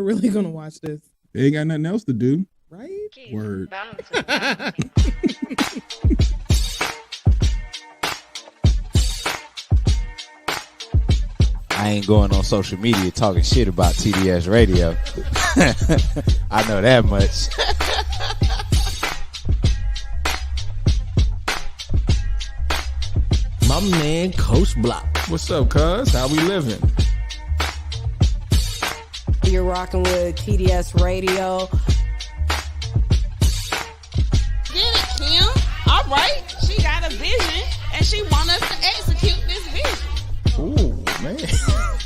really gonna watch this. They ain't got nothing else to do. Right? Word. I ain't going on social media talking shit about TDS Radio. I know that much. My man, Coach Block. What's up, cuz? How we living? You're rocking with TDS Radio. Get it, Kim. All right. She got a vision, and she want us to execute this vision. Ooh, man.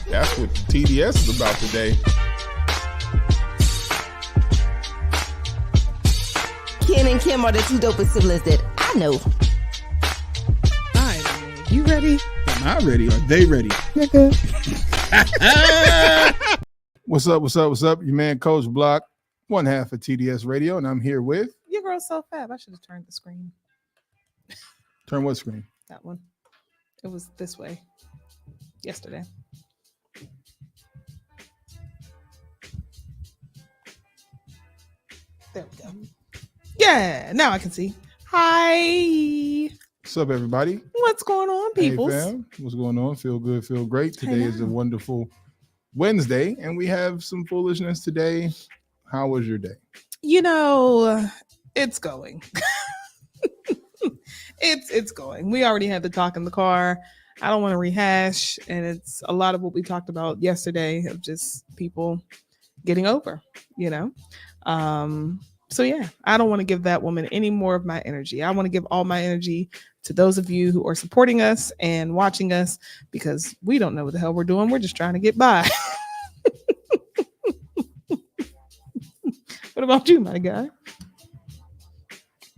That's what TDS is about today. Ken and Kim are the two dopest siblings that I know. All right, man. You ready? Am I ready? Are they ready? Nigga. What's up? What's up? What's up? Your man, Coach Block, one half of TDS Radio, and I'm here with. Your girl's so fab. I should have turned the screen. Turn what screen? That one. It was this way. Yesterday. There we go. Yeah, now I can see. Hi. What's up, everybody? What's going on, people? Hey, fam. What's going on? Feel good, feel great. Today is a wonderful Wednesday, and we have some foolishness today. How was your day? You know, it's going. It's going. We already had the talk in the car. I don't want to rehash, and it's a lot of what we talked about yesterday of just people getting over, you know. So yeah, I don't want to give that woman any more of my energy. I want to give all my energy to those of you who are supporting us and watching us, because we don't know what the hell we're doing. We're just trying to get by. What about you, my guy?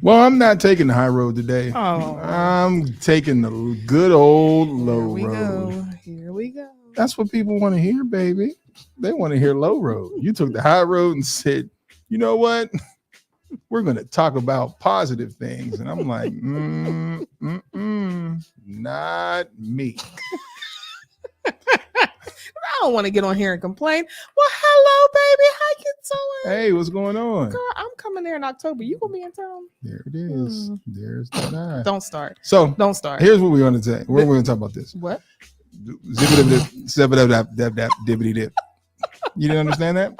Well, I'm not taking the high road today. Oh, I'm taking the good old low road. Here we go. That's what people want to hear, baby. They want to hear low road. You took the high road and said, you know what? We're going to talk about positive things. And I'm like, not me. I don't want to get on here and complain. Well, hello, baby. How you doing? Hey, what's going on? Girl, I'm coming there in October. You gonna be in town? There it is. There's the nine. Don't start. So Don't start. Here's what we're going to say. We're going to talk about this. What? Dibbity dip. You didn't understand that?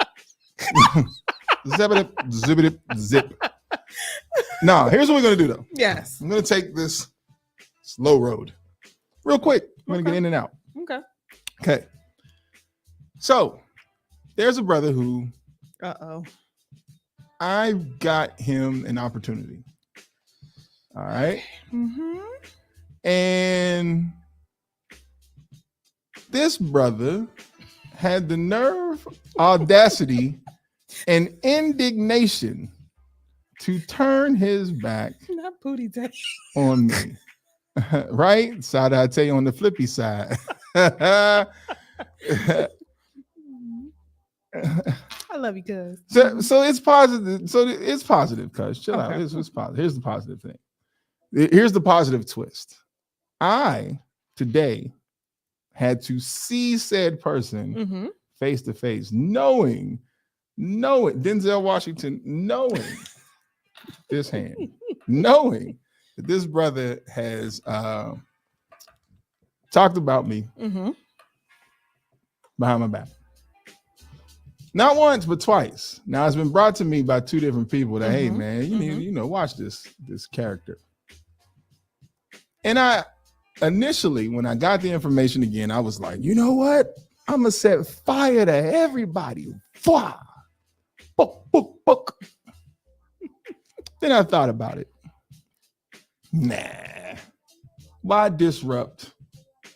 Zibbity zip. No, here's what we're going to do, though. Yes. I'm going to take this slow road real quick. I'm going to get in and out. Okay. So there's a brother who I got him an opportunity. All right. Mm-hmm. And this brother had the nerve, audacity, and indignation to turn his back Not booty day. on me. Right? Side I tell you on the flippy side. I love you, cuz. So it's positive. So it's positive, cuz. Chill out. It's positive. Here's the positive thing. Here's the positive twist. I today had to see said person face to face, knowing Denzel Washington, knowing this hand, knowing that this brother has talked about me behind my back. Not once, but twice. Now it's been brought to me by two different people that, hey man, you need, watch this character. And I initially, when I got the information again, I was like, you know what? I'm gonna set fire to everybody. Fwah! Book, book, book. Then I thought about it. Nah. Why disrupt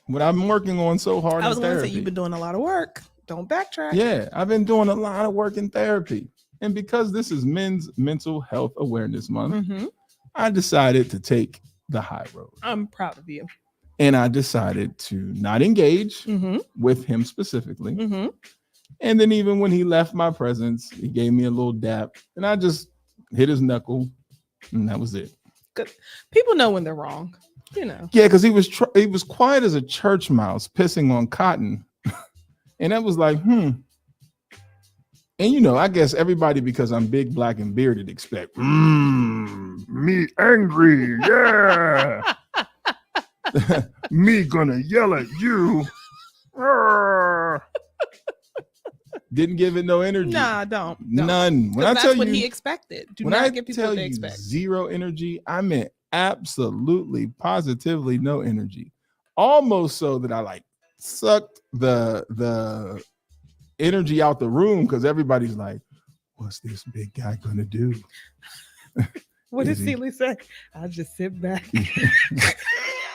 what I'm working on so hard I was in going to therapy? say you've been doing a lot of work. Don't backtrack. Yeah, I've been doing a lot of work in therapy. And because this is Men's Mental Health Awareness Month, I decided to take the high road. I'm proud of you. And I decided to not engage with him specifically. And then even when he left my presence, he gave me a little dap and I just hit his knuckle and that was it. Good. People know when they're wrong, you know. Yeah, because he was quiet as a church mouse pissing on cotton. And that was like, And you know, I guess everybody, because I'm big, black, and bearded, expect me angry, yeah. Me gonna yell at you. Didn't give it no energy. Nah, don't. None. When I that's tell what you, he expected. Do when not I give people tell what they you expect. zero energy, I meant absolutely, positively no energy. Almost so that I like sucked the energy out the room because everybody's like, "What's this big guy gonna do?" What did Is he- Celie say? I just sit back.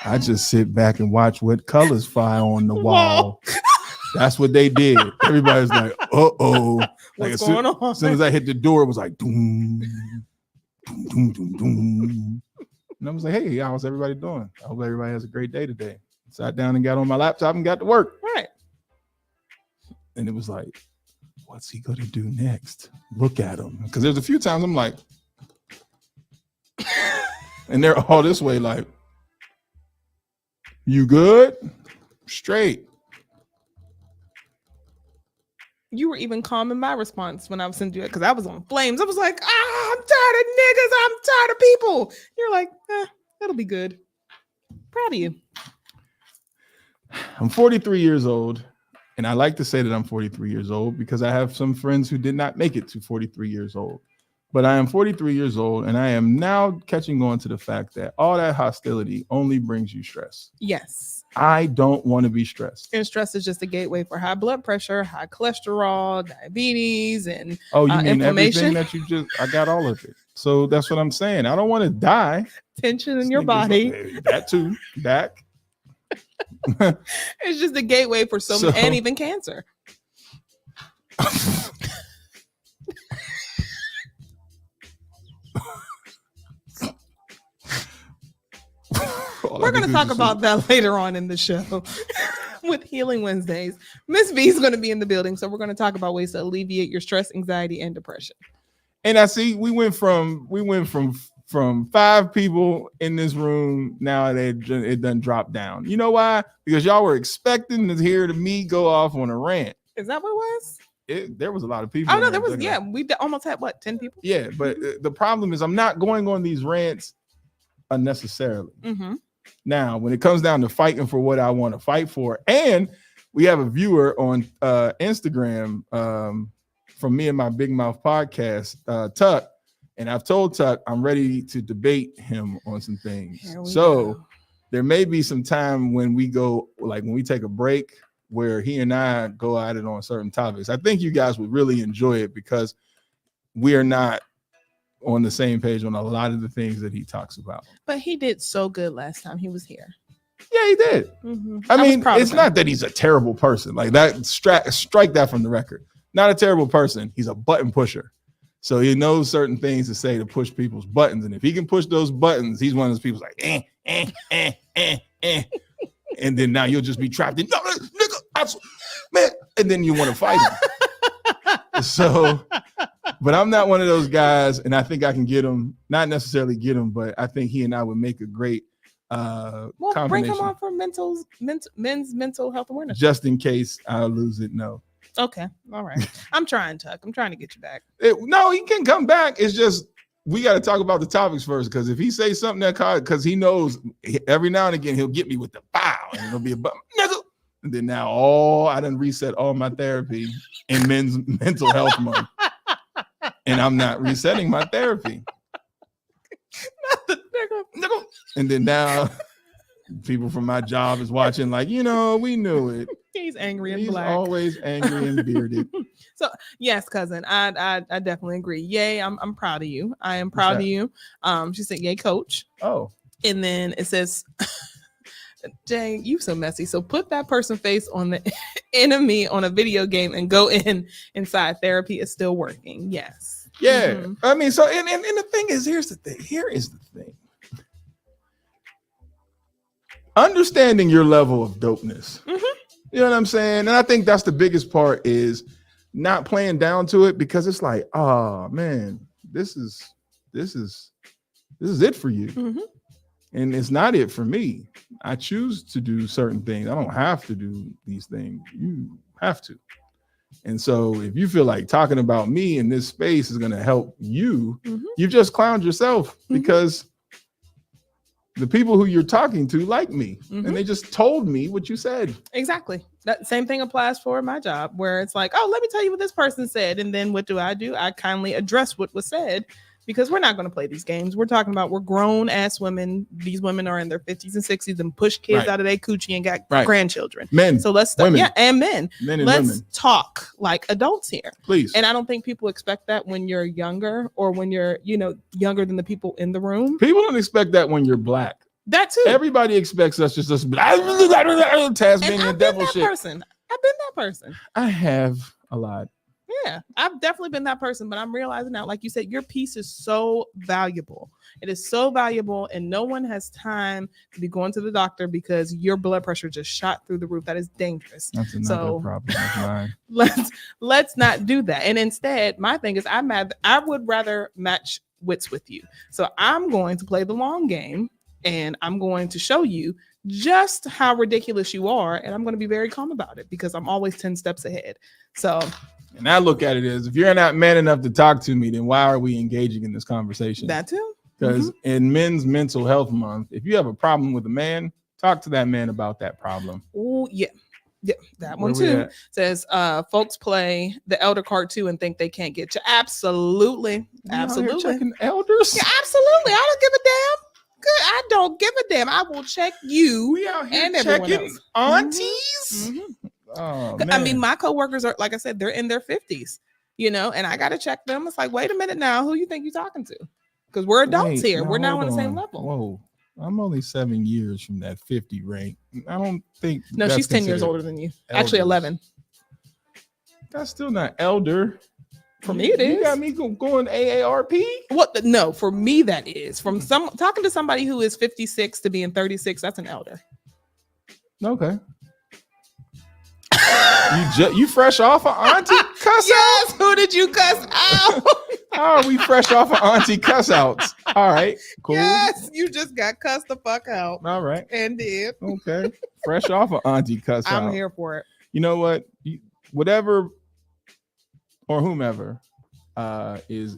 I just sit back and watch what colors fly on the wall. That's what they did. Everybody's like, "Uh-oh." Like What's going on? As soon as I hit the door, it was like, doom, doom, doom, doom, doom. And I was like, "Hey, how's everybody doing? I hope everybody has a great day today." Sat down and got on my laptop and got to work. Right. And it was like, what's he gonna do next? Look at him. Because there's a few times I'm like, and they're all this way, like, "You good?" Straight. You were even calm in my response when I was sending you it because I was on flames. I was like, I'm tired of niggas. I'm tired of people. You're like, it'll be good. Proud of you. I'm 43 years old, and I like to say that I'm 43 years old because I have some friends who did not make it to 43 years old. But I am 43 years old, and I am now catching on to the fact that all that hostility only brings you stress. Yes. I don't want to be stressed. And stress is just a gateway for high blood pressure, high cholesterol, diabetes, and Oh, you mean inflammation. everything that you I got all of it. So that's what I'm saying. I don't want to die. Tension in your body. Like, that too. That. It's just a gateway for so many, and even cancer. We're going to talk about that later on in the show with Healing Wednesdays. Miss V is going to be in the building, so we're going to talk about ways to alleviate your stress, anxiety, and depression. And I see we went from 5 people in this room. Now it done dropped down. You know why? Because y'all were expecting to hear me go off on a rant. Is that what it was? There was a lot of people. Oh no, there was. Yeah, we almost had 10 people. Yeah, but the problem is I'm not going on these rants unnecessarily. Mm-hmm. Now, when it comes down to fighting for what I want to fight for, and we have a viewer on Instagram from me and my Big Mouth podcast, Tuck, and I've told Tuck I'm ready to debate him on some things. So there may be some time when we go, like when we take a break, where he and I go at it on certain topics. I think you guys would really enjoy it because we are not on the same page on a lot of the things that he talks about. But he did so good last time he was here. Yeah, he did. Mm-hmm. I mean, it's not that he's a terrible person. Like that, strike that from the record. Not a terrible person. He's a button pusher. So he knows certain things to say to push people's buttons. And if he can push those buttons, he's one of those people like, and then now you'll just be trapped in, no, nigga, man. And then you want to fight him. So, but I'm not one of those guys, and I think I can get him, not necessarily get him, but I think he and I would make a great combination. Bring him on for men's mental health awareness. Just in case I lose it, no. Okay, all right. I'm trying, Tuck. I'm trying to get you back. No, he can come back. It's just we got to talk about the topics first, because if he says something that because he knows every now and again he'll get me with the bow, and it'll be a nigga. And then now I done reset all my therapy in men's mental health month, and I'm not resetting my therapy. Not the nigga. And then now people from my job is watching, like, we knew it. He's angry and He's black. always angry and bearded. So yes, cousin, I definitely agree. Yay, I'm proud of you. I am proud of you. She said, "Yay, coach." Oh, and then it says, "Dang, you so messy." So put that person face on the enemy on a video game and go inside. Therapy is still working. Yes. Yeah. Mm-hmm. I mean, so and the thing is, here is the thing. Understanding your level of dopeness. Mm-hmm. You know what I'm saying? And I think that's the biggest part, is not playing down to it, because it's like, oh man, this is it for you. Mm-hmm. And it's not it for me. I choose to do certain things. I don't have to do these things. You have to. And so if you feel like talking about me in this space is going to help you, you've just clowned yourself because the people who you're talking to like me and they just told me what you said. Exactly. That same thing applies for my job, where it's like, oh, let me tell you what this person said. And then what do? I kindly address what was said, because we're not going to play these games. We're talking about, we're grown ass women. These women are in their 50s and 60s and push kids out of their coochie and got grandchildren. Men. So let's women. Yeah, and men. Men and let's women. talk like adults here. Please. And I don't think people expect that when you're younger, or when you're, younger than the people in the room. People don't expect that when you're black. That too. Everybody expects us just Tasmanian devil shit. I've been that person. I have a lot. Yeah, I've definitely been that person, but I'm realizing now, like you said, your piece is so valuable. It is so valuable, and no one has time to be going to the doctor because your blood pressure just shot through the roof. That is dangerous. That's another problem of mine. Let's not do that. And instead, my thing is, I would rather match wits with you. So I'm going to play the long game, and I'm going to show you just how ridiculous you are, and I'm going to be very calm about it because I'm always 10 steps ahead. So. And I look at it as, if you're not man enough to talk to me, then why are we engaging in this conversation? That too. Because in Men's Mental Health Month, if you have a problem with a man, talk to that man about that problem. Oh, yeah. Yeah, that one too. Says folks play the elder card too and think they can't get you. Absolutely. Absolutely. Checking elders? Yeah, absolutely. I don't give a damn. Good. I don't give a damn. I will check you. We out here and everyone checking else. aunties? Oh, man. I mean, my coworkers are, like I said, they're in their 50s, and I got to check them. It's like, wait a minute now, who you think you're talking to? Because we're adults here. We're now on the same level. Whoa. I'm only 7 years from that 50 rank. I don't think. No, she's 10 years older than you. Elders. Actually, 11. That's still not elder. For me, it is. You got me going AARP? What? No, for me, that is. From talking to somebody who is 56 to being 36, that's an elder. Okay. You fresh off of auntie cuss Yes, who did you cuss out? How are we fresh off of auntie cuss outs? All right, cool. Yes, you just got cussed the fuck out. All right. And did. Okay. Fresh off of auntie cuss out. I'm here for it. You know what? Whatever or whomever is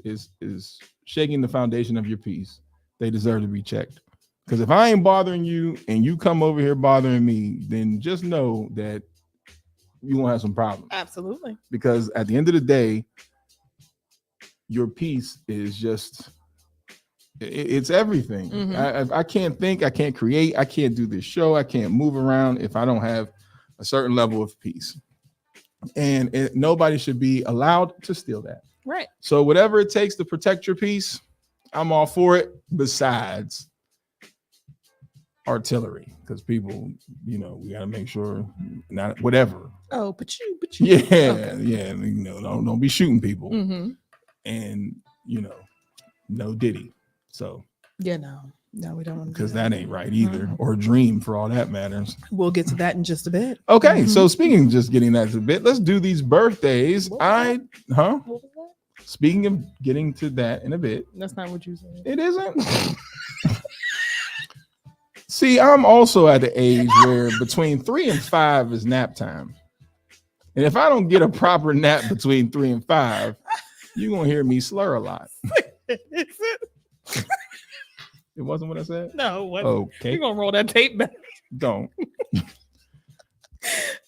shaking the foundation of your peace, they deserve to be checked. Because if I ain't bothering you and you come over here bothering me, then just know that you won't have some problems. Absolutely. Because at the end of the day, your peace is just, it's everything. Mm-hmm. I can't think, I can't create, I can't do this show, I can't move around if I don't have a certain level of peace. And nobody should be allowed to steal that. Right. So whatever it takes to protect your peace, I'm all for it. Besides artillery, because people, we got to make sure not whatever. Oh, but you. Yeah, okay. Yeah. Don't be shooting people, and no Diddy. So yeah, no, we don't want to, because that ain't right either, or Dream for all that matters. We'll get to that in just a bit. Okay, so speaking of just getting that to a bit, let's do these birthdays. What was that? Speaking of getting to that in a bit, that's not what you said. It isn't. See, I'm also at the age where between 3 and 5 is nap time. And if I don't get a proper nap between 3 and 5, you're going to hear me slur a lot. Is it? It wasn't what I said? No, what? Okay. You're going to roll that tape back. Don't.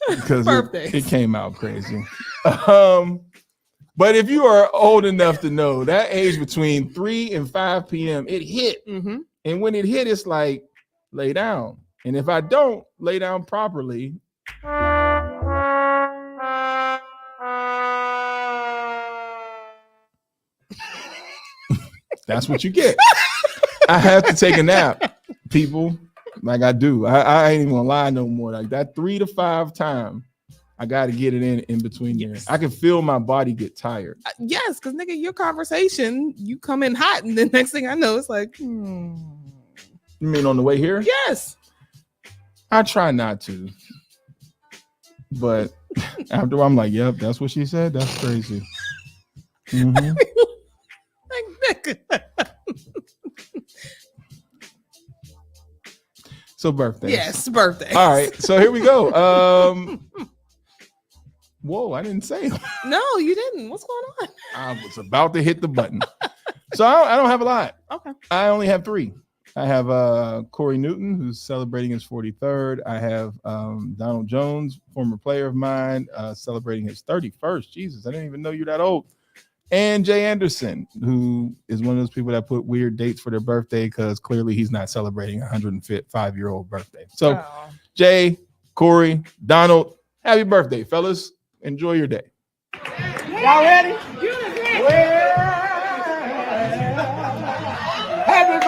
Because it came out crazy. But if you are old enough to know that age between 3 and 5 p.m., it hit. Mm-hmm. And when it hit, it's like, lay down. And if I don't lay down properly, that's what you get. I have to take a nap, people. Like I do. I ain't even gonna lie no more. Like that 3 to 5 time, I got to get it in between there. I can feel my body get tired. Yes, because nigga, your conversation, you come in hot, and the next thing I know, it's like, You mean on the way here? Yes. I try not to. But after I'm like, yep, that's what she said. That's crazy. Mm-hmm. So birthdays. Yes, birthdays. All right. So here we go. Whoa, I didn't say them. No, you didn't. What's going on? I was about to hit the button. So I don't have a lot. Okay. I only have 3. I have Corey Newton, who's celebrating his 43rd. I have Donald Jones, former player of mine, celebrating his 31st. Jesus, I didn't even know you're that old. And Jay Anderson, who is one of those people that put weird dates for their birthday because clearly he's not celebrating a 105-year-old birthday. So Jay, Corey, Donald, happy birthday, fellas. Enjoy your day. Y'all ready? Happy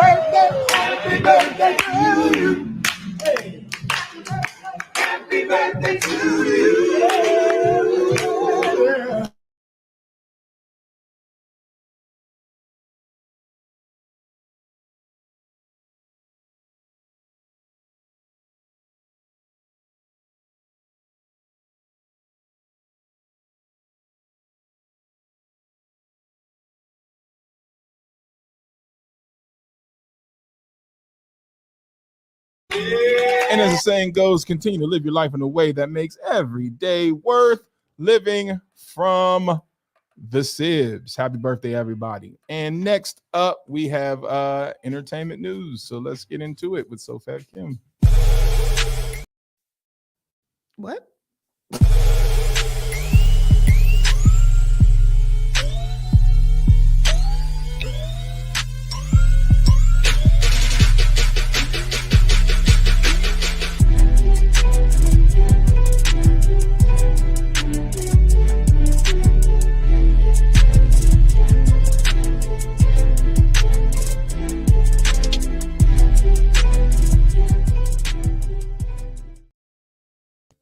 birthday to you. Hey. Happy birthday to you. And as the saying goes, continue to live your life in a way that makes every day worth living. From the Sibs. Happy birthday, everybody. And next up, we have entertainment news. So let's get into it with SoFat Kim. What?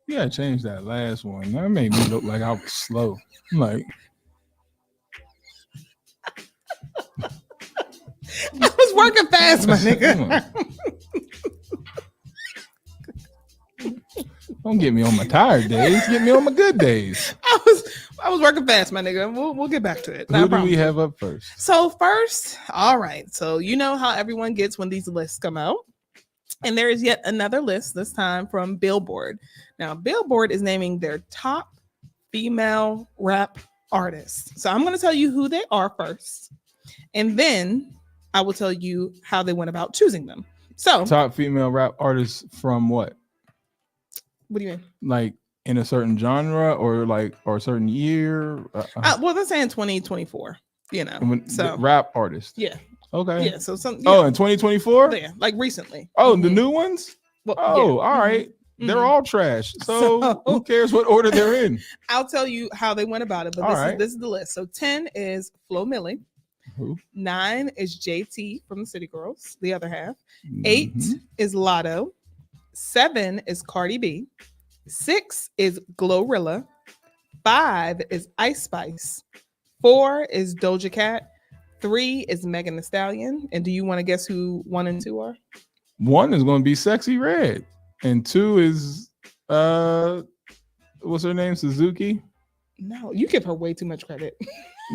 Yeah, change that last one. That made me look like I was slow. I'm like, I was working fast, my nigga. Don't get me on my tired days. Get me on my good days. I was working fast, my nigga. We'll get back to it. Who do we have up first? So first, all right. So you know how everyone gets when these lists come out. And there is yet another list, this time from Billboard. Now, Billboard is naming their top female rap artists. So I'm going to tell you who they are first. And then I will tell you how they went about choosing them. So top female rap artists from what? What do you mean? Like in a certain genre or a certain year? Well, they're saying 2024, so rap artists. Yeah. Okay. Yeah. So in 2024? Yeah, like recently. Oh, the new ones? Well, all right. Mm-hmm. They're all trash. So who cares what order they're in? I'll tell you how they went about it, but this is the list. So 10 is Flo Milli. Who? 9 is JT from the City Girls, the other half. 8 is Lotto. 7 is Cardi B. 6 is Glorilla. 5 is Ice Spice. 4 is Doja Cat. 3 is Megan Thee Stallion. And do you want to guess who 1 and 2 are? 1 is going to be Sexy Red. And 2 is, what's her name? Suzuki? No, you give her way too much credit.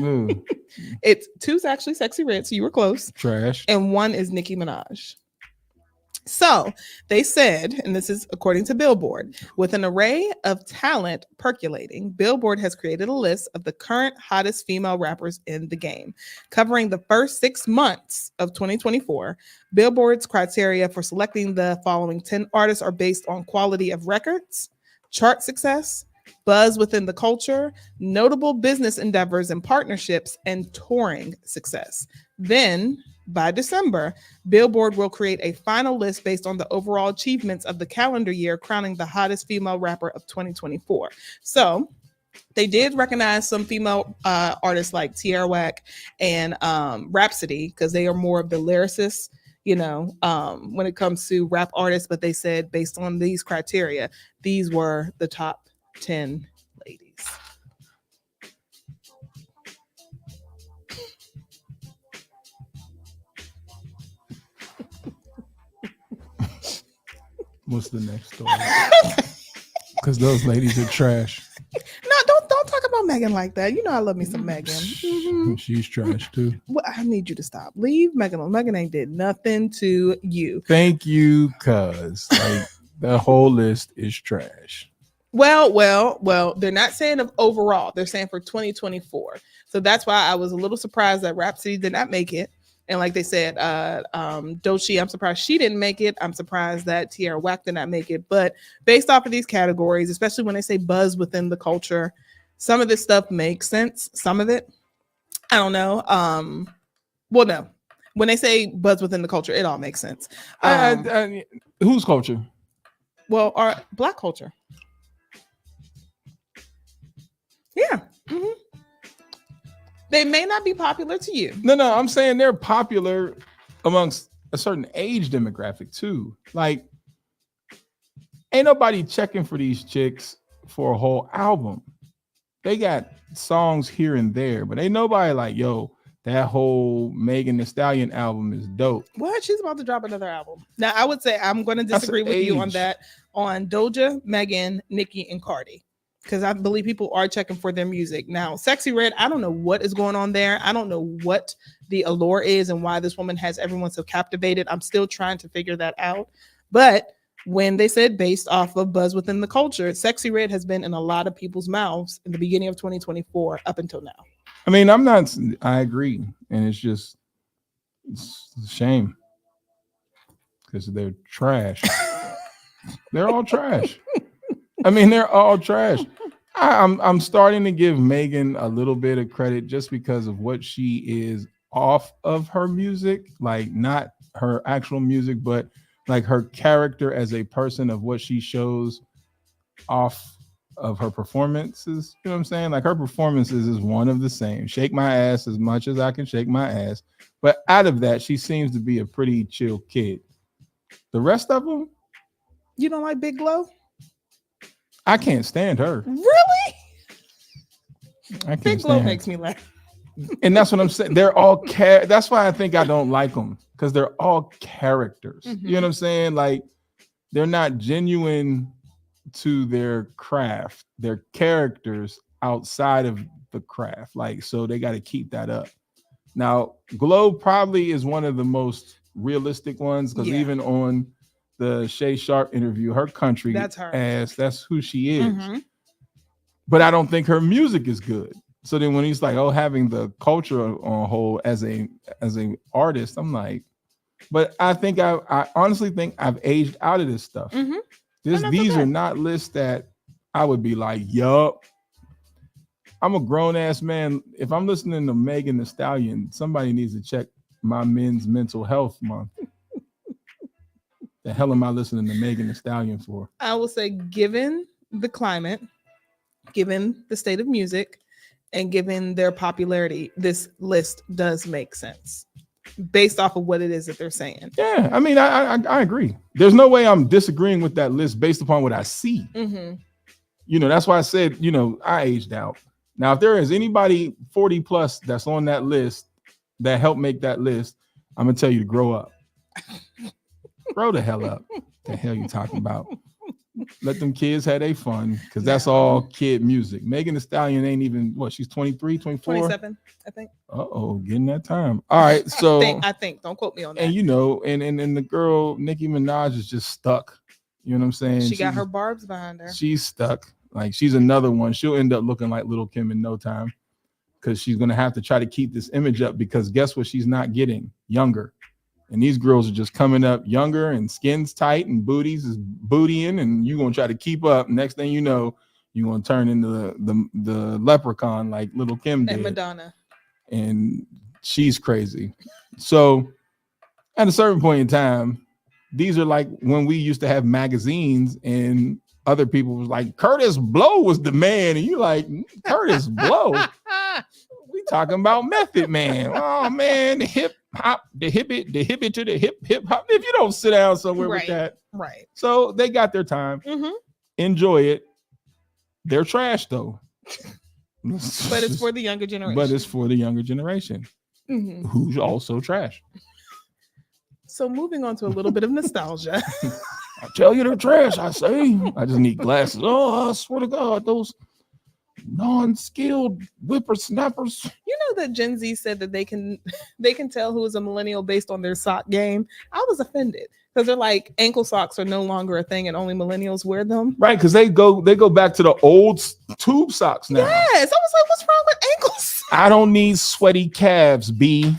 Ooh. It's 2's actually Sexy Red, so you were close. Trash. And 1 is Nicki Minaj. So they said, and this is according to Billboard, with an array of talent percolating, Billboard has created a list of the current hottest female rappers in the game. Covering the first 6 months of 2024, Billboard's criteria for selecting the following 10 artists are based on quality of records, chart success, buzz within the culture, notable business endeavors and partnerships, and touring success. Then, by December, Billboard will create a final list based on the overall achievements of the calendar year, crowning the hottest female rapper of 2024. So they did recognize some female artists like Tierra Whack and Rhapsody, because they are more of the lyricists, when it comes to rap artists. But they said based on these criteria, these were the top 10 ladies. What's the next story? Because those ladies are trash. No, don't talk about Megan like that. You know I love me some Megan. Mm-hmm. She's trash too. Well, I need you to stop. Leave Megan alone. Megan ain't did nothing to you. Thank you, cuz the whole list is trash. Well, they're not saying of overall. They're saying for 2024. So that's why I was a little surprised that Rhapsody did not make it. And like they said, Doechii, I'm surprised she didn't make it. I'm surprised that Tierra Whack did not make it. But based off of these categories, especially when they say buzz within the culture, some of this stuff makes sense. Some of it, I don't know. Well, no. When they say buzz within the culture, it all makes sense. Whose culture? Well, our Black culture. Yeah. Mm-hmm. They may not be popular to you. No, I'm saying they're popular amongst a certain age demographic too. Like, ain't nobody checking for these chicks for a whole album. They got songs here and there, but ain't nobody like, yo, that whole Megan Thee Stallion album is dope. What? She's about to drop another album. Now, I would say I'm going to disagree with you on that. On Doja, Megan, Nicki, and Cardi. Because I believe people are checking for their music. Now, Sexy Red, I don't know what is going on there. I don't know what the allure is and why this woman has everyone so captivated. I'm still trying to figure that out. But when they said based off of buzz within the culture, Sexy Red has been in a lot of people's mouths in the beginning of 2024 up until now. I mean, I agree. And it's a shame. Because they're trash. They're all trash. I mean, they're all trash. I'm starting to give Megan a little bit of credit just because of what she is off of her music, like not her actual music, but like her character as a person of what she shows off of her performances. You know what I'm saying? Like her performances is one of the same. Shake my ass as much as I can shake my ass. But out of that, she seems to be a pretty chill kid. The rest of them, you don't like Big Glow? I can't stand her. Really? I can't Big Glow makes me laugh. And that's what I'm saying. They're all that's why I think I don't like them, because they're all characters. Mm-hmm. You know what I'm saying? Like they're not genuine to their craft. They're characters outside of the craft. Like, so they got to keep that up. Now, Glow probably is one of the most realistic ones, because even on the Shay Sharp interview, her country that's her ass, that's who she is. Mm-hmm. But I don't think her music is good. So then when he's like, oh, having the culture on hold as a artist, I'm like, but I think I honestly think I've aged out of this stuff. Mm-hmm. These are not lists that I would be like, yup. I'm a grown ass man. If I'm listening to Megan Thee Stallion, somebody needs to check my men's mental health month. The hell am I listening to Megan Thee Stallion for? I will say, given the climate, given the state of music, and given their popularity, this list does make sense based off of what it is that they're saying. Yeah, I mean, I agree. There's no way I'm disagreeing with that list based upon what I see. Mm-hmm. You know, that's why I said, you know, I aged out. Now, if there is anybody 40 plus that's on that list that helped make that list, I'm going to tell you to grow up. Grow the hell up. The hell you talking about? Let them kids have their fun, because that's all kid music. Megan Thee Stallion ain't even, what, she's 23, 24? 27, I think. Uh-oh, getting that time. All right, so. I think. Don't quote me on that. And, you know, and the girl, Nicki Minaj, is just stuck. You know what I'm saying? She got her barbs behind her. She's stuck. Like, she's another one. She'll end up looking like Little Kim in no time, because she's going to have to try to keep this image up, because guess what she's not getting? Younger. And these girls are just coming up younger, and skin's tight, and booties is bootying, and you're going to try to keep up. Next thing you know, you're going to turn into the leprechaun like Little Kim did. And Madonna. And she's crazy. So at a certain point in time, these are like when we used to have magazines and other people was like, Curtis Blow was the man. And you're like, Curtis Blow? We talking about Method Man. Oh, man, the hip hop, the hip it to the hip hop. If you don't sit down somewhere with that. Right. So they got their time. Mm-hmm. Enjoy it. They're trash, though. But it's for the younger generation. Mm-hmm. Who's also trash. So moving on to a little bit of nostalgia. I tell you they're trash, I say. I just need glasses. Oh, I swear to God, those non-skilled whippersnappers. You know that Gen Z said that they can tell who is a millennial based on their sock game. I was offended Because they're like ankle socks are no longer a thing and only millennials wear them. Right, because they go back to the old tube socks now. Yes. I was like, what's wrong with ankle socks? I don't need sweaty calves, B.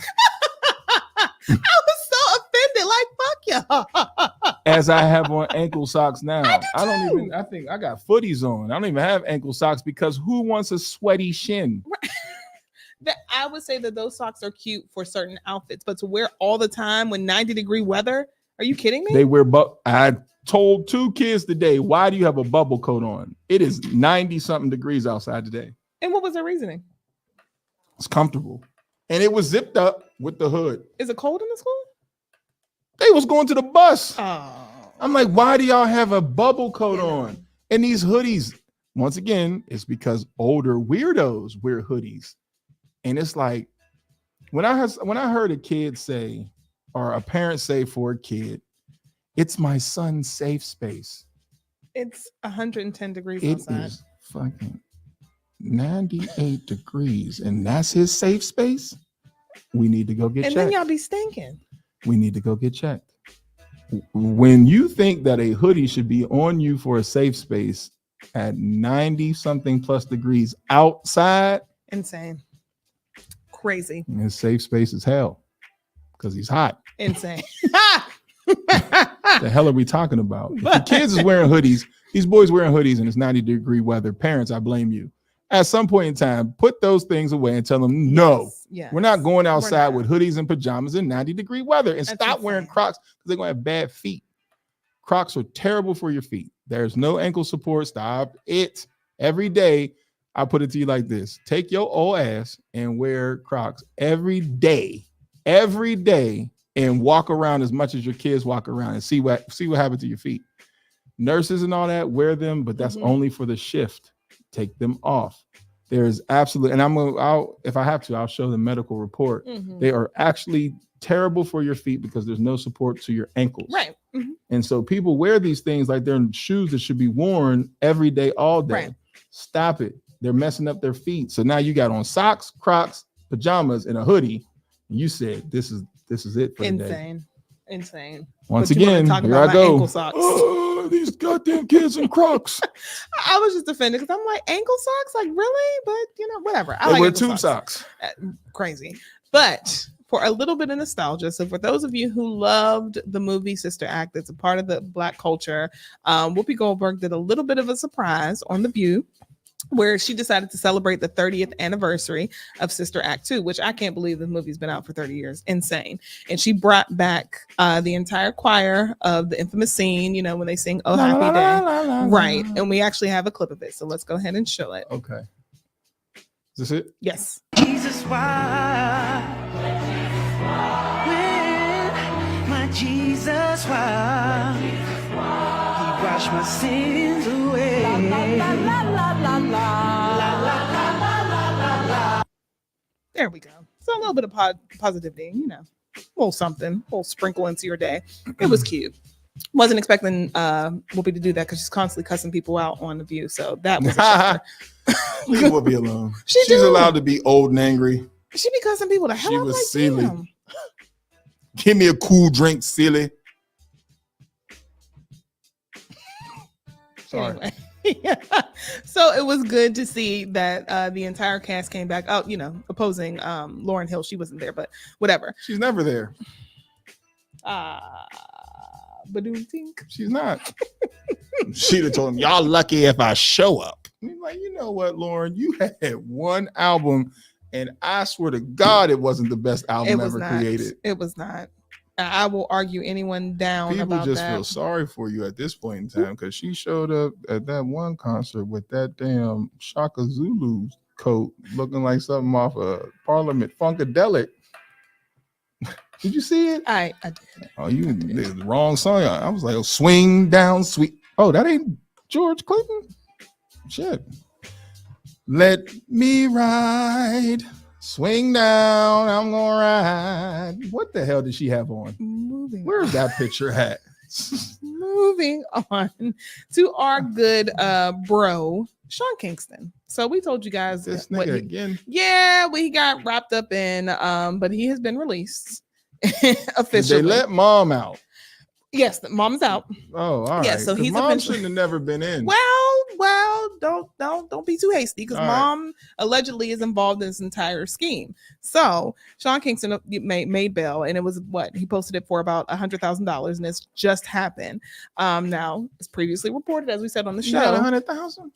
I was so offended. Like, fuck y'all. As I have on ankle socks now. I do too. I think I got footies on. I don't even have ankle socks because who wants a sweaty shin? I would say that those socks are cute for certain outfits, but to wear all the time when 90-degree weather, are you kidding me? They wear I told 2 kids today, why do you have a bubble coat on? It is 90-something degrees outside today. And what was their reasoning? It's comfortable. And it was zipped up with the hood. Is it cold in the school? They was going to the bus. Oh. I'm like, why do y'all have a bubble coat on? And these hoodies, once again, it's because older weirdos wear hoodies. And it's like, when I heard a kid say, or a parent say for a kid, it's my son's safe space. It's 110 degrees It outside. is fucking 98 degrees, and that's his safe space. We need to go get And checked. then y'all be stinking. We need to go get checked. When you think that a hoodie should be on you for a safe space at 90-something plus degrees outside, Insane. Crazy. his safe space is hell because he's hot. Insane. The hell are we talking about? If the kids is wearing hoodies, these boys wearing hoodies, and it's 90-degree weather. Parents, I blame you. At some point in time, put those things away and tell them, no, Yes. we're not going outside not. with hoodies and pajamas in 90-degree weather, and That's stop wearing insane. Crocs because they're going to have bad feet. Crocs are terrible for your feet. There's no ankle support. Stop it. Every day, I put it to you like this. Take your old ass and wear Crocs every day, and walk around as much as your kids walk around and see what happens to your feet. Nurses and all that wear them, but that's only for the shift. Take them off. There's absolutely, and if I have to, I'll show the medical report. They are actually terrible for your feet because there's no support to your ankles. Right. And so people wear these things like they're shoes that should be worn every day, all day. Right. Stop it. They're messing up their feet. So now you got on socks, Crocs, pajamas, and a hoodie. And you said, this is it for the day. Insane. Once But you wanna again, talk here about I my go. ankle socks. Oh, these goddamn kids in Crocs. I was just offended because I'm like, ankle socks? Like, really? But, whatever. I They like wear ankle tube socks. Crazy. But for a little bit of nostalgia, so for those of you who loved the movie Sister Act, that's a part of the Black culture, Whoopi Goldberg did a little bit of a surprise on The View, where she decided to celebrate the 30th anniversary of Sister Act 2, which I can't believe the movie's been out for 30 years. Insane. And she brought back the entire choir of the infamous scene, when they sing Oh Happy Day. Right. And we actually have a clip of it. So let's go ahead and show it. Okay. Is this it? Yes. Jesus, why? When my Jesus, why? He washed my sins away. There we go. So a little bit of positivity, a little something, a little sprinkle into your day. It was cute. Wasn't expecting Whoopi to do that because she's constantly cussing people out on The View. So that was a shocker. Leave Whoopi alone. She's allowed to be old and angry. She be cussing people to hell. She I'm was like, silly. damn. Give me a cool drink, silly. Sorry. Anyway. So it was good to see that the entire cast came back out, opposing Lauryn Hill. She wasn't there, but whatever. She's never there. Badoom-tink. She's not. She'd have told him, y'all lucky if I show up. I'm like, you know what, Lauren? You had one album, and I swear to God, it wasn't the best album ever created. It was not. I will argue anyone down People about just that. feel sorry for you at this point in time because she showed up at that one concert with that damn Shaka Zulu coat looking like something off of Parliament Funkadelic. Did you see it? I did. Oh, you did the wrong song. I was like, oh, swing down, sweet. Oh, that ain't George Clinton? Shit. Let me ride. Swing down, I'm gonna ride. What the hell did she have on? Where's that picture at? Moving on to our good bro, Sean Kingston. So we told you guys This what nigga again. Yeah, what he got wrapped up in, but he has been released officially. They let mom out. Yes, the mom's out. Oh, all Yeah, right. so 'Cause he's mom eventually. shouldn't have never been in. Well, don't be too hasty because All right. mom allegedly is involved in this entire scheme. So Sean Kingston made bail, and it was what he posted it for about $100,000, and it's just happened. Now it's previously reported, as we said on the You got show. 100,000.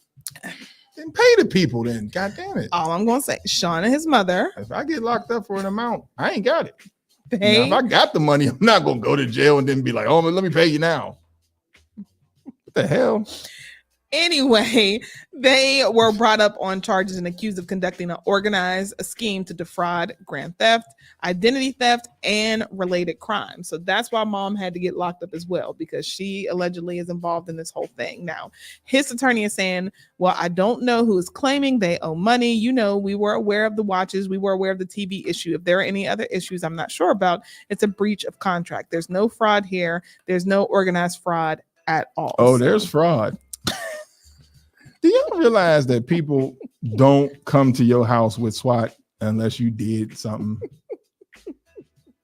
Then pay the people. Then, God damn it. All I'm gonna say, Sean and his mother. If I get locked up for an amount, I ain't got it. Now, They if I got the money, I'm not gonna go to jail and then be like, "Oh, let me pay you now." What the hell? Anyway, they were brought up on charges and accused of conducting an organized scheme to defraud, grand theft, identity theft, and related crimes. So that's why mom had to get locked up as well, because she allegedly is involved in this whole thing. Now, his attorney is saying, well, I don't know who is claiming they owe money. You know, we were aware of the watches. We were aware of the TV issue. If there are any other issues I'm not sure about, it's a breach of contract. There's no fraud here. There's no organized fraud at all. Oh, there's fraud. Do y'all realize that people don't come to your house with SWAT unless you did something?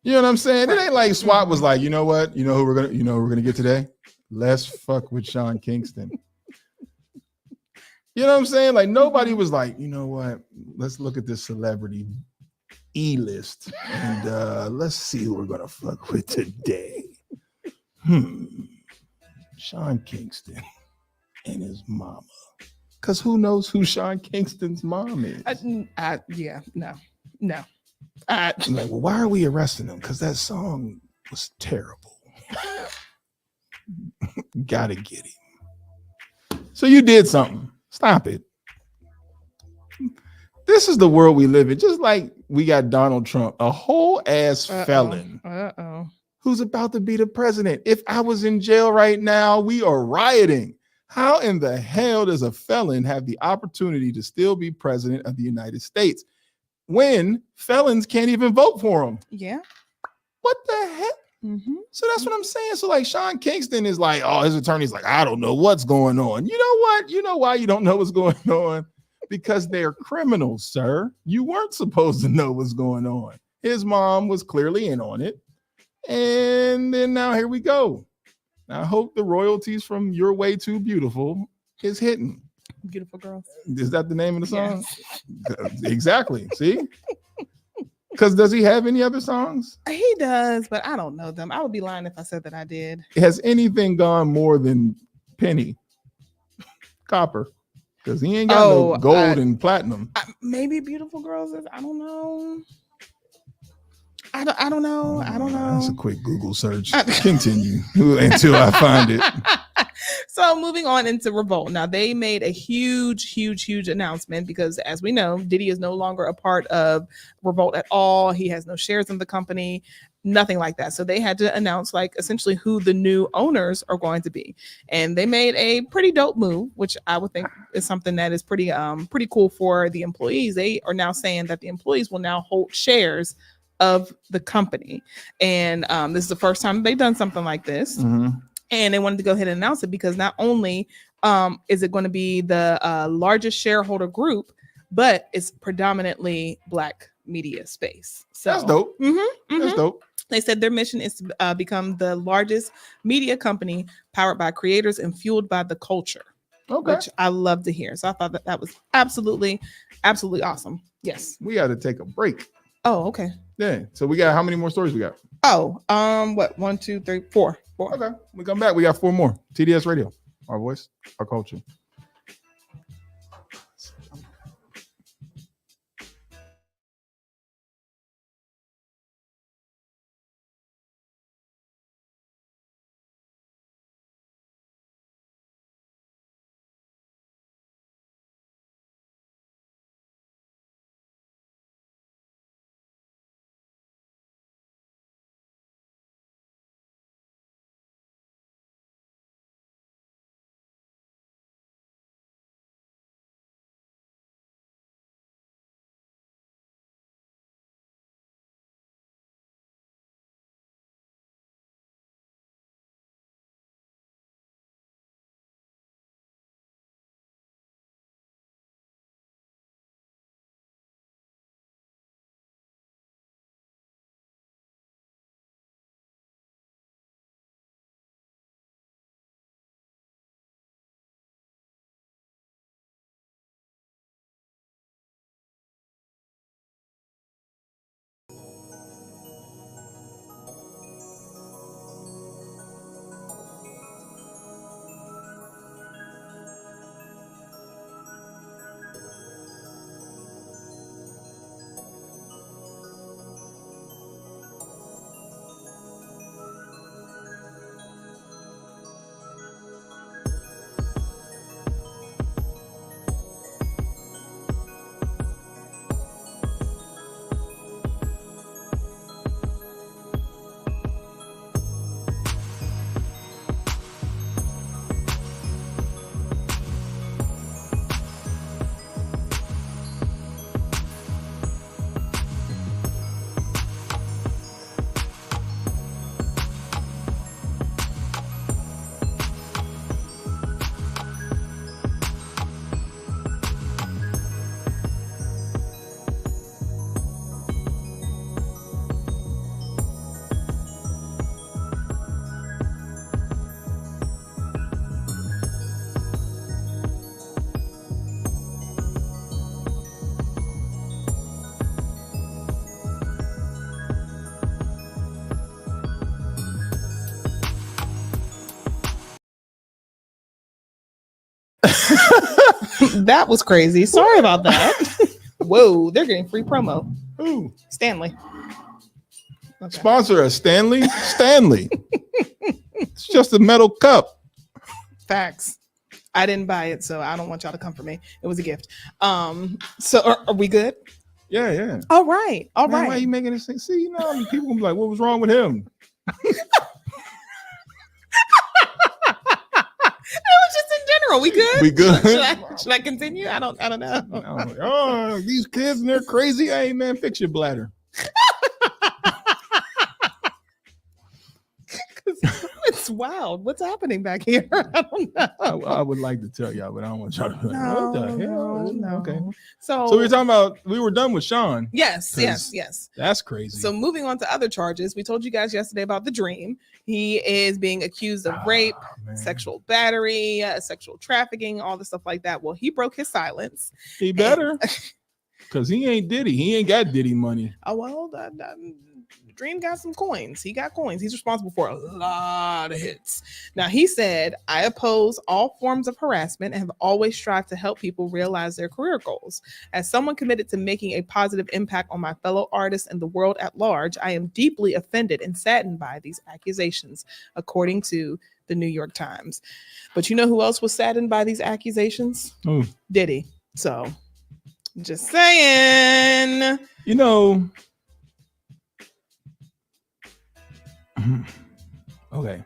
You know what I'm saying? It ain't like SWAT was like, you know what? You know who we're gonna get today? Let's fuck with Sean Kingston. You know what I'm saying? Like nobody was like, you know what? Let's look at this celebrity E-list and let's see who we're gonna fuck with today. Sean Kingston and his mama. Because who knows who Sean Kingston's mom is? No. Like, well, why are we arresting him? Because that song was terrible. Gotta get him. So you did something. Stop it. This is the world we live in. Just like we got Donald Trump, a whole ass felon who's about to be the president. If I was in jail right now, we are rioting. How in the hell does a felon have the opportunity to still be president of the United States when felons can't even vote for him? Yeah. What the heck? Mm-hmm. So that's what I'm saying. So like Sean Kingston is like, oh, his attorney's like, I don't know what's going on. You know what? You know why you don't know what's going on? Because they're criminals, sir. You weren't supposed to know what's going on. His mom was clearly in on it. And then now here we go. I hope the royalties from Your Way Too Beautiful is hitting. Beautiful Girls. Is that the name of the song? Yes. Exactly. See? Because does he have any other songs? He does, but I don't know them. I would be lying if I said that I did. Has anything gone more than penny? Copper. Because he ain't got no gold and platinum. Maybe Beautiful Girls is, I don't know. I don't know. That's a quick Google search. Continue until I find it. So moving on into Revolt. Now they made a huge announcement because, as we know, Diddy is no longer a part of Revolt at all. He has no shares in the company, nothing like that. So they had to announce like essentially who the new owners are going to be. And they made a pretty dope move, which I would think is something that is pretty cool for the employees. They are now saying that the employees will now hold shares of the company. And this is the first time they've done something like this. Mm-hmm. And they wanted to go ahead and announce it because not only is it going to be the largest shareholder group, but it's predominantly Black media space. So that's dope. That's dope. They said their mission is to become the largest media company powered by creators and fueled by the culture. Okay. Which I love to hear. So I thought that was absolutely awesome. Yes. We got to take a break. Oh, okay. Yeah. So we got how many more stories we got? Oh, what? 1, 2, 3, 4. Okay. We come back. We got 4 more. TDS Radio. Our voice, our culture. That was crazy. Sorry about that. Whoa, they're getting free promo. Ooh. Stanley. Okay. Sponsor us, Stanley. Stanley. It's just a metal cup. Facts. I didn't buy it, so I don't want y'all to come for me. It was a gift. So are we good? Yeah. All right. Man, why are you making this thing? See, people gonna be like, what was wrong with him? Just in general, we good? We good. Should I continue? I don't know. Oh, these kids and they're crazy. Hey man, fix your bladder. It's wild. What's happening back here? I don't know. I would like to tell y'all, but I don't want y'all to be like, what the hell? No. Okay. So we were talking about, we were done with Sean. Yes. That's crazy. So moving on to other charges, we told you guys yesterday about the Dream. He is being accused of rape, sexual battery, sexual trafficking, all the stuff like that. Well, he broke his silence. He better, because he ain't Diddy. He ain't got Diddy money. Oh, well, Dream got some coins. He got coins. He's responsible for a lot of hits. Now, he said, I oppose all forms of harassment and have always strived to help people realize their career goals. As someone committed to making a positive impact on my fellow artists and the world at large, I am deeply offended and saddened by these accusations, according to the New York Times. But you know who else was saddened by these accusations? Diddy. So, just saying. Okay.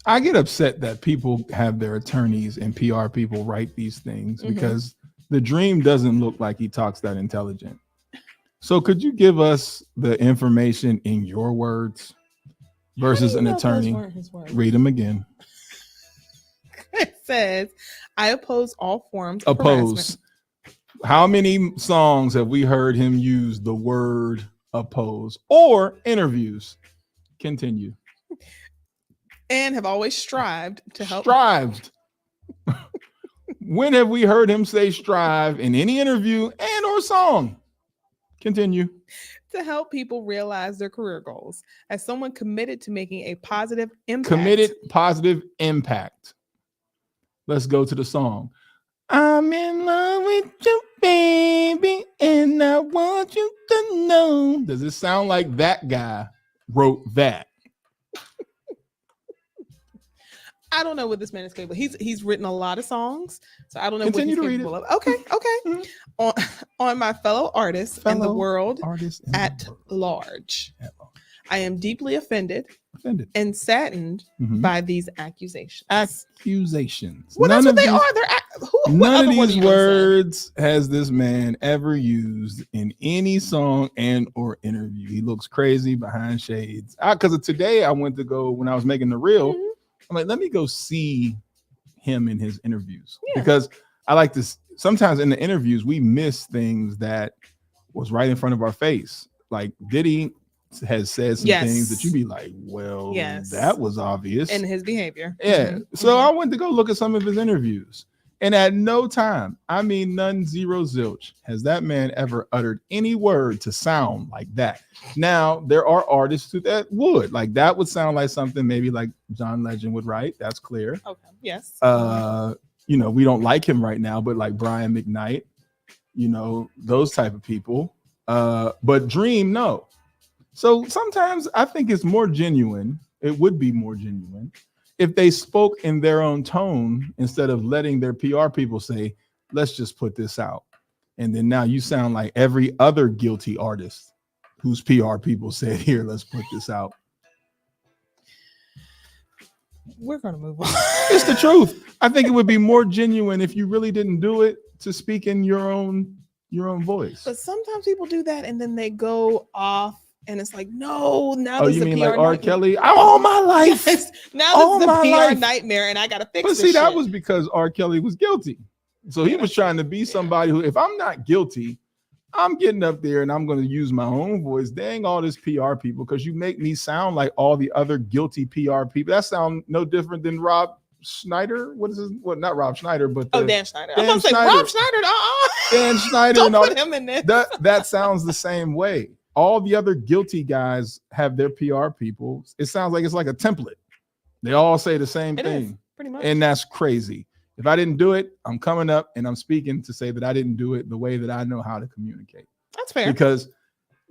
I get upset that people have their attorneys and PR people write these things because the Dream doesn't look like he talks that intelligent. So could you give us the information in your words versus an attorney? Read them again. It says, I oppose all forms of harassment. How many songs have we heard him use the word oppose or interviews? Continue. And have always strived to help. Strived. When have we heard him say strive in any interview and or song? Continue. To help people realize their career goals. As someone committed to making a positive impact. Committed positive impact. Let's go to the song. I'm in love with you, baby, and I want you to know. Does it sound like that guy wrote that? I don't know what this man is capable. He's written a lot of songs, so I don't know Continue what he's capable of. Okay. On my fellow artists and the world at large. I am deeply offended and saddened by these accusations. Well, that's what they are. None of these words has this man ever used in any song and or interview. He looks crazy behind shades. Because today I went to go, when I was making the reel, I'm like, let me go see him in his interviews. Because I like to, sometimes in the interviews, we miss things that was right in front of our face. Like Diddy has said some things that you be like, well, that was obvious. In his behavior. Yeah. So I went to go look at some of his interviews. And at no time, I mean none, zero, zilch, has that man ever uttered any word to sound like that. Now, there are artists that would. Like, that would sound like something maybe like John Legend would write. That's clear. Okay, yes. We don't like him right now, but like Brian McKnight, those type of people. But Dream, no. So sometimes I think it's more genuine. It would be more genuine if they spoke in their own tone instead of letting their PR people say, let's just put this out. And then now you sound like every other guilty artist whose PR people said, here, let's put this out. We're going to move on. It's the truth. I think it would be more genuine if you really didn't do it to speak in your own voice. But sometimes people do that and then they go off. And it's like, no, now you mean like R. Kelly? All my life. Yes. Now this is a PR nightmare and I got to fix this. But see, that was because R. Kelly was guilty. So he was trying to be somebody who, if I'm not guilty, I'm getting up there and I'm going to use my own voice. Dang all this PR people, because you make me sound like all the other guilty PR people. That sound no different than Rob Schneider. What is his? Well, not Rob Schneider, but Dan Schneider. I'm going to say Rob Schneider. Dan Schneider. Don't put him in this. That sounds the same way. All the other guilty guys have their PR people. It sounds like it's like a template. They all say the same thing. Is, pretty much. And that's crazy. If I didn't do it, I'm coming up and I'm speaking to say that I didn't do it the way that I know how to communicate. That's fair. Because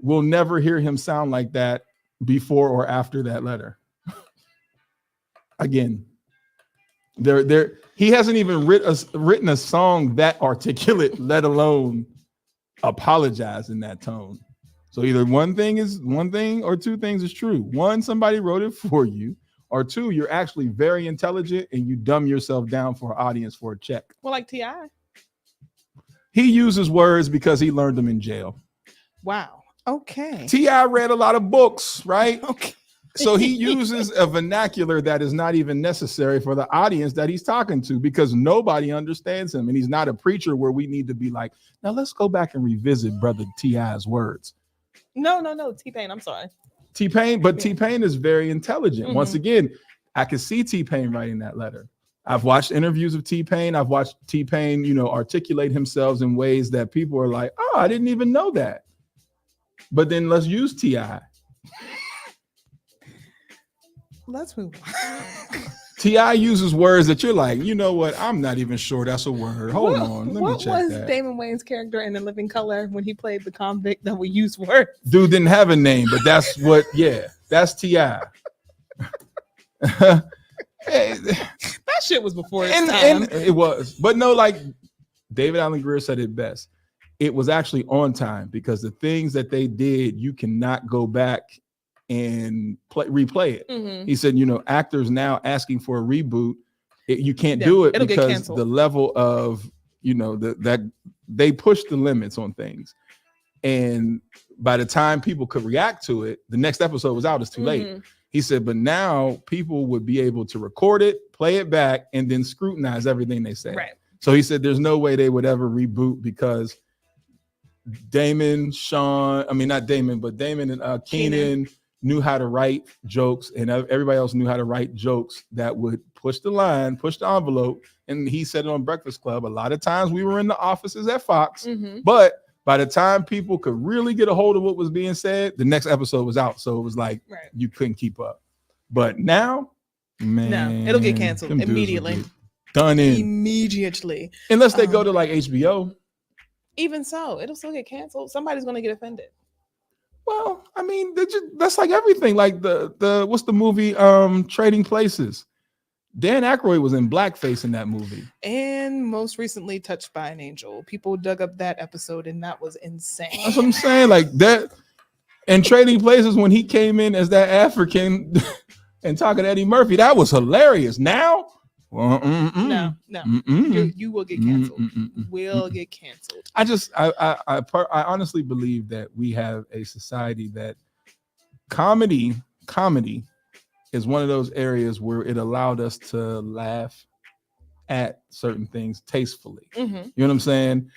we'll never hear him sound like that before or after that letter. Again, he hasn't even written a song that articulate, let alone apologize in that tone. So either one thing or two things is true. One, somebody wrote it for you, or two, you're actually very intelligent and you dumb yourself down for an audience for a check. Well, like T.I. He uses words because he learned them in jail. Wow. Okay. T.I. read a lot of books, right? Okay. So he uses a vernacular that is not even necessary for the audience that he's talking to, because nobody understands him. And he's not a preacher where we need to be like, now let's go back and revisit brother T.I.'s words. No. T-Pain, I'm sorry. T-Pain, but T-Pain is very intelligent. Once again, I could see T-Pain writing that letter. I've watched interviews of T-Pain. I've watched T-Pain, articulate himself in ways that people are like, oh, I didn't even know that. But then let's use T.I. Let's move on. T.I. uses words that you're like, you know what? I'm not even sure that's a word. Hold on. Let me check what was that. Damon Wayans' character in The Living Color when he played the convict that would use words? Dude didn't have a name, but that's that's T.I. That shit was before its time. And it was. But no, like David Allen Greer said it best. It was actually on time, because the things that they did, you cannot go back and replay it. He said, actors now asking for a reboot, you can't do it because the level of, that they push the limits on things. And by the time people could react to it, the next episode was out, it's too late. He said, but now people would be able to record it, play it back, and then scrutinize everything they say. Right. So he said, there's no way they would ever reboot, because Damon and Keenan knew how to write jokes, and everybody else knew how to write jokes that would push the line, push the envelope. And he said it on Breakfast Club. A lot of times we were in the offices at Fox, but by the time people could really get a hold of what was being said, the next episode was out. So it was like, you couldn't keep up. But now, man, no, it'll get canceled immediately. Done in immediately. Unless they go to like HBO. Even so, it'll still get canceled. Somebody's going to get offended. Well, I mean, that's like everything. Like the what's the movie Trading Places? Dan Aykroyd was in blackface in that movie. And most recently, Touched by an Angel. People dug up that episode, and that was insane. That's what I'm saying. Like that. And Trading Places, when he came in as that African and talking to Eddie Murphy, that was hilarious. Now, no, you will get canceled. Will get canceled. I honestly believe that we have a society that comedy is one of those areas where it allowed us to laugh at certain things tastefully. You know what I'm saying?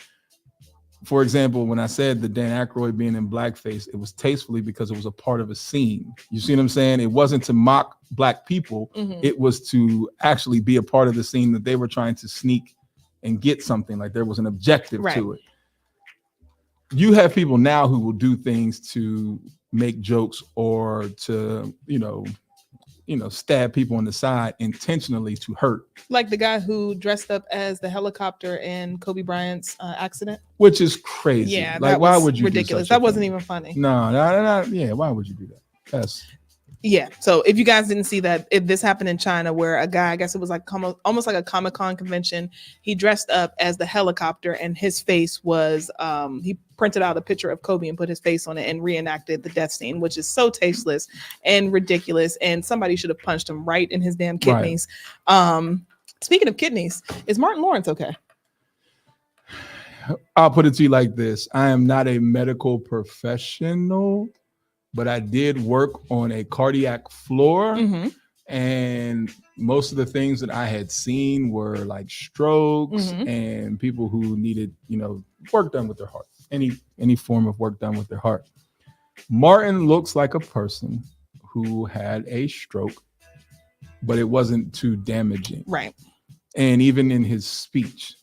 For example, when I said the Dan Aykroyd being in blackface, it was tastefully because it was a part of a scene. You see what I'm saying? It wasn't to mock black people. It was to actually be a part of the scene that they were trying to sneak and get something. Like there was an objective to it. You have people now who will do things to make jokes or to, stab people on the side intentionally to hurt. Like the guy who dressed up as the helicopter in Kobe Bryant's accident. Which is crazy. Yeah, like, why would you ridiculous? That wasn't even funny. No. Yeah, why would you do that? Yeah. So if you guys didn't see that, if this happened in China where a guy, I guess it was like almost like a Comic-Con convention, he dressed up as the helicopter and his face was, he printed out a picture of Kobe and put his face on it and reenacted the death scene, which is so tasteless and ridiculous. And somebody should have punched him right in his damn kidneys. Right. Speaking of kidneys, is Martin Lawrence okay? I'll put it to you like this. I am not a medical professional, but I did work on a cardiac floor, and most of the things that I had seen were like strokes and people who needed, work done with their heart, any form of work done with their heart. Martin looks like a person who had a stroke, but it wasn't too damaging. Right. And even in his speech,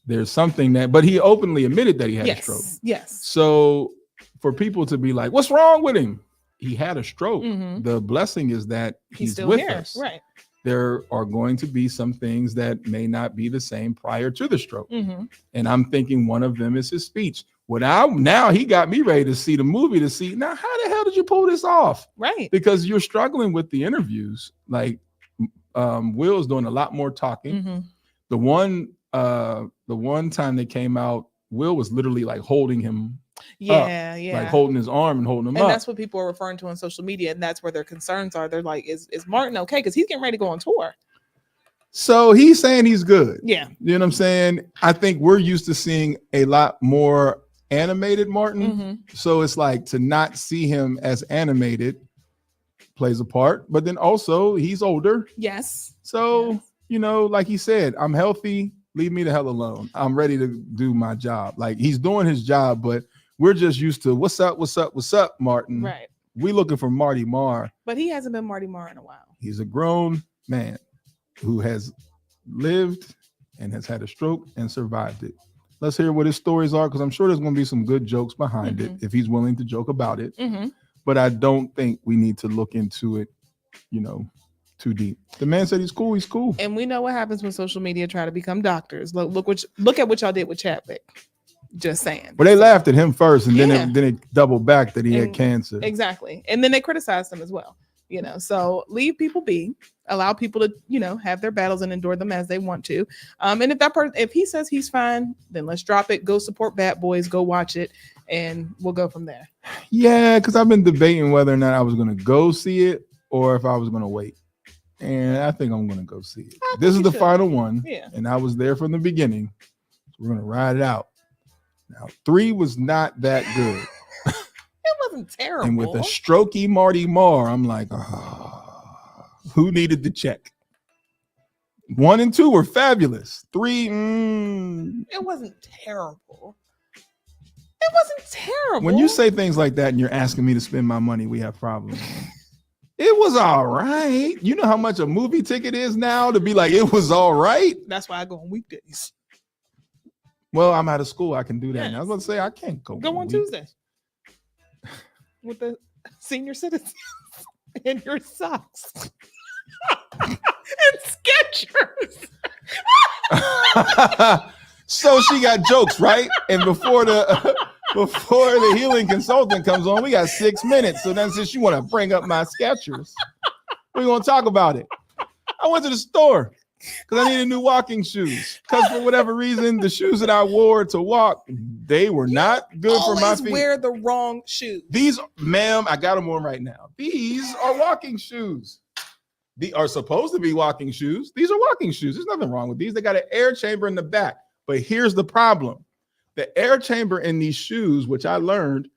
there's something but he openly admitted that he had a stroke. Yes. So for people to be like, what's wrong with him? He had a stroke. The blessing is that he's with here. us. Right. there are going to be some things that may not be the same prior to the stroke. And I'm thinking one of them is his speech. Now he got me ready to see the movie to see, now how the hell did you pull this off? Right. Because you're struggling with the interviews. Like Will's doing a lot more talking. The one time they came out, Will was literally like holding him up, like holding his arm and holding him up. And that's what people are referring to on social media, and that's where their concerns are. They're like, is Martin okay? Because he's getting ready to go on tour. So he's saying he's good. Yeah. You know what I'm saying? I think we're used to seeing a lot more animated Martin. So it's like to not see him as animated plays a part, but then also he's older. Yes. So, you know, like he said, I'm healthy. Leave me the hell alone. I'm ready to do my job. Like he's doing his job, but we're just used to what's up, Martin. Right. We looking for Marty Marr. But he hasn't been Marty Marr in a while. He's a grown man who has lived and has had a stroke and survived it. Let's hear what his stories are, because I'm sure there's going to be some good jokes behind it if he's willing to joke about it. But I don't think we need to look into it, you know, too deep. The man said he's cool. He's cool. And we know what happens when social media try to become doctors. Look at what y'all did with Chadwick. Just saying. But they laughed at him first, and then it doubled back that he had cancer. Exactly. And then they criticized him as well. You know, so leave people be, allow people to, you know, have their battles and endure them as they want to. And if he says he's fine, then let's drop it. Go support Bad Boys. Go watch it, and we'll go from there. Yeah, because I've been debating whether or not I was going to go see it or if I was going to wait. And I think I'm going to go see it. This is the final one. Yeah. And I was there from the beginning. So we're going to ride it out. Now, 3 was not that good. It wasn't terrible. And with a strokey Marty Marr, I'm like, who needed the check? 1 and 2 were fabulous. 3, it wasn't terrible. It wasn't terrible. When you say things like that and you're asking me to spend my money, we have problems. It was all right. You know how much a movie ticket is now to be like, it was all right? That's why I go on weekdays. Well, I'm out of school. I can do that. Yes. Now. I was going to say, I can't go on Tuesday with the senior citizens in your socks and Skechers. So she got jokes, right? And before the healing consultant comes on, we got 6 minutes. So then since you want to bring up my Skechers, we're going to talk about it. I went to the store because I needed new walking shoes. Because for whatever reason, the shoes that I wore to walk, they were not good for my feet. Wear the wrong shoes. These, ma'am, I got them on right now. These are walking shoes. These are supposed to be walking shoes. These are walking shoes. There's nothing wrong with these. They got an air chamber in the back. But here's the problem. The air chamber in these shoes, which I learned,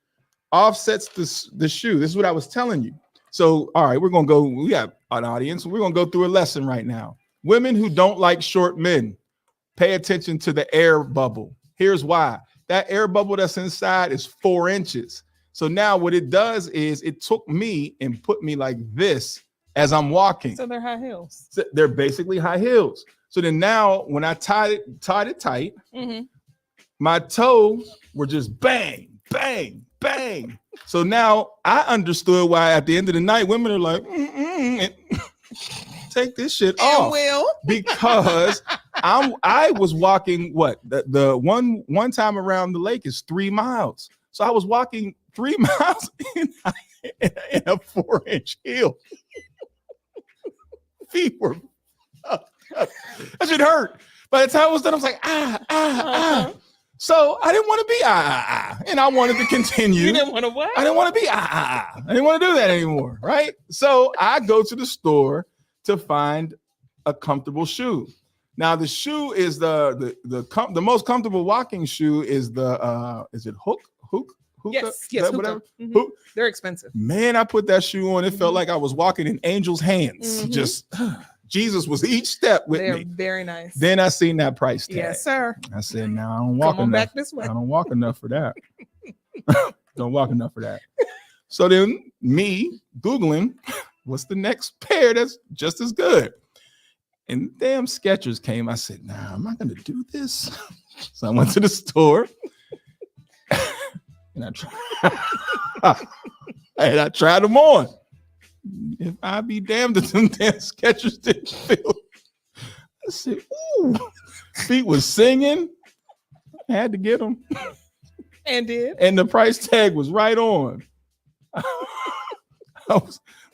offsets the shoe. This is what I was telling you. So, all right, we're going to go. We got an audience. We're going to go through a lesson right now. Women who don't like short men, pay attention to the air bubble. Here's why. That air bubble that's inside is 4 inches. So now what it does is it took me and put me like this as I'm walking. So they're high heels. So they're basically high heels. So then now when I tied it tight, my toes were just bang, bang, bang. So now I understood why at the end of the night, women are like, take this shit off. Will. Because I was walking the one time around the lake is 3 miles. So I was walking 3 miles in a 4-inch heel. Feet were that shit hurt. By the time I was done, I was like, So I didn't want to be and I wanted to continue. You didn't want to what? I didn't want to be I didn't want to do that anymore, right? So I go to the store to find a comfortable shoe. Now the shoe is the most comfortable walking shoe is is it Hook? Yes, whatever. Mm-hmm. They're expensive. Man, I put that shoe on. It felt like I was walking in angels' hands. Just Jesus was each step with They're me. Very nice. Then I seen that price tag. Yes, sir. I said, "Now I don't walk Come on enough. back this way. I don't walk enough for that. Don't walk enough for that." So then me Googling, what's the next pair that's just as good? And damn Skechers came. I said, "Nah, I'm not gonna do this." So I went to the store and I tried them on. If I be damned if them damn Skechers didn't feel. I said, ooh. Feet was singing. I had to get them. And did. And the price tag was right on.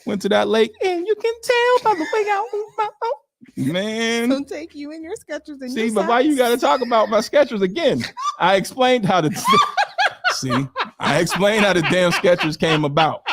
Went to that lake, and you can tell by the way I move my own. Man. Don't take you in your Skechers. And See, your but why you got to talk about my Skechers again? I explained how the damn Skechers came about.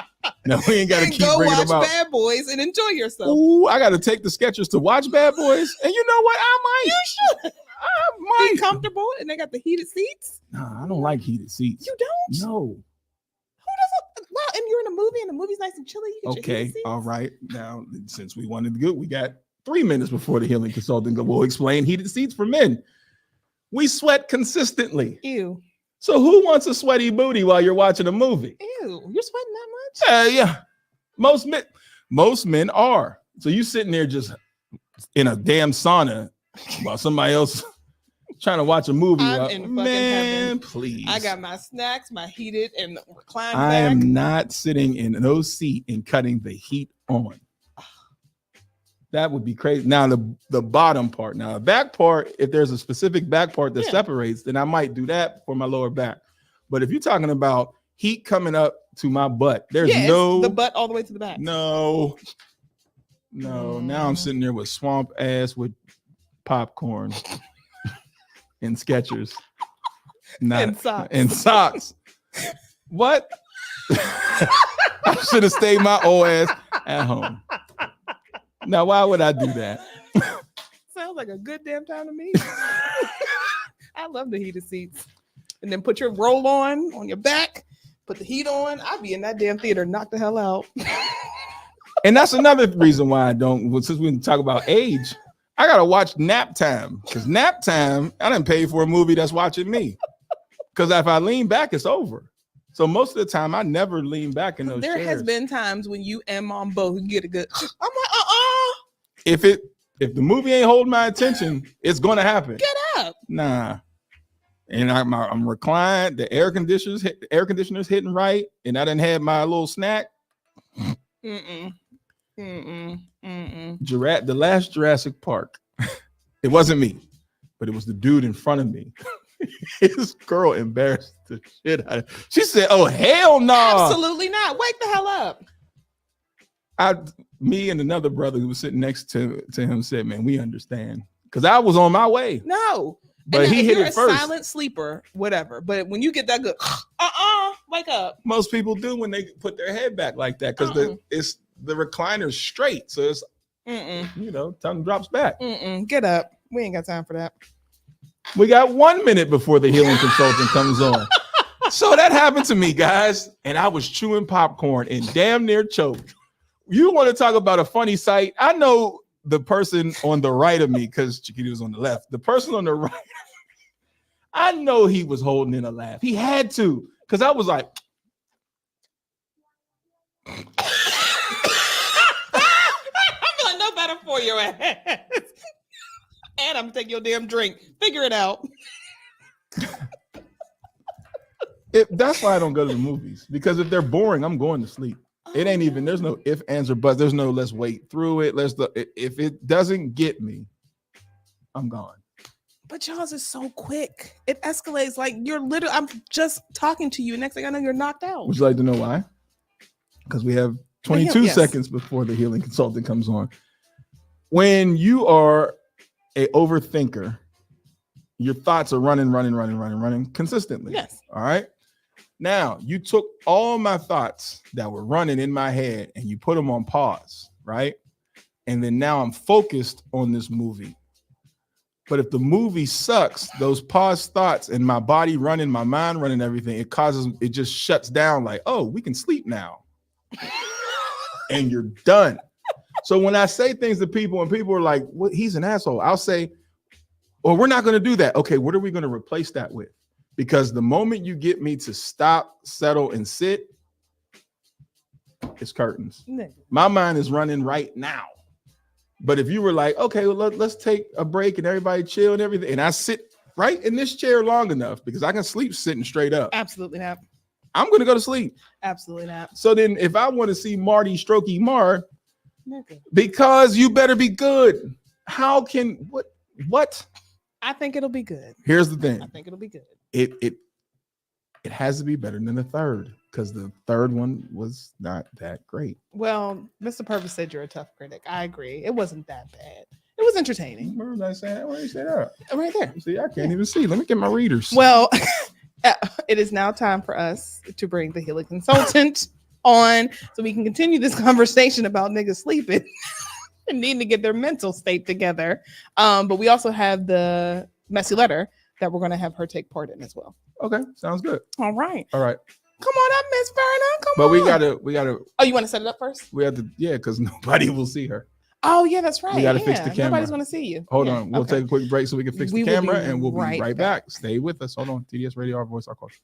Now we ain't got to keep bringing them out. Watch Bad Boys and enjoy yourself. Ooh, I got to take the Skechers to watch Bad Boys, and you know what? I might. You should. I might. Be comfortable, and they got the heated seats. Nah, I don't like heated seats. You don't? No. Who doesn't? Wow, and you're in a movie, and the movie's nice and chilly. You get your heated seats. All right. Now, since we wanted to go, we got 3 minutes before the healing consultant will explain heated seats for men. We sweat consistently. Ew. So who wants a sweaty booty while you're watching a movie? Ew. You're sweating that much? Yeah. Most men are. So you sitting there just in a damn sauna while somebody else trying to watch a movie. I'm in fucking heaven. Please. I got my snacks, my heated and reclined I back. am not sitting in no seat and cutting the heat on. That would be crazy. Now the bottom part. Now the back part, if there's a specific back part that separates, then I might do that for my lower back. But if you're talking about heat coming up to my butt, there's no the butt all the way to the back. No. Now I'm sitting there with swamp ass with popcorn and Skechers. And socks. And socks. What? I should have stayed my old ass at home. Now, why would I do that? Sounds like a good damn time to me. I love the heated seats. And then put your roll on your back, put the heat on. I'll be in that damn theater, knock the hell out. And that's another reason why I don't, since we talk about age, I got to watch nap time. Because nap time, I didn't pay for a movie that's watching me. Because if I lean back, it's over. So most of the time, I never lean back in those chairs. There has been times when you and Mom both get a good. I'm like, If the movie ain't holding my attention, it's gonna happen. Get up. Nah. And I'm reclined. The air conditioner's hitting right, and I didn't have my little snack. The last Jurassic Park. It wasn't me, but it was the dude in front of me. His girl embarrassed the shit out of. She said, "Oh hell no!" Absolutely not. Wake the hell up. Me and another brother who was sitting next to him said, "Man, we understand," because I was on my way. No, but he hit it first. Silent sleeper, whatever. But when you get that good, wake up. Most people do when they put their head back like that because the recliner's straight, so it's tongue drops back. Get up. We ain't got time for that. We got 1 minute before the healing consultant comes on. So that happened to me, guys, and I was chewing popcorn and damn near choked. You want to talk about a funny sight? I know the person on the right of me, because Chiquita was on the left. The person on the right, I know he was holding in a laugh. He had to, because I was like, I'm feeling no better for your ass. And I'm gonna take your damn drink. Figure it out. That's why I don't go to the movies, because if they're boring, I'm going to sleep. It ain't even, there's no if, ands, or buts. There's no let's wait through it. If it doesn't get me, I'm gone. But y'all's is so quick. It escalates like you're literally, I'm just talking to you. Next thing I know, you're knocked out. Would you like to know why? Because we have 22 seconds before the healing consultant comes on. When you are a overthinker, your thoughts are running consistently. Yes. All right. Now you took all my thoughts that were running in my head and you put them on pause, right? And then now I'm focused on this movie. But if the movie sucks, those paused thoughts and my body running, my mind running, everything, it just shuts down like, oh, we can sleep now. And you're done. So when I say things to people and people are like, well, he's an asshole, I'll say, well, we're not going to do that. Okay, what are we going to replace that with? Because the moment you get me to stop, settle, and sit, it's curtains. My mind is running right now. But if you were like, okay, well, let's take a break and everybody chill and everything, and I sit right in this chair long enough because I can sleep sitting straight up. Absolutely not. I'm gonna go to sleep. Absolutely not. So then, if I want to see Marty Strokey Mar, Nigga. because you better be good. How can what? I think it'll be good. Here's the thing. I think it'll be good. It has to be better than the third, because the third one was not that great. Well, Mr. Purvis said you're a tough critic. I agree. It wasn't that bad. It was entertaining. Where was I saying? Where you say that? Right there. See, I can't even see. Let me get my readers. Well, it is now time for us to bring the Healing Consultant on so we can continue this conversation about niggas sleeping and needing to get their mental state together. But we also have the messy letter that we're going to have her take part in as well. Okay, sounds good. All right. All right. Come on up, Miss Verna. Come But on. we gotta. Oh, you want to set it up first? We have to, yeah, because nobody will see her. Oh, yeah, that's right. We got to fix the camera. Nobody's going to see you. Hold Yeah, on. We'll okay. take a quick break so we can fix We the will camera, be and we'll be right right back. back. Stay with us. Hold on. TDS Radio, our voice, our culture.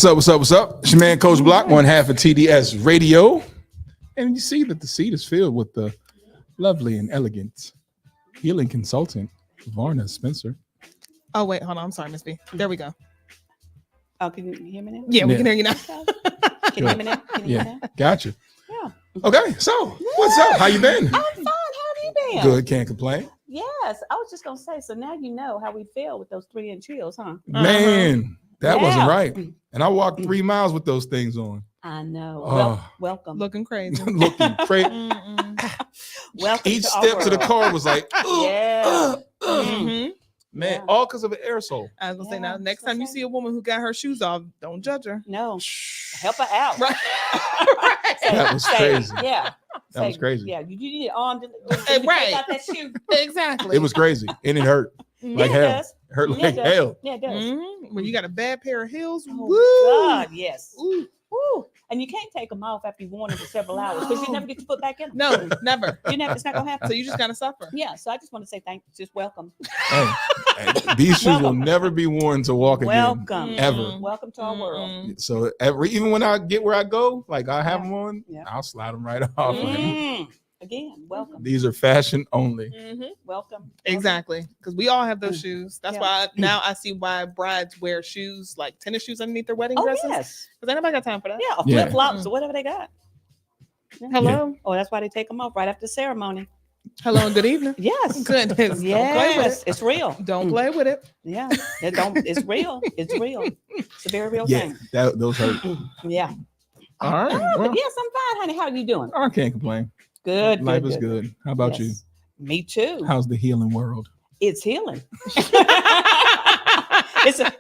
What's up? It's your man, Coach Block, one half of TDS Radio. And you see that the seat is filled with the lovely and elegant healing consultant, Varna Spencer. Oh, wait, hold on. I'm sorry, Miss B. There we go. Oh, can you hear me now? Yeah, we can hear you now. Can you hear me now? Can you hear me now? Gotcha. Yeah. Okay, so what's up? How you been? I'm fine. How have you been? Good, can't complain. Yes, I was just gonna say. So now you know how we feel with those 3-inch heels, huh? Man, that wasn't Yeah. right. And I walked 3 miles with those things on. I know. Oh. Welcome. Looking crazy. Looking crazy. Welcome. Each to our step to the world. car was like, Yeah. Mhm. man, Yeah. all because of an aerosol. I was gonna say Yeah, now, next that's time you okay. see a woman who got her shoes off, don't judge her. No, help her out. Right. Say- That was say, crazy. Yeah. That was crazy. Yeah, you need an arm to Right. take out that shoe. Exactly. It was crazy. And it hurt. Like Yeah, it hell. does. It hurt Yeah, like it does. hell. Yeah, it does. Mhm. When you got a bad pair of heels, Oh woo. God, yes. Ooh. Woo. And you can't take them off after you've worn them for several hours because you No. never get your foot back in them. No, never. You never. It's not gonna happen. So you just gotta suffer. Yeah. So I just want to say thank you. Just welcome. Hey, these shoes will Welcome. never be worn to walk again. Welcome. Ever. Welcome to our world. Mm-mm. So even when I get where I go, like I have Yeah. them on, Yeah. I'll slide them right off. Mm. Again, welcome. These are fashion only. Mhm. Welcome. Exactly, because we all have those shoes. That's Yeah. why now I see why brides wear shoes like tennis shoes underneath their wedding Oh dresses. yes. Because ain't nobody got time for that. Yeah. Or Yeah. flip flops or whatever they got. Yeah. Hello, Oh, that's why they take them off right after the ceremony. hello, and good evening. Yes. Goodness, don't play with Yes. it. It's real. Don't play with it. Yeah. It don't. It's real. It's real. It's a very real Yeah, thing. those hurt. Yeah. All right. Oh, Well, but yes, I'm fine, honey. How are you doing? I can't complain. Good. Life good, is good. How about Yes. Me too. you? How's the healing world? It's healing.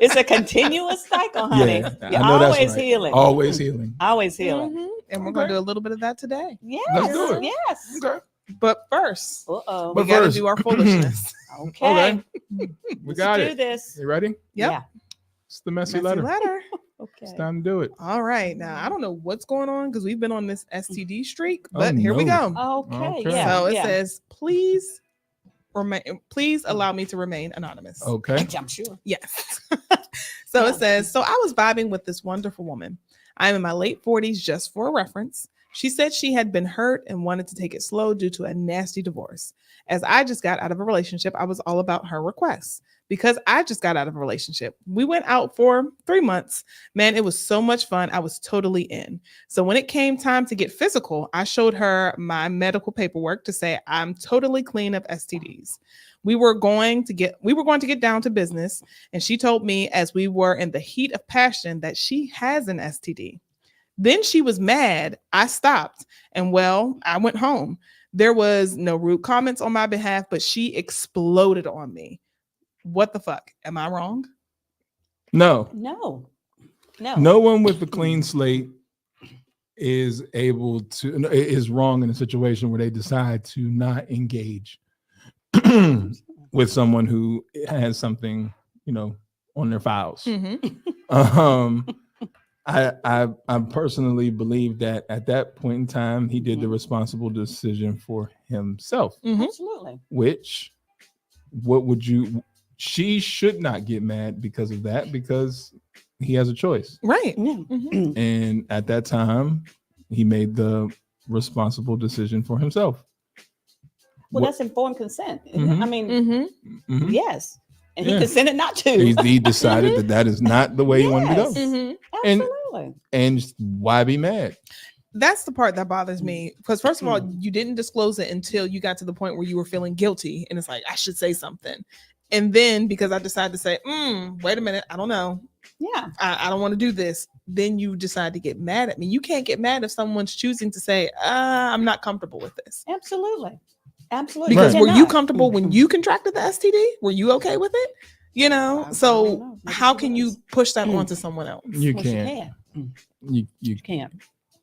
it's a continuous cycle, honey. Yeah, I You're know that's always right. healing. Always healing. Always healing. Mhm. And we're gonna do a little bit of that today. Yes. Let's do it. Yes. Okay. But first, Uh-oh. we But gotta first- do our foolishness. Okay. We Let's got do it. this. You ready? Yep. Yeah. It's the messy Messy letter. letter. It's Okay. time to do it. All right. Now I don't know what's going on because we've been on this STD streak, Oh, but here we no. go. Okay. Okay. Yeah. So it yeah. says, please allow me to remain anonymous. Okay. I'm sure. Yes. So it says, so I was vibing with this wonderful woman. I am in my late 40s, just for a reference. She said she had been hurt and wanted to take it slow due to a nasty divorce. As I just got out of a relationship, I was all about her requests because I just got out of a relationship. We went out for 3 months. Man, it was so much fun. I was totally in. So when it came time to get physical, I showed her my medical paperwork to say I'm totally clean of STDs. We were going to get down to business, and she told me as we were in the heat of passion that she has an STD. Then she was mad. I stopped, and well, I went home. There was no rude comments on my behalf, but she exploded on me. What the fuck? Am I wrong? No. No. No. No one with a clean slate is wrong in a situation where they decide to not engage with someone who has something, on their files. Mm-hmm. I personally believe that at that point in time, he did the responsible decision for himself, Mm-hmm. Absolutely. which she should not get mad because of that, because he has a choice. Right. Yeah. Mhm. And at that time, he made the responsible decision for himself. Well, What- that's informed consent. Mhm. I mean, Mm-hmm. Mhm. yes. And he Yeah. consented not to. He decided that is not the way he wanted to go. Yes. Mm-hmm. And- Absolutely. And why be mad? That's the part that bothers me because first of all, Mm. you didn't disclose it until you got to the point where you were feeling guilty, and it's like I should say something. And then because I decided to say, wait a minute, I don't know, Yeah. I don't want to do this. Then you decide to get mad at me. You can't get mad if someone's choosing to say, I'm not comfortable with this. Absolutely. Absolutely. Because Right. were you cannot. comfortable when you contracted the STD? Were you okay with it? I don't So know. Maybe how she can you was. push that onto someone else? You Well, she can't. can. You You can't.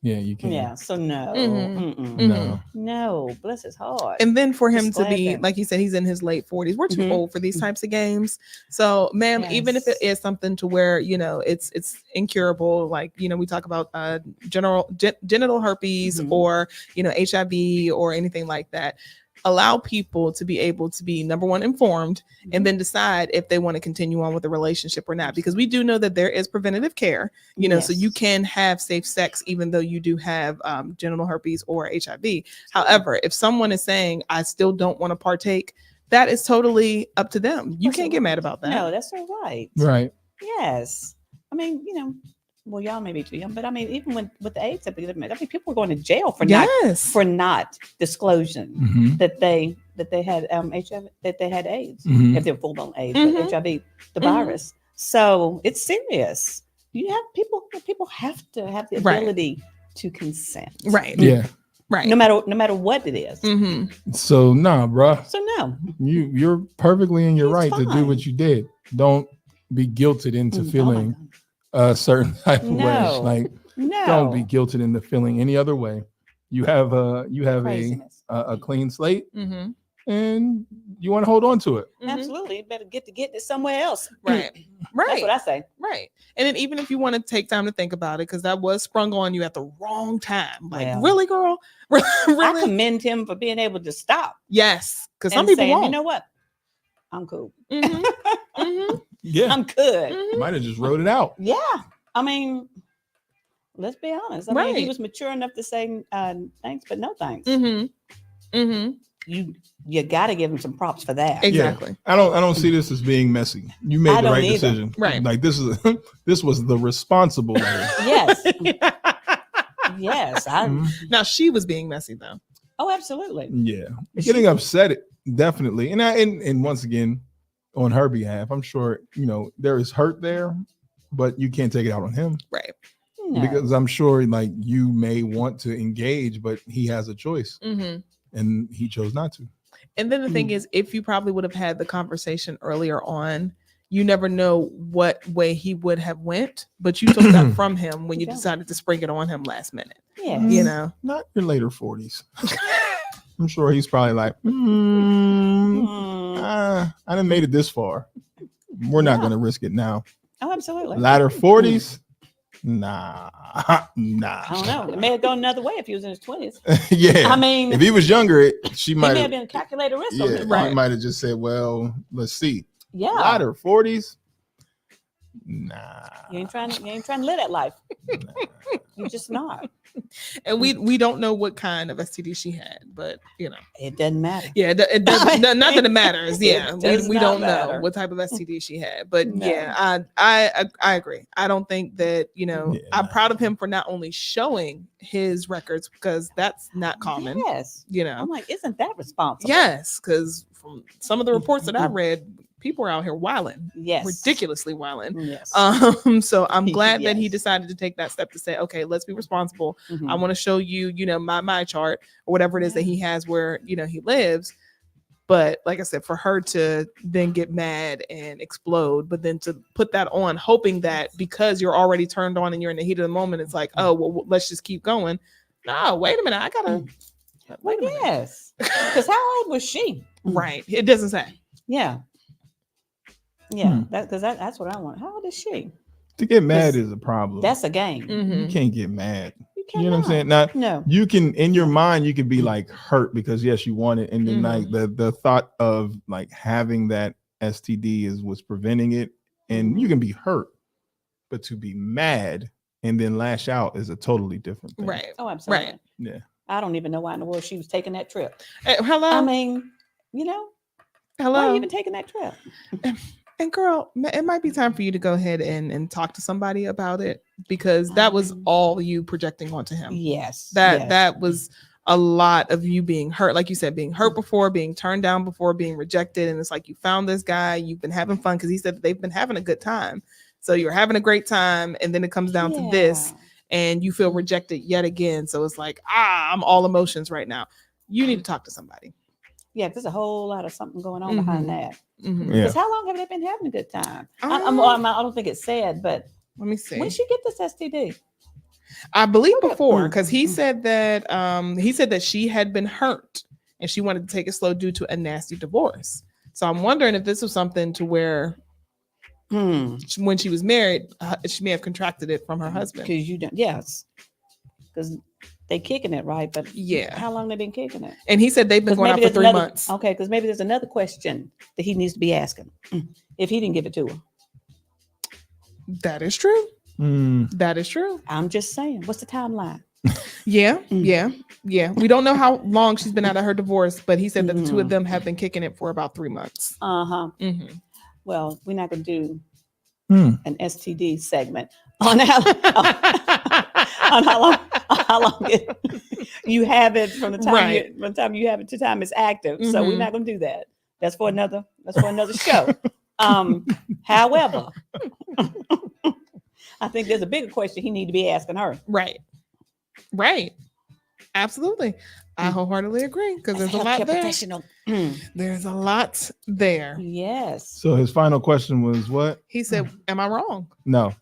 yeah, you can't. Yeah. So no. Mhm. Mm-mm. No. No. Bless his heart. And then for him Just to be, glad that- like you said, he's in his late 40s. We're too Mhm. old for these types of games. So, ma'am, even if it Yes. is something to where, it's incurable, like, we talk about genital herpes Mhm. or, HIV or anything like that. allow people to be able to be, number one, informed, and then decide if they want to continue on with the relationship or not. Because we do know that there is preventative care, you know, so you can have safe sex even though you do have genital herpes or HIV. However, if someone is saying, I still don't want to partake, that is totally up to them. You can't get mad about that. No, that's their right. Right. Yes. I mean, you know, well, y'all may be too young, but I mean, even with the AIDS epidemic, I mean, people were going to jail for not disclosing that they had HIV, that they had AIDS, if they're full blown AIDS, but HIV, the virus. So it's serious. You have people have to have the ability to consent. Right. Yeah. Right. No matter what it is. So nah, bruh. So no. You're perfectly in your right to do what you did. Don't be guilted into feeling a certain type of way. Like, don't be guilted into feeling any other way. You have a clean slate, and you want to hold on to it. Absolutely, you better get it somewhere else. Right. That's what I say. Right. And then even if you want to take time to think about it, because that was sprung on you at the wrong time. Like, really, girl? Really? I commend him for being able to stop. Yes, because some people won't. You know what? I'm cool. Yeah, I'm good. Might have just wrote it out. Yeah, I mean, let's be honest. I mean, he was mature enough to say thanks, but no thanks. You got to give him some props for that. Exactly. Yeah. I don't see this as being messy. You made the right decision. Right. Like this was the responsible way. Yes. Yes. Now she was being messy though. Oh, absolutely. Yeah. Getting upset, definitely. And once again, on her behalf, I'm sure, you know, there is hurt there, but you can't take it out on him. Right. No. Because I'm sure like you may want to engage, but he has a choice. And he chose not to. And then the thing is, if you probably would have had the conversation earlier on, you never know what way he would have went, but you took that from him when you decided to spring it on him last minute. Yeah. You know, not your later 40s. I'm sure he's probably like, I done made it this far. We're not going to risk it now. Oh, absolutely. Latter 40s? Nah. I don't know. It may have gone another way if he was in his 20s. Yeah. I mean, if he was younger, she might have been a calculated risk. Yeah, he might have just said, well, let's see. Yeah. Latter 40s? Nah. You ain't trying to live that life. You're just not. And we don't know what kind of STD she had, but you know, it doesn't matter. Yeah, it doesn't. Not that it matters. Yeah, we don't matter. know what type of STD she had, but yeah, I agree. I don't think that, you know, I'm proud of him for not only showing his records, because that's not common. Yes, you know, I'm like, isn't that responsible? Yes, because from some of the reports that I read, people are out here wilding, ridiculously wilding. Yes. So I'm glad that he decided to take that step to say, okay, let's be responsible. I want to show you, you know, my chart or whatever it is that he has where, you know, he lives. But like I said, for her to then get mad and explode, but then to put that on, hoping that because you're already turned on and you're in the heat of the moment, it's like, oh, well, let's just keep going. No, wait a minute. I gotta. Well, yes. Because how old was she? Right. It doesn't say. Yeah. Yeah, that's what I want. How old is she? To get mad is a problem. That's a game. You can't get mad. You know what I'm saying? Now, no. You can, in your mind, you can be like hurt because yes, you want it, and then like the thought of like having that STD was preventing it, and you can be hurt, but to be mad and then lash out is a totally different thing. Right. Oh, absolutely. Right. Yeah. I don't even know why in the world she was taking that trip. Hello. I mean, you know, hello. Why are you even taking that trip? And girl, it might be time for you to go ahead and talk to somebody about it, because that was all you projecting onto him. Yes. That was a lot of you being hurt. Like you said, being hurt before, being turned down before, being rejected. And it's like, you found this guy, you've been having fun, because he said that they've been having a good time. So you're having a great time. And then it comes down to this and you feel rejected yet again. So it's like, I'm all emotions right now. You need to talk to somebody. Yeah, there's a whole lot of something going on behind that. Yeah. How long have they been having a good time? I don't think it's sad, but let me see. When did she get this STD? I believe before, because he said that she had been hurt and she wanted to take it slow due to a nasty divorce. So I'm wondering if this was something to where when she was married, she may have contracted it from her husband. Because you don't, yes, because They kicking it, right? But Yeah. how long they been kicking it? And he said they've been going out for 3 months. Okay, because maybe there's another question that he needs to be asking if he didn't give it to her. That is true. That is true. I'm just saying. What's the timeline? Yeah. We don't know how long she's been out of her divorce, but he said that the two of them have been kicking it for about 3 months. Well, we're not going to do an STD segment on how long you have it from the time you have it to the time it's active. So we're not going to do that. That's for another show. However, I think there's a bigger question he need to be asking her. Right. Absolutely. I wholeheartedly agree because there's a lot there. There's a lot there. Yes. So his final question was what? He said, "Am I wrong?" No.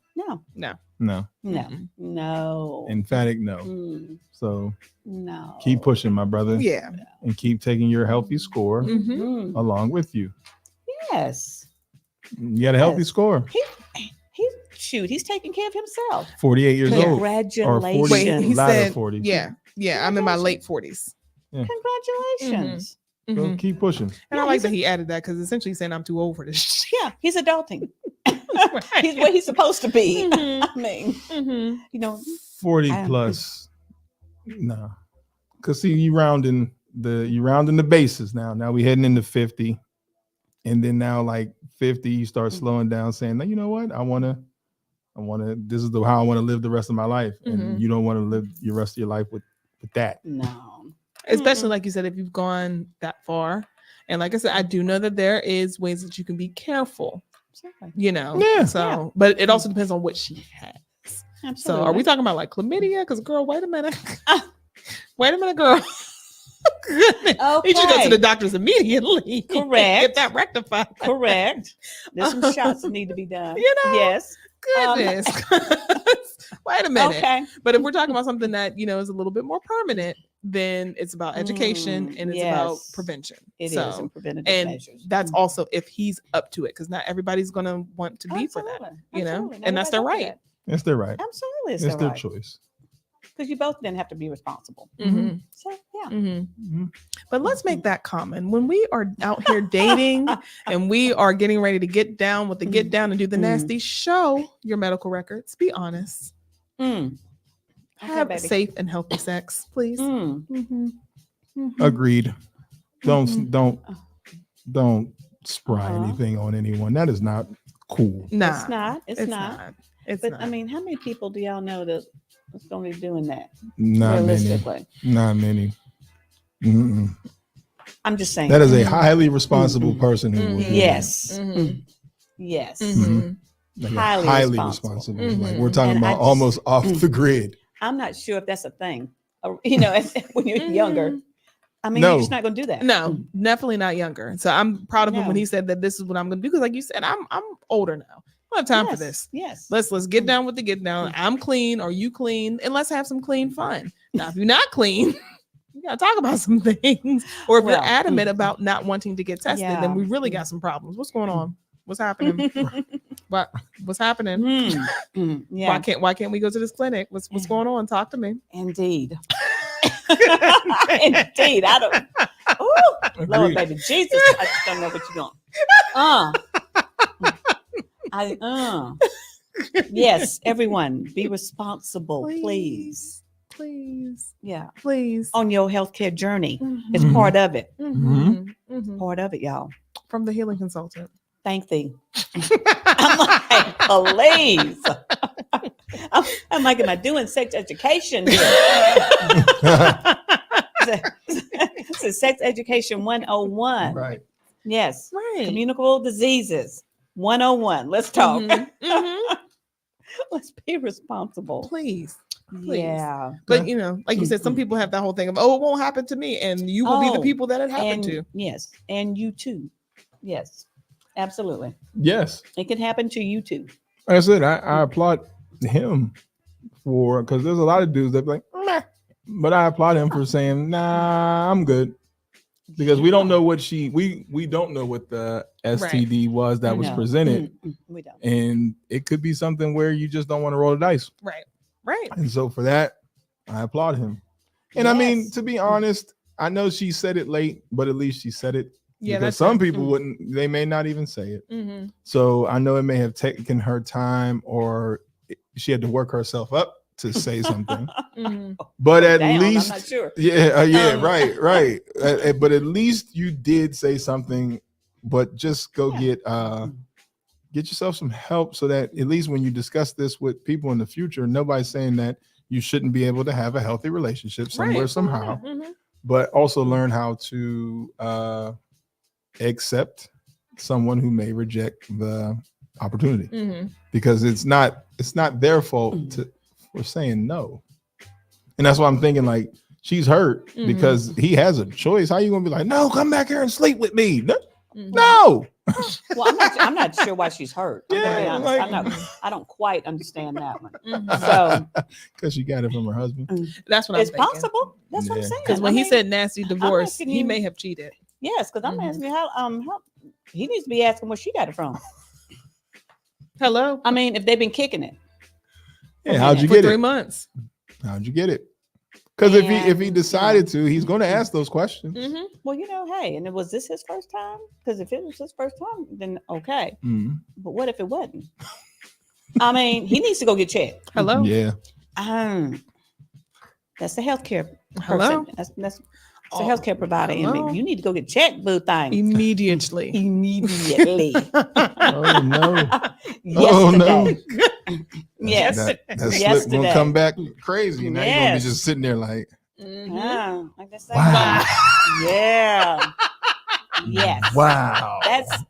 Emphatic no. So no. Keep pushing, my brother. Yeah. And keep taking your healthy score along with you. Yes. You got a healthy score. He's taking care of himself. 48 years old. Congratulations. Wait, he said, 40s. Yeah, I'm in my late 40s. Yeah. Congratulations. So keep pushing. And I like that he added that because essentially he's saying I'm too old for this. Yeah, he's adulting. He's where he's supposed to be. I mean, 40 plus. No. Because see, you rounding the bases now. Now we heading into 50. And then now like 50, you start slowing down saying, no, you know what? I want to, this is how I want to live the rest of my life. And you don't want to live your rest of your life with that. No. Especially like you said, if you've gone that far. And like I said, I do know that there is ways that you can be careful, Yeah. So, but it also depends on what she has. Absolutely. So are we talking about like chlamydia? Because girl, wait a minute. Wait a minute, girl. Goodness. Okay. You should go to the doctors immediately. Correct. Get that rectified. Correct. There's some shots that need to be done. Yes. Goodness. Wait a minute. Okay. But if we're talking about something that, is a little bit more permanent, then it's about education and it's about prevention. It is and preventative measures. That's also if he's up to it, because not everybody's going to want to be for that, and that's their right. It's their right. Absolutely. It's their choice. Because you both then have to be responsible. So, But let's make that common. When we are out here dating and we are getting ready to get down with the get down and do the nasty, show your medical records. Be honest. Have safe and healthy sex, please. Agreed. Don't spry anything on anyone. That is not cool. Nah, it's not. But I mean, how many people do y'all know that's going to be doing that? Not many. Mm-mm. I'm just saying. That is a highly responsible person who will do Yes. Yes. Like highly responsible. Like we're talking about almost off the grid. I'm not sure if that's a thing. When you're younger. I mean, you're just not going to do that. No, definitely not younger. So I'm proud of him when he said that this is what I'm going to do. Because like you said, I'm older now. I don't have time for this. Yes. Let's get down with the get down. I'm clean. Are you clean? And let's have some clean fun. Now, if you're not clean, you gotta talk about some things. Or if you're adamant about not wanting to get tested, then we really got some problems. What's going on? What's happening? What's happening? Yeah. Why can't we go to this clinic? What's going on? Talk to me. Indeed. Indeed. I don't. Oh, Lord, baby Jesus. I just don't know what you're doing. Yes, everyone, be responsible, please. Yeah, please. On your healthcare journey, it's part of it. Part of it, y'all. From the healing consultant. Thank thee. I'm like, please. I'm like, am I doing sex education here? This is sex education 101. Right. Yes. Right. Communicable diseases 101. Let's talk. Let's be responsible. Please. Yeah. But like you said, some people have that whole thing of, it won't happen to me. And you will be the people that it happened to. Yes. And you too. Yes. Absolutely. Yes. It can happen to you too. Like I said, I applaud him because there's a lot of dudes that be like, meh. But I applaud him for saying, nah, I'm good. Because we don't know what we don't know what the STD was that was presented. We don't. And it could be something where you just don't want to roll the dice. Right. And so for that, I applaud him. And I mean, to be honest, I know she said it late, but at least she said it. Yeah, because some people wouldn't, they may not even say it. Mm-hmm. So I know it may have taken her time, or she had to work herself up to say something. Mm-hmm. But at Down, least, I'm not sure. right. But at least you did say something. But just go get yourself some help, so that at least when you discuss this with people in the future, nobody's saying that you shouldn't be able to have a healthy relationship somewhere, somehow. Mm-hmm. But also learn how to accept someone who may reject the opportunity, because it's not their fault for saying no. And that's why I'm thinking, like, she's hurt because he has a choice. How you gonna be like, no, come back here and sleep with me? No. Well, I'm not sure why she's hurt. I'm gonna be honest. I don't quite understand that one. So because she got it from her husband. That's what I'm thinking. It's possible. That's what I'm saying. Because when he said nasty divorce, he may have cheated. Yes, because I'm asking how he needs to be asking where she got it from. Hello. I mean, if they've been kicking it. Yeah, how'd you get it? 3 months. How'd you get it? Because if he decided to, he's going to ask those questions. Mm-hmm. Well, hey, and was this his first time? Because if it was his first time, then okay. But what if it wasn't? I mean, he needs to go get checked. Hello. Yeah. That's the healthcare person. Hello. That's a healthcare provider. And you need to go get checked, boo thing. Immediately. Oh no. Yesterday. Yes. That slip gonna come back crazy. Now you're gonna be just sitting there like, wow. Wow. Yeah. Yes. Wow. That's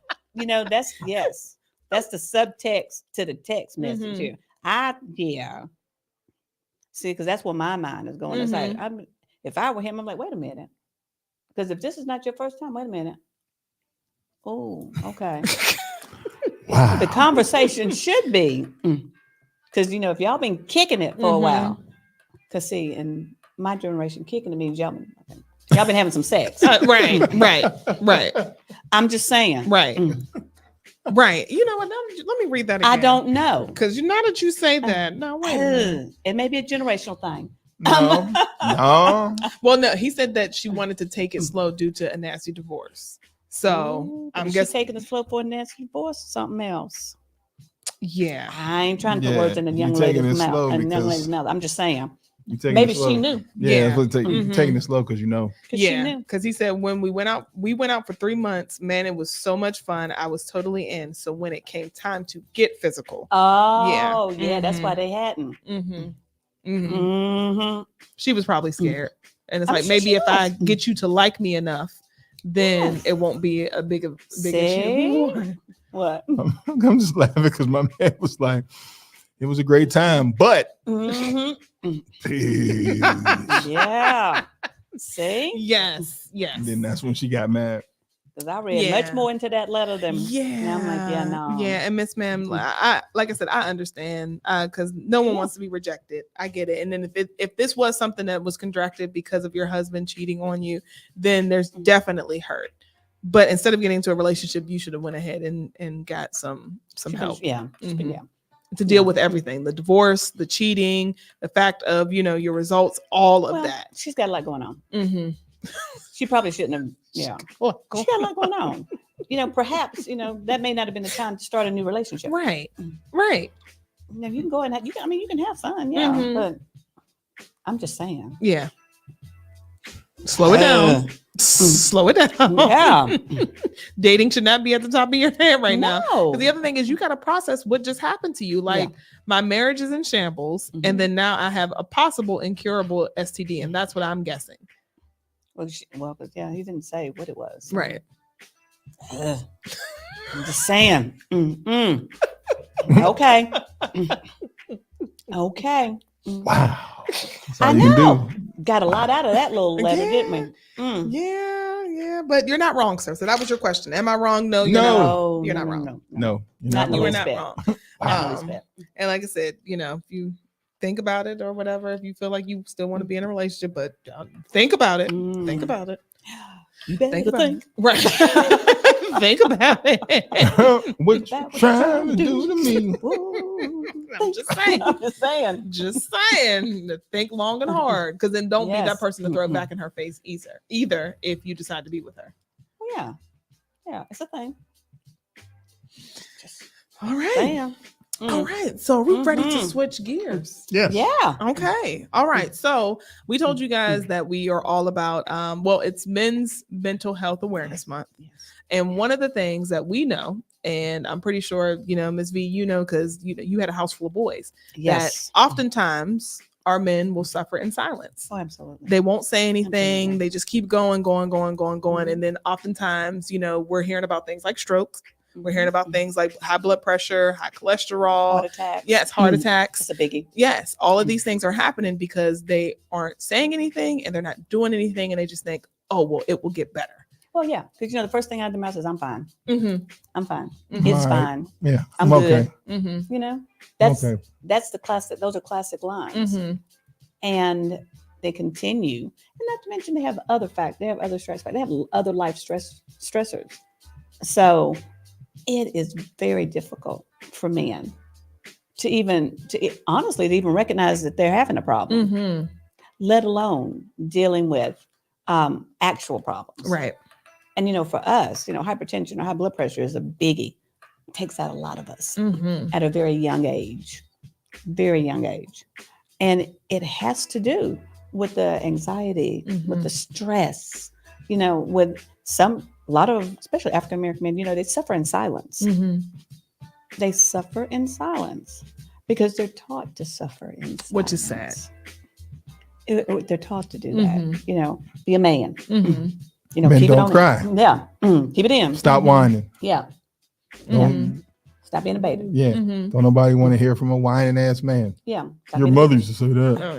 That's the subtext to the text message here. See, because that's where my mind is going. It's like, if I were him, I'm like, wait a minute. Because if this is not your first time, wait a minute. Oh, okay. Wow. The conversation should be, because, if y'all been kicking it for a while, because see, in my generation, kicking it means y'all been having some sex. Right. I'm just saying. Right. Right. You know what? Let me read that again. I don't know. Because now that you say that, no, wait a minute. It may be a generational thing. No. Well, no, he said that she wanted to take it slow due to a nasty divorce. So I'm guessing taking it slow for a nasty divorce or something else. Yeah. I ain't trying to put words in a young lady's mouth. I'm just saying. Maybe she knew. Yeah. Taking it slow because Yeah. Because he said when we went out for 3 months, man, it was so much fun. I was totally in. So when it came time to get physical. Oh, yeah. That's why they hadn't. She was probably scared. And it's like, maybe if I get you to like me enough, then it won't be a big issue. What? I'm just laughing because my man was like, it was a great time, but yeah. See? Yes. And then that's when she got mad. Because I read much more into that letter than now I'm like, no. Yeah, and Miss Ma'am, like I said, I understand because no one wants to be rejected. I get it. And then if this was something that was contracted because of your husband cheating on you, then there's definitely hurt. But instead of getting into a relationship, you should have went ahead and got some help. Yeah. To deal with everything, the divorce, the cheating, the fact of, your results, all of that. She's got a lot going on. She probably shouldn't have. Yeah. She got a lot going on. Perhaps, that may not have been the time to start a new relationship. Right. You can go and you can have fun. Yeah. But I'm just saying. Yeah. Slow it down. Slow it down. Yeah. Dating should not be at the top of your head right now. The other thing is you got to process what just happened to you. Like my marriage is in shambles, and then now I have a possible incurable STD, and that's what I'm guessing. Well, he didn't say what it was. Right. I'm just saying. Okay. Okay. Wow. I know. Got a lot out of that little letter, didn't we? Yeah. But you're not wrong, sir. So that was your question. Am I wrong? No, you're not wrong. No, you were not wrong. And like I said, if you think about it or whatever, if you feel like you still want to be in a relationship, but think about it. Think about it. You better think. Right. Think about it. What you trying to do to me? I'm just saying. I'm just saying. Just saying. To think long and hard, because then don't be that Yes. person to throw it back in her face either if you decide to be with her. Well, yeah. Yeah, it's a thing. All right. Damn. All right. So are we ready to switch gears? Yes. Yeah. Okay. All right. So we told you guys that we are all about it's Men's Mental Health Awareness Month. Yes. And one of the things that we know, and I'm pretty sure, Ms. V, because you had a house full of boys, Yes. that oftentimes our men will suffer in silence. Oh, absolutely. They won't say anything. Absolutely. They just keep going. And then oftentimes, we're hearing about things like strokes. We're hearing about things like high blood pressure, high cholesterol. Heart attacks. Yes, heart attacks. That's a biggie. Yes, all of these things are happening because they aren't saying anything and they're not doing anything, and they just think, oh, well, it will get better. Well, yeah, because the first thing out of the mouth is, "I'm fine. Mm-hmm. I'm fine. Mhm. It's All right. fine. Yeah. I'm okay. good." Mm-hmm. That's the classic. Those are classic lines, Mm-hmm. and they continue. And not to mention, they have other factors. They have other stress factors. They have other life stressors. So it is very difficult for men to honestly recognize that they're having a problem, Mm-hmm. let alone dealing with actual problems. Right. And for us, hypertension or high blood pressure is a biggie. It takes out a lot of us Mm-hmm. at a very young age. And it has to do with the anxiety, with the stress, with a lot of, especially African American men, they suffer in silence. Mm-hmm. They suffer in silence because they're taught to suffer in silence. Which is sad. They're taught to do that, be a man. Mm-hmm. Men keep it don't on. cry. Yeah. Keep it in. Stop whining. Yeah. Don't, Stop being a baby. yeah. Mm-hmm. Don't nobody want to hear from a whining ass man. Yeah. Stop Your being a mother baby. used to say that. Oh,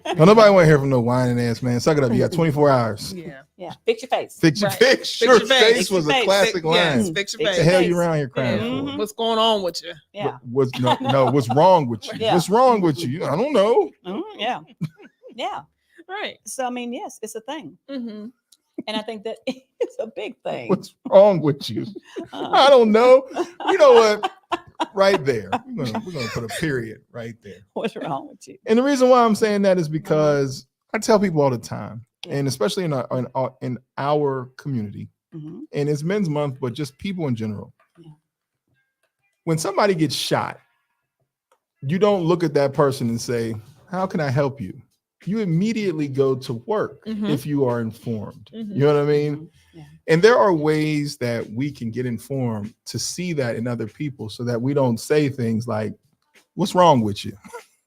yeah. Don't nobody want to hear from no whining ass man. Suck it up. You got 24 hours. Yeah. Yeah. Fix your face. Fix your Right. face. Fix Your your face. face was a Fix your classic Fix, line. yes, fix your Fix What face. the hell face. you around here crying Yeah. for? What's going on with you? Yeah. What's what's wrong with you? Yeah. What's wrong with you? I don't know. Yeah. Yeah. Right. So, yes, it's a thing. Mm-hmm. And I think that it's a big thing. What's wrong with you? Uh, I don't know. You know what? Right there. We're gonna put a period right there. What's wrong with you? And the reason why I'm saying that is because I tell people all the time, and especially in our community, Mhm. and it's Men's Month, but just people in general. Yeah. When somebody gets shot, you don't look at that person and say, "How can I help you?" You immediately go to work Mhm. if you are informed. Mhm. You know what I mean? Yeah. And there are ways that we can get informed to see that in other people so that we don't say things like, "What's wrong with you?"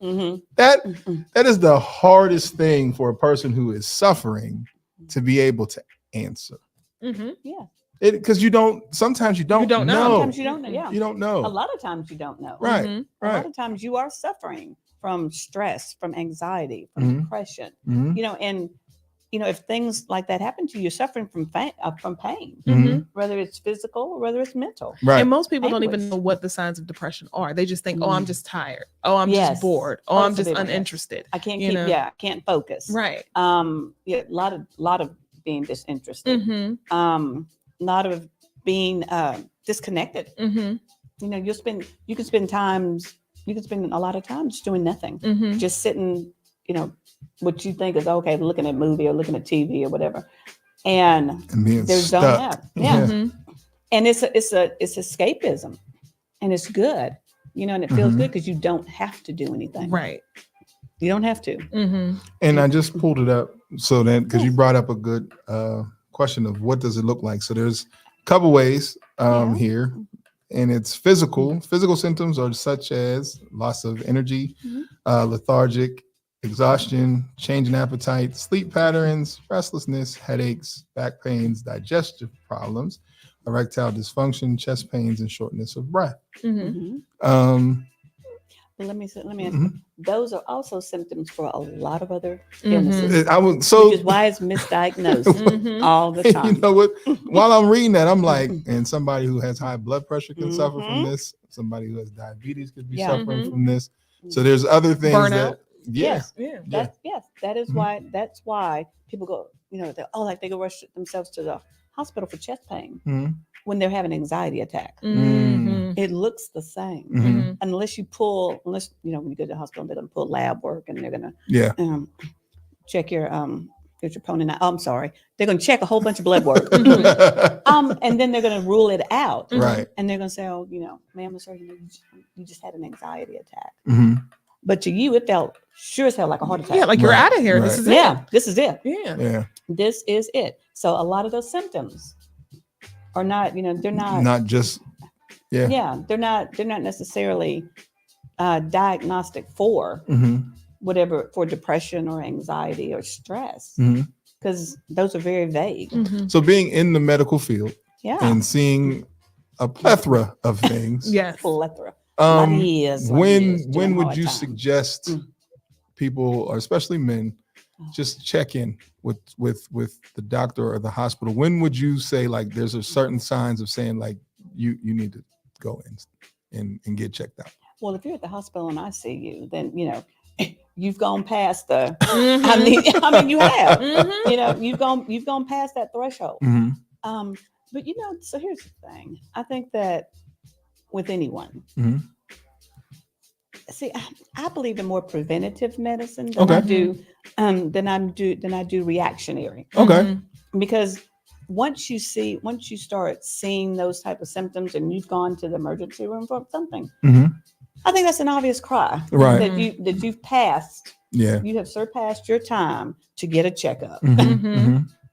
Mhm. That Mhm. that is the hardest thing for a person who is suffering to be able to answer. Mm-hmm. Yeah. Because sometimes you don't don't know. know. Sometimes you don't know. Yeah. You don't know. A lot of times you don't know. Right. Mhm. A lot Right. of times you are suffering from stress, from anxiety, from Mhm. depression. Mhm. And if things like that happen to you, you're suffering from pain, Mhm. whether it's physical or whether it's mental. Right. And most people don't even Anguish. know what the signs of depression are. They just think, oh, I'm just tired. Oh, I'm Yes. just bored. Oh, Oh, I'm that's a just big one, yes. uninterested. I can't You keep. know? Yeah, I can't focus. Right. Yeah, a lot of being disinterested. Mm-hmm. A lot of being disconnected. Mm-hmm. You can spend a lot of time just doing nothing, Mm-hmm. just sitting. What you think is okay, looking at movie or looking at TV or whatever, and And being they're zoned stuck. out. Yeah. Mm-hmm. And it's escapism, and it's good, and it feels Mhm. good because you don't have to do anything. Right. You don't have to. Mm-hmm. And I just pulled it up so that because you brought up a good question of what does it look like. So there's a couple ways Yeah. here, and it's physical. Physical symptoms are such as loss of energy, Mhm. lethargic, exhaustion, change in appetite, sleep patterns, restlessness, headaches, back pains, digestive problems, erectile dysfunction, chest pains, and shortness of breath. Mm-hmm. Mhm. But let me ask Mhm. you, those are also symptoms for a lot of other Mhm. illnesses, I was so which is why it's misdiagnosed Mhm. all the you time. know what? While I'm reading that, I'm like, and somebody who has high blood pressure can suffer from Mhm. this. Somebody who has diabetes could be Yeah. suffering Mhm. from this. So there's other things Burnout. that Yes. Yeah. That is why. That's why people go. They go rush themselves to the hospital for chest pain when they're having an anxiety attack. It looks the same unless you when you go to the hospital, they're gonna pull lab work and they're gonna check your troponin. I'm sorry, they're gonna check a whole bunch of blood work. And then they're gonna rule it out. Right. And they're gonna say, "Oh, ma'am, sir, you just had an anxiety attack." But to you, it felt sure as hell like a heart attack. Yeah, like you're out of here. Right. This is it. Yeah, this is it. Yeah. This is it. So a lot of those symptoms are not, they're not just they're not necessarily diagnostic for whatever, for depression or anxiety or stress, because those are very vague. So being in the medical field and seeing a plethora of things. Plethora. When would you suggest people, or especially men, just check in with the doctor or the hospital? When would you say, like, there's a certain signs of saying, like, you need to go in and get checked out? Well, if you're at the hospital and I see you, then you've gone past the. I mean, you have. You've gone past that threshold. But so here's the thing. I think that with anyone, see, I believe in more preventative medicine than I do reactionary. Okay. Because once you start seeing those type of symptoms and you've gone to the emergency room for something, I think that's an obvious cry, right? That you've passed. Yeah. You have surpassed your time to get a checkup,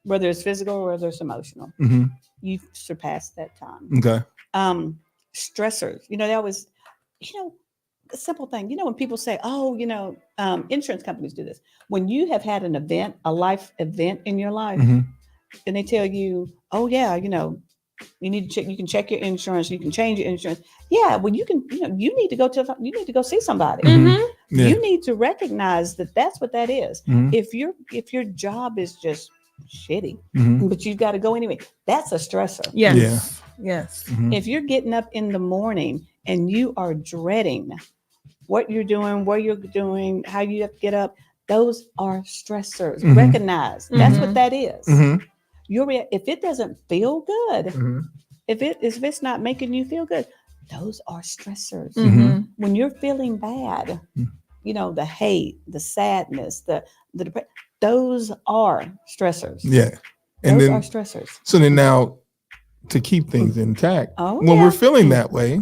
whether it's physical or whether it's emotional. You've surpassed that time. Okay. Stressors. They always, a simple thing. When people say, "Oh, insurance companies do this," when you have had an event, a life event in your life, then they tell you, "Oh yeah, you need to check. You can check your insurance. You can change your insurance." Yeah, well, you can. You need to go go see somebody. You need to recognize that that's what that is. If your job is just shitty, but you've got to go anyway, that's a stressor. Yes. If you're getting up in the morning and you are dreading what you're doing, where you're doing, how you have to get up, those are stressors. Recognize that's what that is. If it doesn't feel good, if it's not making you feel good, those are stressors. When you're feeling bad, the hate, the sadness, the depression, those are stressors. Yeah. And those are stressors. So then now, to keep things intact, when we're feeling that way,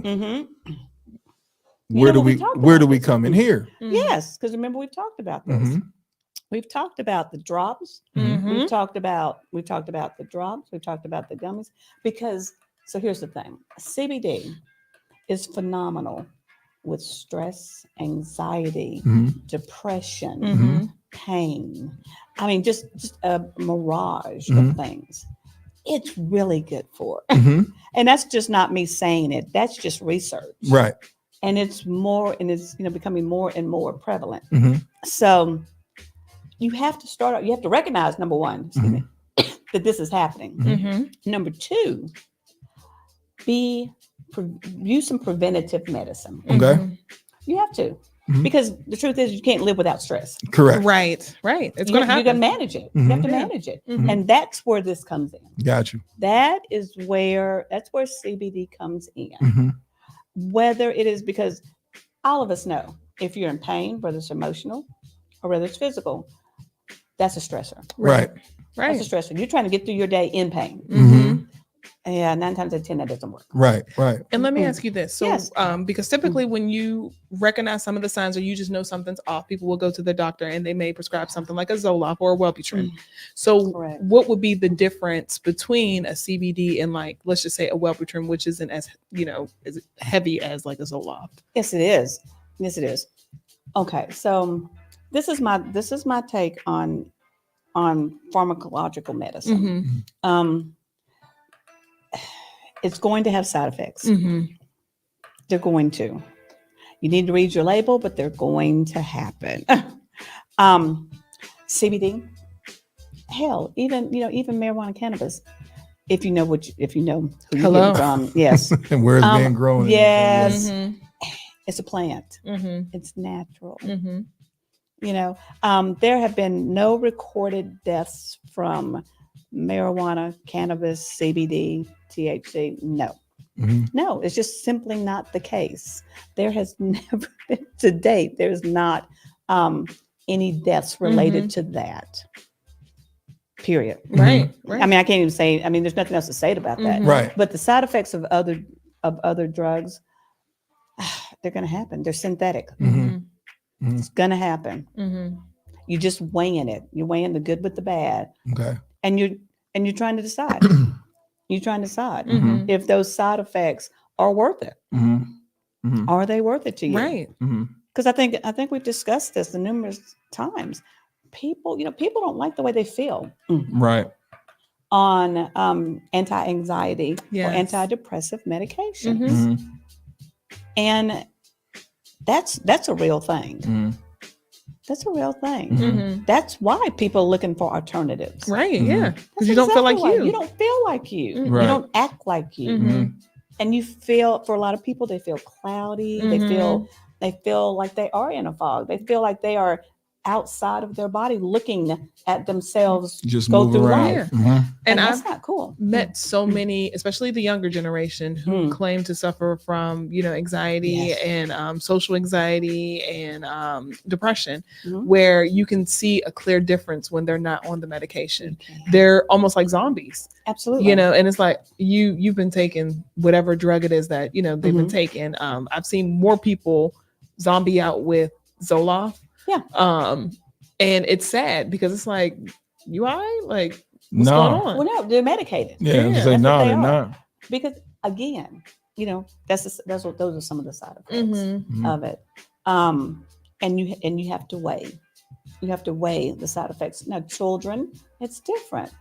where do we come in here? Yes, because remember we've talked about this. We've talked about the drops. We've talked about the drops. We've talked about the gummies. So here's the thing: CBD is phenomenal with stress, anxiety, depression, pain. I mean, just a mirage of things. It's really good for it. And that's just not me saying it. That's just research. Right. And it's becoming more and more prevalent. So you have to start out, you have to recognize, number one, that this is happening. Number two, use some preventative medicine. Okay. You have to. Because the truth is, you can't live without stress. Correct. Right. It's going to happen. You're going to manage it. You have to manage it. And that's where this comes in. Got you. That's where CBD comes in. Whether it is, because all of us know, if you're in pain, whether it's emotional or whether it's physical, that's a stressor. Right. That's a stressor. You're trying to get through your day in pain. Yeah, 9 times out of 10 that doesn't work. Right. And let me ask you this. So, because typically when you recognize some of the signs or you just know something's off, people will go to the doctor and they may prescribe something like a Zoloft or a Wellbutrin. So what would be the difference between a CBD and, like, let's just say a Wellbutrin, which isn't as, as heavy as like a Zoloft? Yes, it is. Okay. So this is my take on pharmacological medicine. It's going to have side effects. They're going to. You need to read your label, but they're going to happen. CBD, hell, even marijuana, cannabis. If you know who you're getting from, yes, and where it's being grown. Yes, it's a plant. It's natural. You know, there have been no recorded deaths from marijuana, cannabis, CBD, THC. No. No, it's just simply not the case. There has never been, to date, there's not any deaths related to that. Period. Right. I mean, I can't even say, I mean, there's nothing else to say about that. Right. But the side effects of other drugs, they're going to happen. They're synthetic. It's going to happen. You're just weighing it. You're weighing the good with the bad. Okay. And you're trying to decide. You're trying to decide if those side effects are worth it. Are they worth it to you? Right. Because I think we've discussed this numerous times. People don't like the way they feel. Right. On anti-anxiety or antidepressive medications. And that's a real thing. That's a real thing. That's why people are looking for alternatives. Right. Yeah. Because you don't feel like you. You don't feel like you. Right. You don't act like you. And you feel, for a lot of people, they feel cloudy. They feel like they are in a fog. They feel like they are outside of their body, looking at themselves just go move through around. life. And that's not cool. Met so many, especially the younger generation, who claim to suffer from, anxiety and social anxiety and depression, where you can see a clear difference when they're not on the medication. They're almost like zombies. Absolutely. And it's like you've been taking whatever drug it is that they've been taking. I've seen more people zombie out with Zoloft. Yeah. And it's sad because it's like, you all right? Like, what's No. going on? Well, no, they're medicated. Yeah. Yeah, Say, that's no, what they they're are. not. Because again, that's what those are some of the side effects of it. And you have to weigh. You have to weigh the side effects. Now, children, it's different.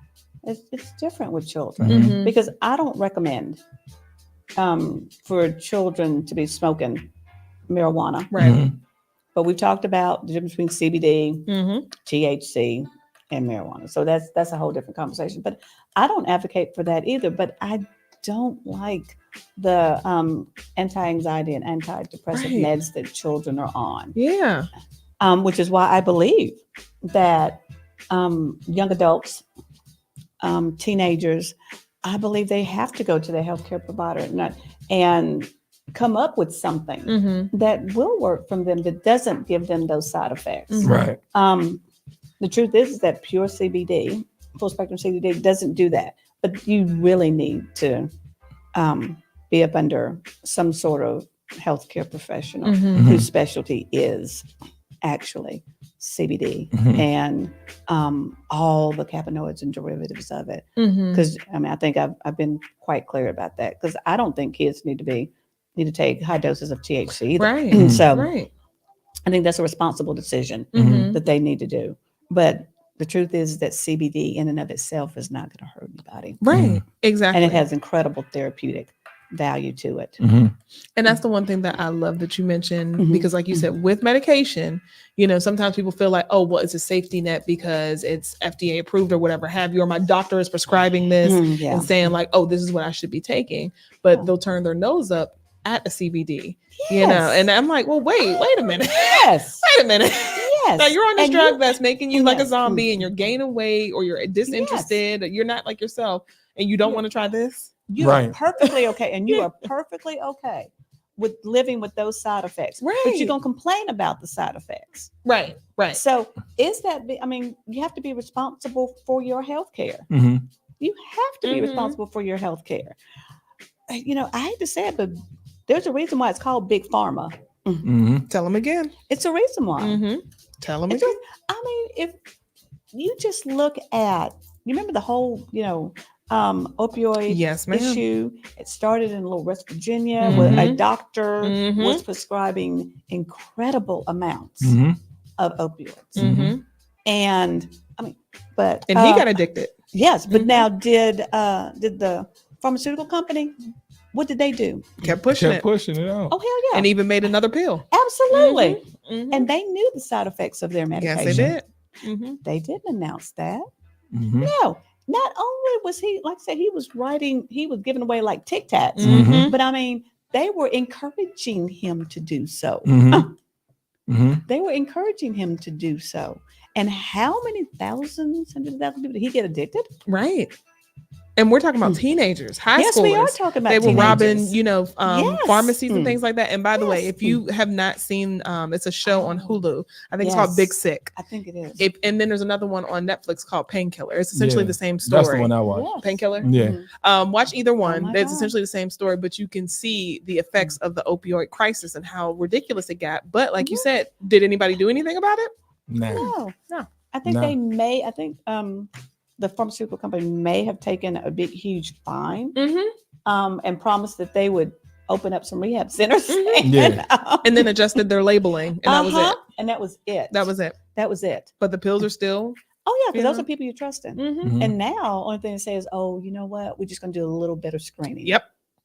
It's different with children because I don't recommend for children to be smoking marijuana. Right. But we've talked about the difference between CBD, THC, and marijuana. So that's a whole different conversation. But I don't advocate for that either. But I don't like the anti-anxiety and antidepressive meds that children are on. Yeah. Which is why I believe that young adults, teenagers, I believe they have to go to their healthcare provider and come up with something that will work from them, that doesn't give them those side effects. Right. The truth is that pure CBD, full spectrum CBD, doesn't do that. But you really need to be up under some sort of healthcare professional whose specialty is actually CBD and all the cannabinoids and derivatives of it. Because I think I've been quite clear about that. Because I don't think kids need to take high doses of THC either. Right. So right. I think that's a responsible decision that they need to do. But the truth is that CBD in and of itself is not going to hurt anybody. Right. Exactly. And it has incredible therapeutic value to it. And that's the one thing that I love that you mentioned, because like you said, with medication, sometimes people feel like, oh, well, it's a safety net because it's FDA approved or whatever have you, or my doctor is prescribing this and saying like, oh, this is what I should be taking. But they'll turn their nose up at a CBD, and I'm like, well, wait a minute. Yes. Wait a minute. Yes. Now you're on this And drug that's making you like a Yes. zombie and you're gaining weight or you're disinterested, or you're not like yourself and you don't want to try this. You Right. are perfectly okay. And you are perfectly okay with living with those side effects. But Right. you're going to complain about the side effects. Right. Right. So you have to be responsible for your health care. You have to be responsible for your health care. I hate to say it, but there's a reason why it's called Big Pharma. Tell them again. It's a reason why. Tell them It's again. if you just look at, you remember the whole, opioid Yes, ma'am. issue. It started in Little West Virginia where a doctor was prescribing incredible amounts of opioids. And he got addicted. Yes, but now did the pharmaceutical company, what did they do? Kept pushing Kept it. pushing it out. Oh, hell yeah. And even made another pill. Absolutely. Mhm. And they knew the side effects of their medication. Yes, they did. They didn't announce that. No, not only was he, like I said, he was giving away like Tic Tacs, but they were encouraging him to do so. They were encouraging him to do so. And how many thousands, hundreds of thousands of people did he get addicted? Right. And we're talking about teenagers, high Yes, schoolers. we are talking about They were teenagers. robbing, pharmacies and things like that. And by the way, Yes. if you have not seen, it's a show on Hulu. I think it's Yes. called Big Sick. I think it is. And then there's another one on Netflix called Painkiller. It's essentially the same story. That's the one I watched. Yes. Painkiller. Yeah. Watch either one. my It's God. essentially the same story, but you can see the effects of the opioid crisis and how ridiculous it got. But like you said, did anybody do anything about it? Nah. No. I think the pharmaceutical company may have taken a big, huge fine and promised that they would open up some rehab centers. And then adjusted their labeling. And that was it. And that was it. That was it. That was it. But the pills are still. Oh, yeah, because those Yeah. are people you trust in. Mhm. And now, only thing they say is, oh, you know what? We're just going to do a little better screening. Yep.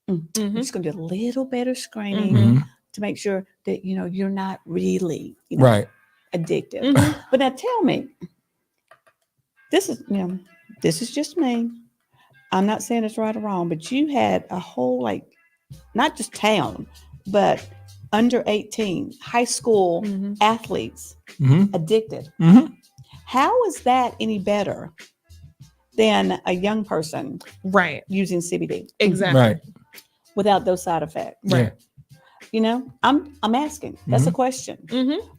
We're Mhm. just going to do a little better screening Mhm. to make sure that, you're not really Right. addicted. Mhm. But now tell me, this is just me. I'm not saying it's right or wrong, but you had a whole, not just town, but under 18 high school athletes addicted. How is that any better than a young person using CBD? Exactly. Right. Without those side effects. Right. I'm asking. That's a question.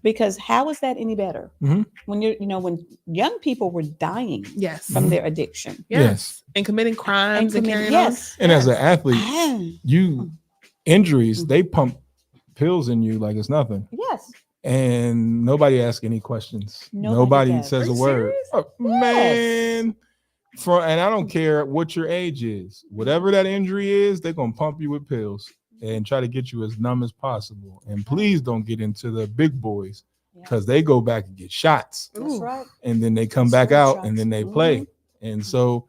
Because how is that any better? When when young people were dying from their addiction. Yes. And committing crimes and carrying yes. And as an athlete, injuries, they pump pills in you like it's nothing. Yes. And nobody asks any questions. Nobody does. says Are a you word. serious? Oh, man. And I don't care what your age is. Whatever that injury is, they're gonna pump you with pills and try to get you as numb as possible. And please don't get into the big boys because they go back and get shots. That's right. And then they come back out and then they play. And so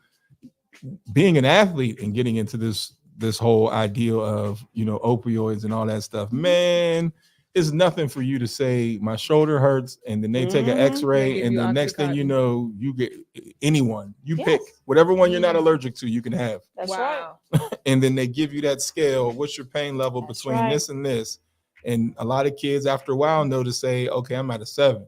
being an athlete and getting into this whole idea of opioids and all that stuff, man, it's nothing for you to say my shoulder hurts and then they take an x-ray and the next thing you know, you get anyone you pick whatever one you're not allergic to, you can have. That's right. And then they give you that scale. What's your pain level between this and this? And a lot of kids after a while know to say, okay, I'm at a 7.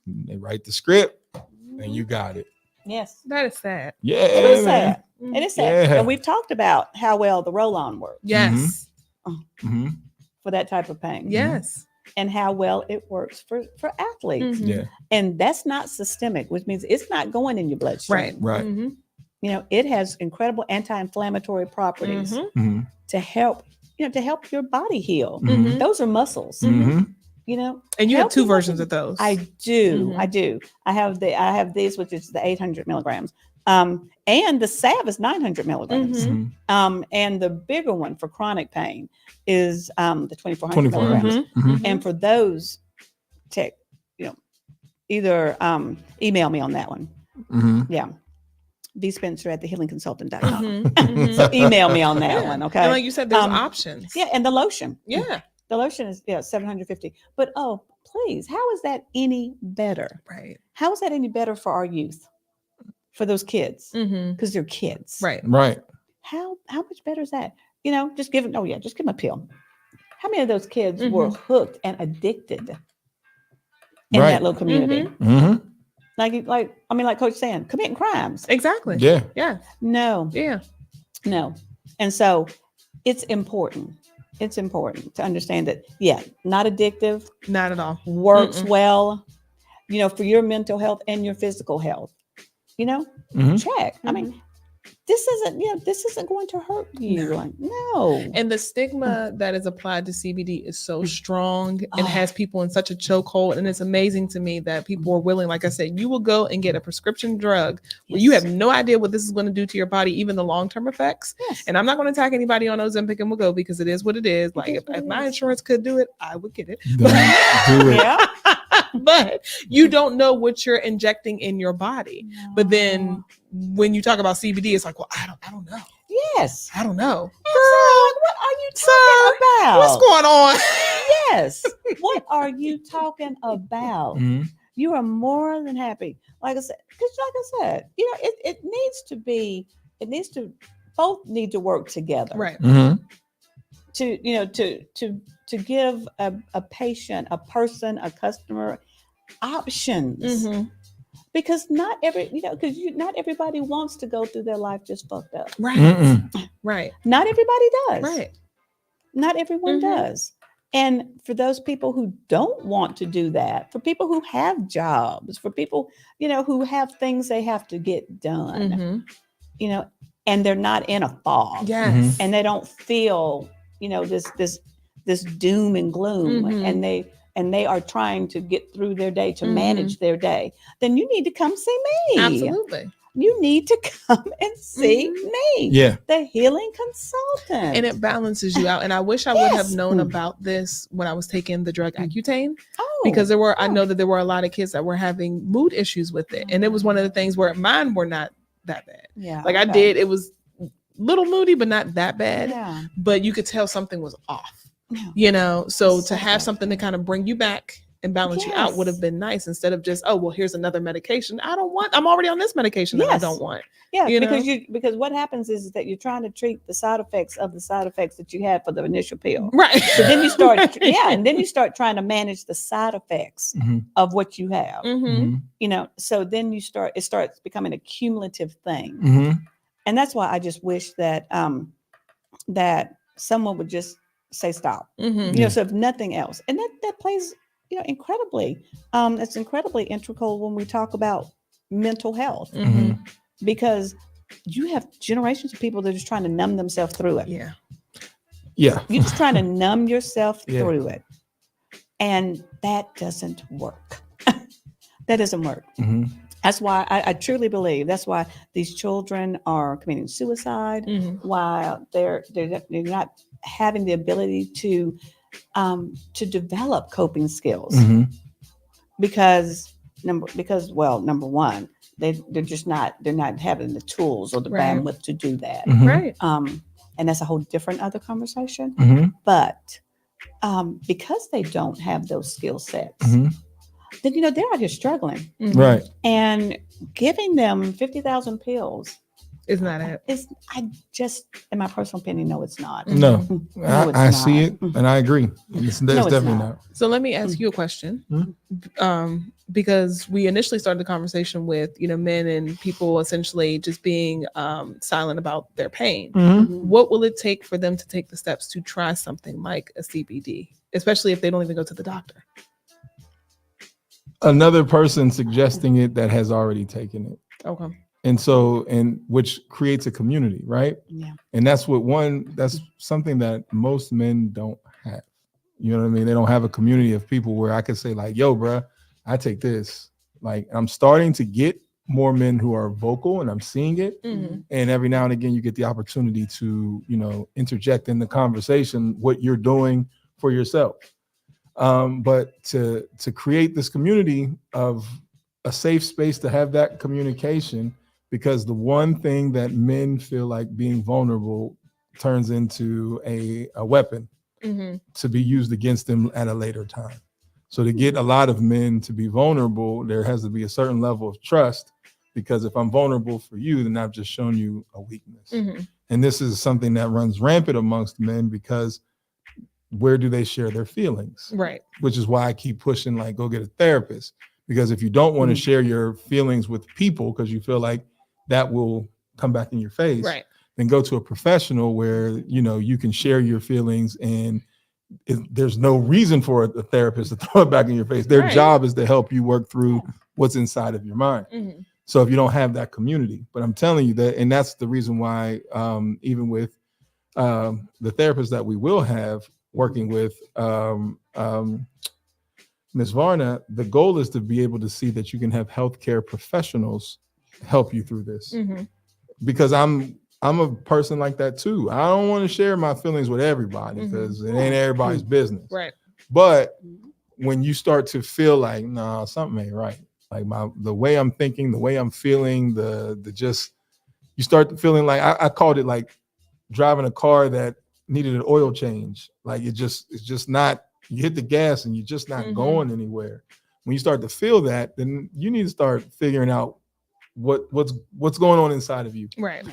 They write the script and you got it. Yes. That is sad. Yeah. It is sad. It is sad. Yeah. And we've talked about how well the roll-on works. Yes. For that type of pain. Yes. And how well it works for athletes. Yeah. And that's not systemic, which means it's not going in your bloodstream. Right. It has incredible anti-inflammatory properties to help, to help your body heal. Those are muscles. And you have 2 versions of those. I do. I do. I have these, which is the 800 milligrams. And the salve is 900 milligrams. And the bigger one for chronic pain is the 2400 milligrams. And for those, either email me on that one. Yeah. dspencer@thehealingconsultant.com. So email me on that one. Okay. And like you said, there's options. Yeah. And the lotion. Yeah. The lotion is 750. But please, how is that any better? Right. How is that any better for our youth? For those kids? Because they're kids. Right. How much better is that? Just give them a pill. How many of those kids were hooked and addicted in that little community? Like Coach saying, committing crimes. Exactly. Yeah. Yeah. No. Yeah. No. And so it's important. It's important to understand that, not addictive. Not at all. Works well, for your mental health and your physical health. Check. I mean, this isn't going to hurt you. No. And the stigma that is applied to CBD is so strong and has people in such a chokehold. And it's amazing to me that people are willing, like I said, you will go and get a prescription drug where you have no idea what this is going to do to your body, even the long-term effects. And I'm not going to attack anybody on Ozempic and Wegovy because it is what it is. Like if my insurance could do it, I would get it. Do it. Yeah. But you don't know what you're injecting in your body. No. But then when you talk about CBD, it's like, well, I don't know. Yes. I don't know. Girl, what are you talking about? What's going on? Yes. What are you talking about? You are more than happy. Like I said, it needs to both need to work together. Right. to give a patient, a person, a customer options. Because not everybody wants to go through their life just fucked up. Right. Right. Not everybody does. Right. Not everyone does. And for those people who don't want to do that, for people who have jobs, for people, who have things they have to get done, and they're not in a fog. Yes. And they don't feel, this doom and gloom, and they are trying to get through their day, to manage their day, then you need to come see me. Absolutely. You need to come and see me. Yeah. The healing consultant. And it balances you out. And I wish I would have known about this when I was taking the drug Accutane. Because I know that there were a lot of kids that were having mood issues with it. And it was one of the things where mine were not that bad. Yeah. Like I did, it was little moody, but not that bad. Yeah. But you could tell something was off. Yeah. So to have something to kind of bring you back and balance you out would have been nice, instead of just, oh, well, here's another medication. I'm already on this medication that I don't want. Yeah, because what happens is that you're trying to treat the side effects of the side effects that you had for the initial pill. Right. So then you start, and then you start trying to manage the side effects of what you have. So then it starts becoming a cumulative thing. And that's why I just wish that that someone would just say stop. So if nothing else, and that plays incredibly, it's incredibly integral when we talk about mental health, because you have generations of people that are just trying to numb themselves through it. Yeah. You're just trying to numb yourself through it. And that doesn't work. That doesn't work. That's why I truly believe that's why these children are committing suicide, why they're not having the ability to develop coping skills, because number one, they're not having the tools or the bandwidth to do that. Right. And that's a whole different other conversation. But because they don't have those skill sets, then they're out here struggling. Right. And giving them 50,000 pills is not it. In my personal opinion, no, it's not. No, I it's see not. it, and I agree. It's definitely not. So let me ask you a question, because we initially started the conversation with men and people essentially just being silent about their pain. What will it take for them to take the steps to try something like a CBD, especially if they don't even go to the doctor? Another person suggesting it that has already taken it. Okay. And which creates a community, right? Yeah. And that's something that most men don't have. You know what I mean? They don't have a community of people where I could say like, yo, bruh, I take this. Like, I'm starting to get more men who are vocal, and I'm seeing it. And every now and again, you get the opportunity to, interject in the conversation what you're doing for yourself. But to create this community of a safe space to have that communication, because the one thing that men feel like being vulnerable turns into a weapon to be used against them at a later time. So to get a lot of men to be vulnerable, there has to be a certain level of trust, because if I'm vulnerable for you, then I've just shown you a weakness. And this is something that runs rampant amongst men, because where do they share their feelings? Right. Which is why I keep pushing, like, go get a therapist. Because if you don't want to share your feelings with people because you feel like that will come back in your face, right, then go to a professional where, you can share your feelings, and there's no reason for a therapist to throw it back in your face. Their job is to help you work through what's inside of your mind. So if you don't have that community, but I'm telling you that, and that's the reason why, even with the therapists that we will have working with Ms. Varna, the goal is to be able to see that you can have healthcare professionals help you through this. Because I'm a person like that too. I don't want to share my feelings with everybody, because it ain't everybody's business. Right. But when you start to feel like, nah, something ain't right, like the way I'm thinking, the way I'm feeling, you start feeling like I called it like driving a car that needed an oil change. Like it's just not. You hit the gas and you're just not going anywhere. When you start to feel that, then you need to start figuring out what's going on inside of you. Right.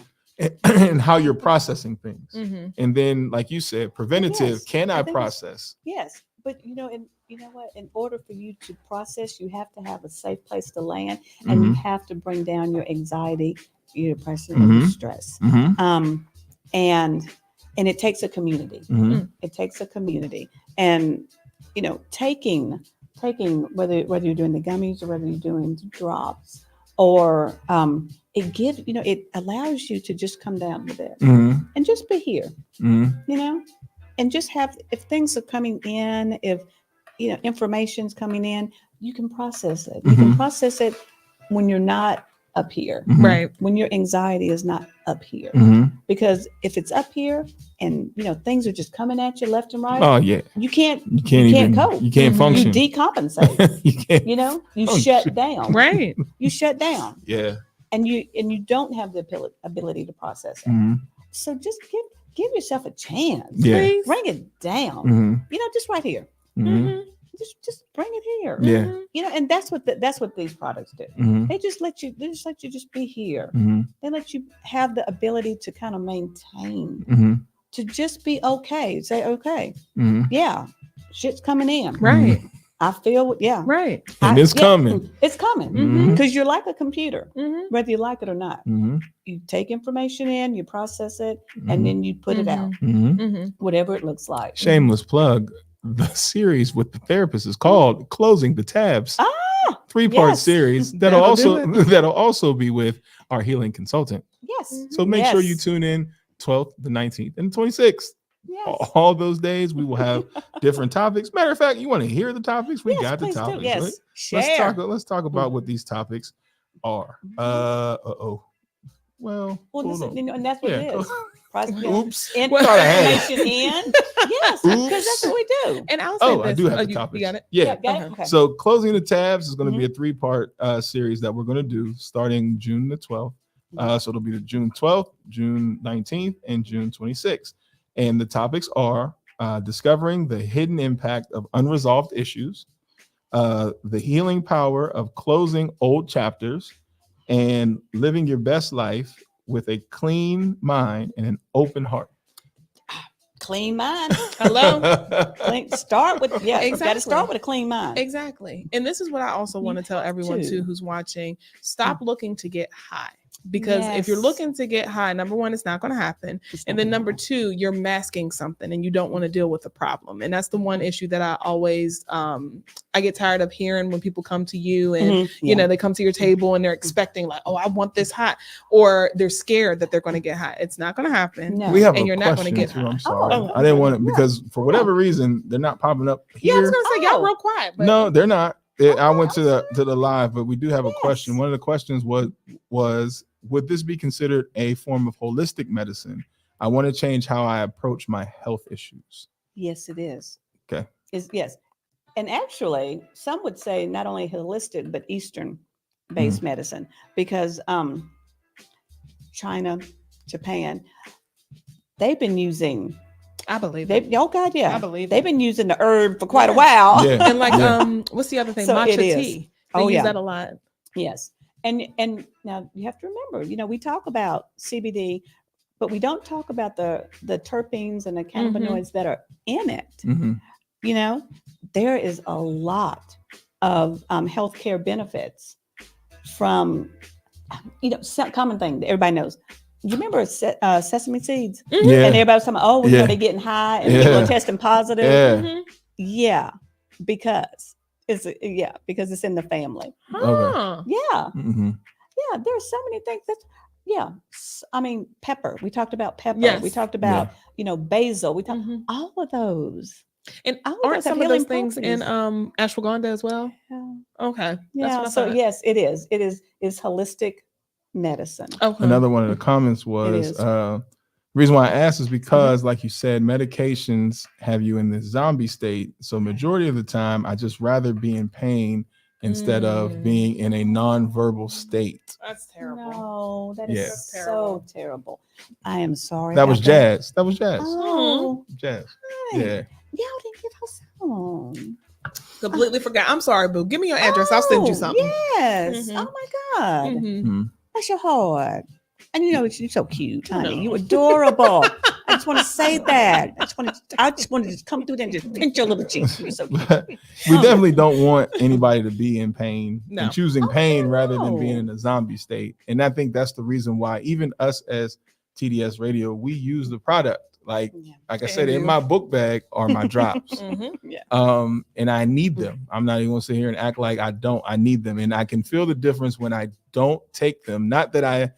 and how you're processing things. Mm-hmm. And then, like you said, preventative, Yes, can I think process? Yes, but you know, and you know what? In order for you to process, you have to have a safe place to land, and you have to bring down your anxiety, your depression, and your stress. And it takes a community. It takes a community, and you know, taking whether you're doing the gummies or whether you're doing drops, or it allows you to just come down with it and just be here, you know, and just have, if things are coming in, if you know information's coming in, you can process it. You can process it when you're not up here, right? When your anxiety is not up here, because if it's up here and you know things are just coming at you left and right, oh yeah, you can't even cope. You can't function. You decompensate. You can't. You know, you shut down. Right. You shut down. Yeah. And you don't have the ability to process it. So just give yourself a chance. Yeah. Please. Bring it down. You know, just right here. Just bring it here. Yeah. You know, and that's what these products do. They just let you just be here. They let you have the ability to kind of maintain, to just be okay. Say, okay, yeah, shit's coming in. Right. I feel, yeah. Right. And it's coming. It's coming. Because you're like a computer, whether you like it or not. You take information in, you process it, and then you put it out, whatever it looks like. Shameless plug. The series with the therapist is called Closing the Tabs. 3-part series that'll also be with our healing consultant. Yes. So make sure you tune in 12th, the 19th, and the 26th. Yes. All those days we will have different topics. Matter of fact, you want to hear the topics? We got the topics. Yes. Let's talk about what these topics are. Well, and that's what it is. Oops. Information in. Yes, because that's what we do. And I'll say this. I do have the topics. You got it? Yeah. Okay. So Closing the Tabs is going to be a 3-part series that we're going to do starting June the 12th. So it'll be the June 12th, June 19th, and June 26th. And the topics are discovering the hidden impact of unresolved issues, the healing power of closing old chapters, and living your best life with a clean mind and an open heart. Clean mind. Hello. Start with exactly. You got to start with a clean mind. Exactly. And this is what I also want to tell everyone too who's watching. Stop looking to get high. Because if you're looking to get high, number one, it's not going to happen. And then number two, you're masking something and you don't want to deal with the problem. And that's the one issue that I always, I get tired of hearing when people come to you and, you know, they come to your table and they're expecting like, oh, I want this hot, or they're scared that they're going to get hot. It's not going to happen. No. We have and a you're not going to get too. hot. I'm sorry. I didn't want it because for whatever reason, they're not popping up here. Yeah, I was going to say, y'all real quiet. But no, they're not. I went to the live, but we do have a question. One of the questions was, would this be considered a form of holistic medicine? I want to change how I approach my health issues. Yes, it is. Okay. Yes. And actually, some would say not only holistic, but Eastern-based medicine, because China, Japan, they've been using... I believe it. Oh God, yeah. I believe they've been using the herb for quite a while. Yeah. And like, what's the other thing? So Matcha it is. tea. They use that a lot. Yes. And now you have to remember, you know, we talk about CBD, but we don't talk about the terpenes and the cannabinoids that are in it. You know, there is a lot of healthcare benefits from, you know, some common thing that everybody knows. You remember sesame seeds? Yeah. And everybody's talking about, you know, they're getting high and people are testing positive. Yeah. Because it's in the family. Okay. Yeah. Yeah. There's so many things I mean, pepper. We talked about pepper. Yes. We talked about, you know, basil. We talked all of those. And all aren't some of those things properties. in ashwagandha as well? Yeah. Okay. Yeah. So yes, it is. It's holistic medicine. Okay. Another one of the comments was the reason why I asked is because, like you said, medications have you in this zombie state. So majority of the time, I just rather be in pain instead of being in a non-verbal state. That's terrible. No, that is so terrible. I am sorry. That was Jazz. That was Jazz. Oh, Jazz. hi. Yeah. Y'all didn't get her song. Completely forgot. I'm sorry, boo. Give me your address. I'll send you something. Yes. Oh my God. Bless your heart. And you're so cute, honey. You're adorable. I just want to say that. I just want to just come through there and just pinch your little cheeks. You're so cute. We definitely don't want anybody to be in pain and choosing pain rather than being in a zombie state. And I think that's the reason why even us as TDS Radio, we use the product. Like I said, in my book bag are my drops. And I need them. I'm not even gonna sit here and act like I don't. I need them. And I can feel the difference when I don't take them. Not that I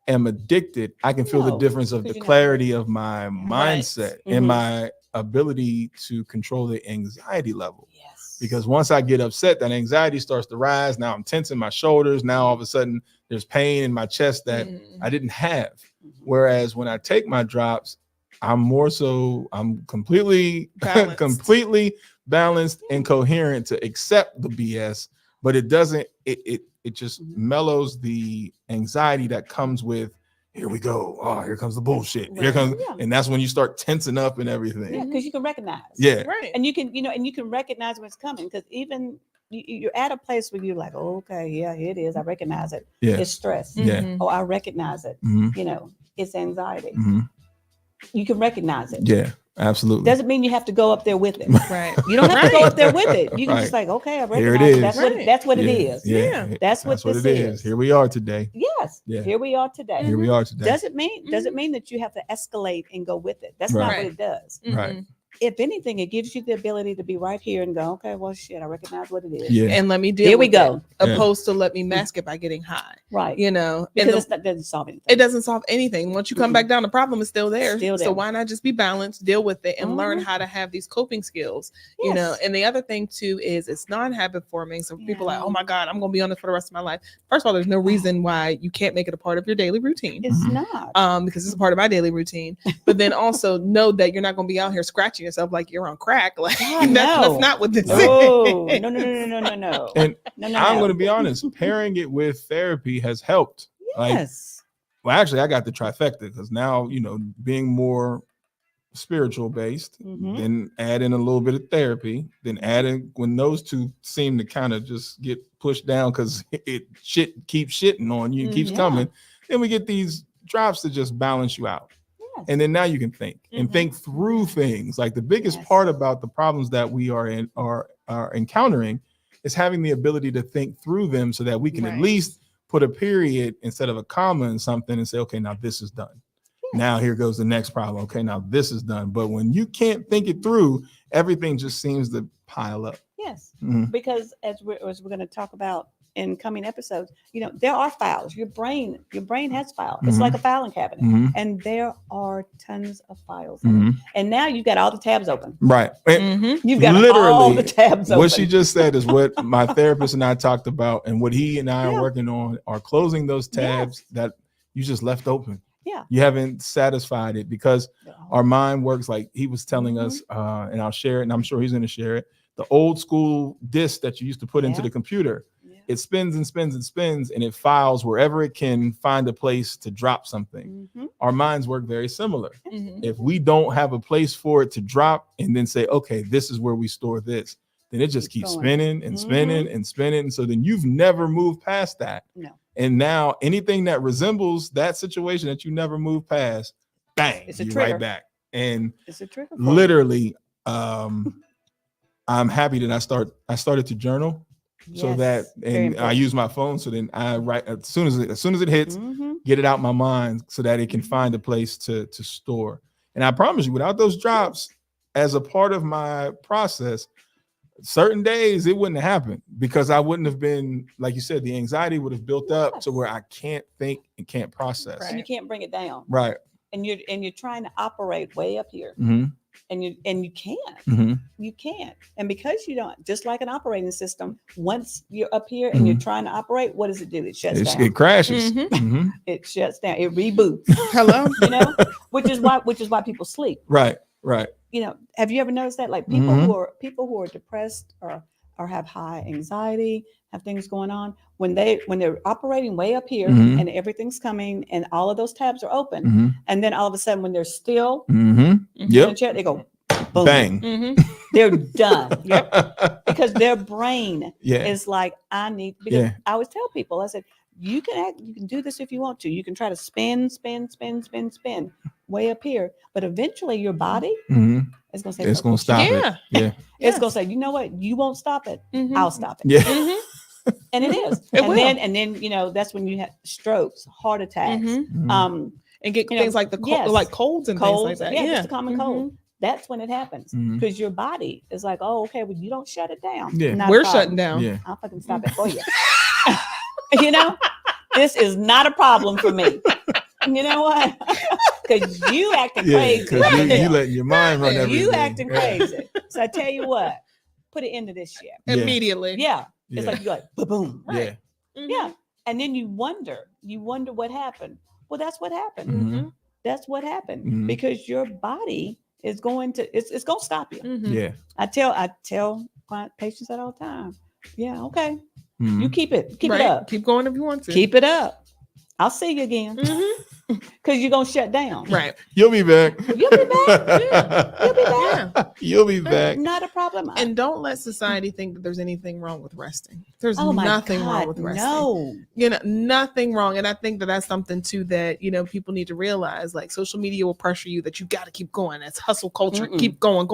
am addicted. I can feel the difference of the clarity of my mindset and my ability to control the anxiety level. Because once I get upset, that anxiety starts to rise. Now I'm tensing my shoulders. Now all of a sudden there's pain in my chest that I didn't have. Whereas when I take my drops, I'm completely balanced. Completely balanced and coherent to accept the BS, but it doesn't, it just mellows the anxiety that comes with, here we go. Oh, here comes the bullshit. Here comes, and that's when you start tensing up and everything. Yeah, because you can recognize. Yeah. Right. And you can recognize when it's coming, because even you're at a place where you're like, oh, okay, yeah, it is. I recognize it. Yeah. It's stress. Yeah. Oh, I recognize it. It's anxiety. You can recognize it. Yeah, absolutely. Doesn't mean you have to go up there with it. Right. You don't have to go up there with it. You can just like, okay, I recognize here it is. That's what it is. Yeah. That's what this is. Here we are today. Yes. Yeah. Here we are today. Here we are today. Doesn't mean that you have to escalate and go with it. That's not what it does. Right. If anything, it gives you the ability to be right here and go, okay, well, shit, I recognize what it is. Yeah. And let me deal Here we with go. it, opposed to let me mask it by getting high. Right. Because it doesn't solve anything. It doesn't solve anything. Once you come back down, the problem is still there. Still there. So why not just be balanced, deal with it, and learn how to have these coping skills? And the other thing too is it's non-habit forming. So people are like, oh my God, I'm gonna be on this for the rest of my life. First of all, there's no reason why you can't make it a part of your daily routine. It's not. Because it's a part of my daily routine. But then also know that you're not gonna be out here scratching yourself like you're on crack. Like that's not what this is. No. And I'm going to be honest, pairing it with therapy has helped. Yes. Actually, I got the trifecta, because now, being more spiritual based, then add in a little bit of therapy, then add in, when those two seem to kind of just get pushed down because shit keeps shitting on you, keeps coming, then we get these drops to just balance you out. And then now you can think and think through things. Like the biggest part about the problems that we are encountering is having the ability to think through them so that we can at least put a period instead of a comma in something and say, okay, now this is done. Now here goes the next problem. Okay, now this is done. But when you can't think it through, everything just seems to pile up. Yes, because as we're going to talk about in coming episodes, there are files. Your brain has files. It's like a filing cabinet, and there are tons of files. And now you've got all the tabs open. Right. You've got literally all the tabs open. What she just said is what my therapist and I talked about, and what he and I are working on are closing those tabs that you just left open. Yeah. You haven't satisfied it, because our mind works like he was telling us, and I'll share it, and I'm sure he's going to share it. The old school disk that you used to put into the computer, it spins and spins and spins, and it files wherever it can find a place to drop something. Our minds work very similar. If we don't have a place for it to drop and then say, okay, this is where we store this, then it just keeps spinning and spinning and spinning. So then you've never moved past that. No. And now anything that resembles that situation that you never moved past, bang, you're right back. And it's a trigger. Literally, I'm happy that I started to journal. So that, and I use my phone. So then I write as soon as it hits, get it out my mind so that it can find a place to store. And I promise you, without those drops as a part of my process, certain days it wouldn't have happened, because I wouldn't have been, like you said, the anxiety would have built up to where I can't think and can't process. And you can't bring it down. Right. And you're trying to operate way up here. And you can't. You can't. And because you don't, just like an operating system, once you're up here and you're trying to operate, what does it do? It shuts down. It crashes. It shuts down. It reboots. Hello. Which is why people sleep. Right. Have you ever noticed that? Like people who are depressed or have high anxiety, have things going on, when they're operating way up here and everything's coming and all of those tabs are open, and then all of a sudden when they're still in the chair, they go boom. Bang. They're done. Because their brain is like, I need, because I always tell people, I said, you can do this if you want to. You can try to spin way up here, but eventually your body is going to say, it's going to stop Yeah. it. Yeah. It's going to say, you know what? You won't stop it. I'll stop it. Yeah. And it is. It will. And then, you know, that's when you have strokes, heart attacks, and get things like like colds and things like that. Yeah, just a common cold. That's when it happens because your body is like, oh, okay, well, you don't shut it down. Yeah. We're shutting down. Yeah. I'll fucking stop it for you. You know, this is not a problem for me. You know what? Because you acting crazy. Because you letting your mind run everything. You acting crazy. So I tell you what, put it into this shit. Immediately. Yeah. It's like you're like, boom. Yeah. Yeah. And then you wonder what happened. Well, that's what happened. That's what happened because your body is going to, it's going to stop you. Yeah. I tell client patients that all the time. Yeah. Okay. You keep it up. Keep going if you want to. Keep it up. I'll see you again. Because you're going to shut down. Right. You'll be back. You'll be back. You'll be back. You'll be back. Not a problem. And don't let society think that there's anything wrong with resting. There's Oh my nothing God, wrong with resting. No. You know, nothing wrong. And I think that that's something too that, you know, people need to realize. Like social media will pressure you that you got to keep going. That's hustle culture. Keep going.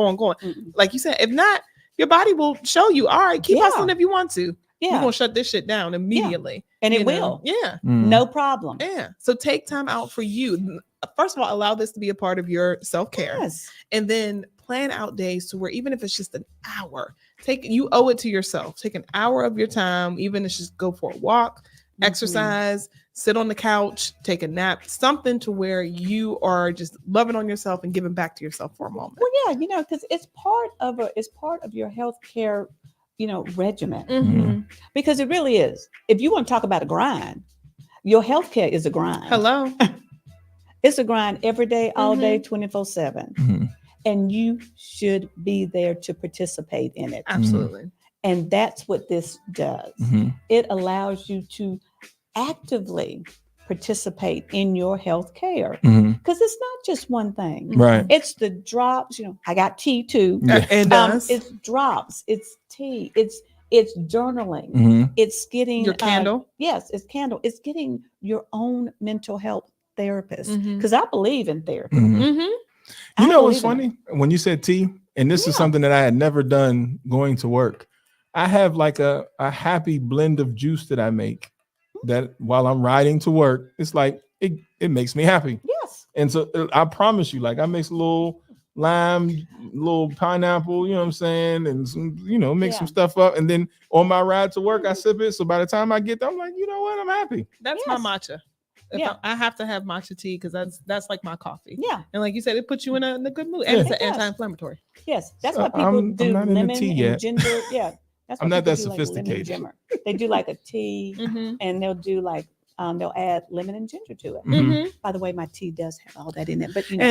Like you said, if not, your body will show you, all right, keep hustling if you want to. Yeah. We're going to shut this shit down immediately. And it you know? will. Yeah. No problem. Yeah. So take time out for you. First of all, allow this to be a part of your self-care. Yes. And then plan out days to where even if it's just an hour, you owe it to yourself. Take an hour of your time, even if it's just go for a walk, exercise, sit on the couch, take a nap, something to where you are just loving on yourself and giving back to yourself for a moment. Well, yeah, you know, because it's part of your healthcare, you know, regimen. Because it really is. If you want to talk about a grind, your healthcare is a grind. Hello. It's a grind every day, all day, 24/7. And you should be there to participate in it. Absolutely. And that's what this does. It allows you to actively participate in your health care because it's not just one thing. Right. It's the drops. You know, I got tea too. And it's drops. It's tea. It's journaling. It's getting your candle. Yes, it's candle. It's getting your own mental health therapist because I believe in therapy. You know what's funny? When you said tea, and this is something that I had never done going to work. I have like a happy blend of juice that I make that while I'm riding to work, it's like it makes me happy. Yes. And so I promise you, like I mix a little lime, little pineapple, you know what I'm saying? And some, you know, mix some stuff up. And then on my ride to work, I sip it. So by the time I get there, I'm like, you know what? I'm happy. That's my matcha. I have to have matcha tea because that's like my coffee. Yeah. And like you said, it puts you in a good mood. And it's an anti-inflammatory. Yes. That's So why people do I'm not lemon into tea and yet. ginger. Yeah. That's I'm why not that people do, like, lemon sophisticated. gimmer. They do like a tea and they'll do like they'll add lemon and ginger to it. By the way, my tea does have all that in it, but you know,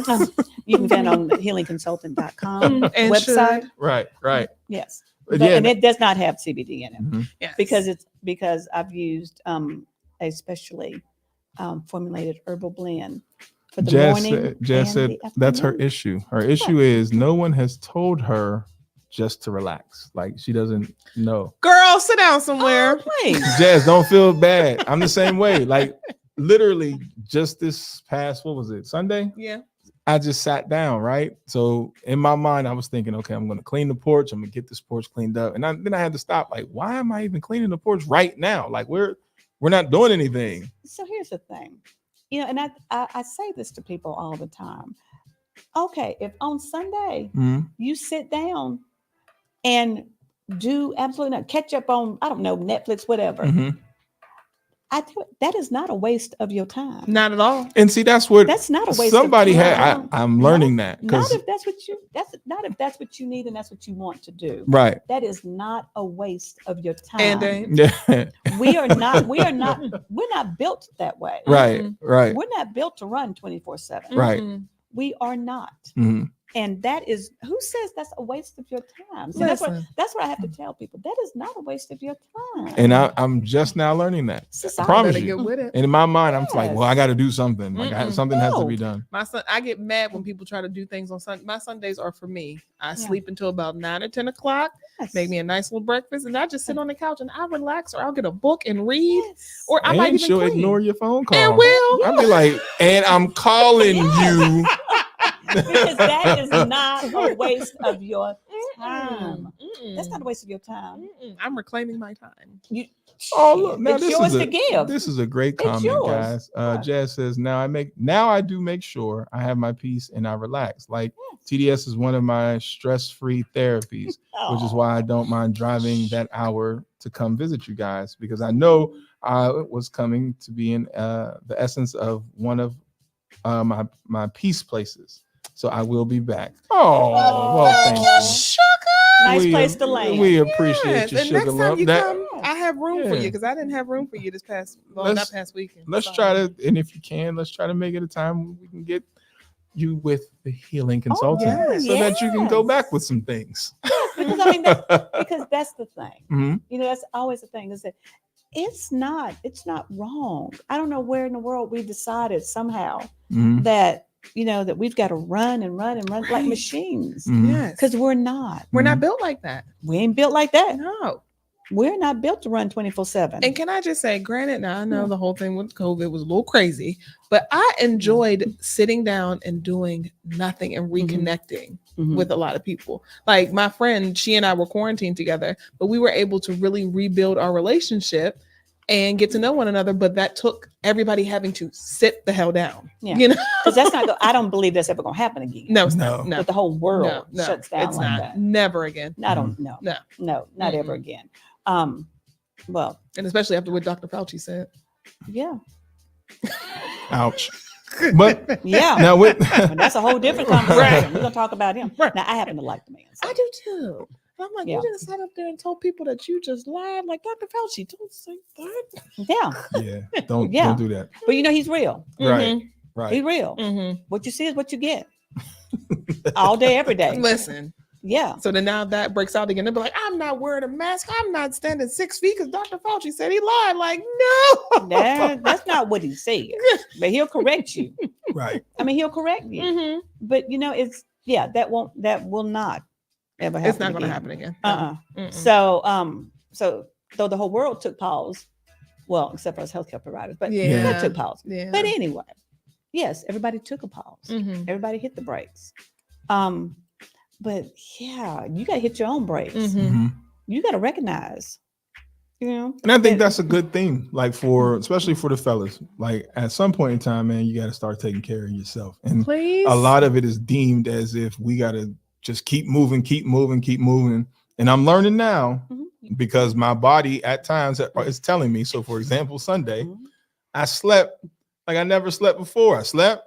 And you can find it on the healingconsultant.com website. Right. Yes. But But, yeah, and it does not have CBD in it yes. because I've used a specially formulated herbal blend for the morning. Jazz said the that's her afternoon. issue. Her issue is no one has told her just to relax. Like she doesn't know. Girl, sit down somewhere. Oh, please. Jazz, don't feel bad. I'm the same way. Like literally just this past, what was it, Sunday? Yeah. I just sat down, right? So in my mind, I was thinking, okay, I'm going to clean the porch. I'm going to get this porch cleaned up. And then I had to stop. Like, why am I even cleaning the porch right now? Like we're not doing anything. So here's the thing, you know, and I say this to people all the time. Okay, if on Sunday you sit down and do absolutely not catch up on, I don't know, Netflix, whatever. That is not a waste of your time. Not at all. And see, that's not a waste. somebody of had. time. I'm learning that Not because if that's what you need and that's what you want to do. right. That is not a waste of your time. And Yeah. we're not built that way. Right. Right. We're not built to run 24/7. Right. We are not. And that is, who says that's a waste of your time? See, that's what I have to tell people. That is not a waste of your time. And I'm just now learning that. I Society. promise better you. get with it. And in my mind, I'm like, Yes. well, I got to do something. Like something has to be done. My son, I get mad when people try to do things on Sunday. My Sundays are for me. I sleep until about 9 or 10 o'clock. Yes. make me a nice little breakfast, and I just sit on the couch and I relax, or I'll get a book and read, Yes. or I And might even she'll clean. ignore your phone call. And will. I'll be like, and I'm calling you. Because that is not a waste of your time. That's not a waste of your time. I'm reclaiming my time. Oh, look, now It's yours to give. This is a great It's comment, yours. guys. Jazz says, now I do make sure I have my peace and I relax. Like TDS is one of my stress-free therapies, which is why I don't mind driving that hour to come visit you guys, because I know I was coming to be in the essence of one of my peace places. So I will be back. Oh, well, thank you. Nice place to land. We appreciate you, and sugar next time love. you come, I have room for Yeah. you, because I didn't have room for you this past weekend. Let's try to, and if you can, let's try to make it a time where we can get you with the healing consultant, so that you can go back with some things. Because I mean, because that's the thing. Mhm. You know, that's always the thing, is that it's not wrong. I don't know where in the world we decided somehow Mhm. that, you know, that we've got to run like machines. Mhm. Yes, Because we're not. we're not built like that. We ain't built like that. No. We're not built to run 24/7. And can I just say, granted, now I know the whole thing with COVID was a little crazy, but I enjoyed sitting down and doing nothing and reconnecting with a lot of people. Like my friend, she and I were quarantined together, but we were able to really rebuild our relationship and get to know one another. But that took everybody having to sit the hell down. Yeah. You know, Because that's not. I don't believe that's ever going to happen again. no, it's not. No, But the whole world no, shuts down it's like not. that. Never again. I don't know. No, Not ever again. Well, and especially after what Dr. Fauci said. yeah. Ouch. But Yeah. now with But that's a whole different conversation. We're gonna talk about him. Now I happen to like the man. So. I do too. I'm like, Yeah. you just sat up there and told people that you just lied, like Dr. Fauci. Don't say that. Yeah. don't do that. But you know he's real. Right. Right. He's real. What you see is what you get. All day, every day. Listen. Yeah. So then now that breaks out again. They'll be like, I'm not wearing a mask. I'm not standing 6 feet because Dr. Fauci said he lied. Like, no. That's not what he said. But he'll correct you. Right. I mean, he'll correct you. But you know, that will not ever happen. It's not going to happen again. So though the whole world took pause, well, except for us healthcare providers, but Yeah. that took pause. Yeah. But anyway, yes, everybody took a pause. Everybody hit the brakes. But yeah, you got to hit your own brakes. You got to recognize, you know. And I think that's a good thing, like especially for the fellas. Like at some point in time, man, you got to start taking care of yourself. And Please. a lot of it is deemed as if we got to just keep moving. And I'm learning now because my body at times is telling me. So for example, Sunday, I slept like I never slept before. I slept,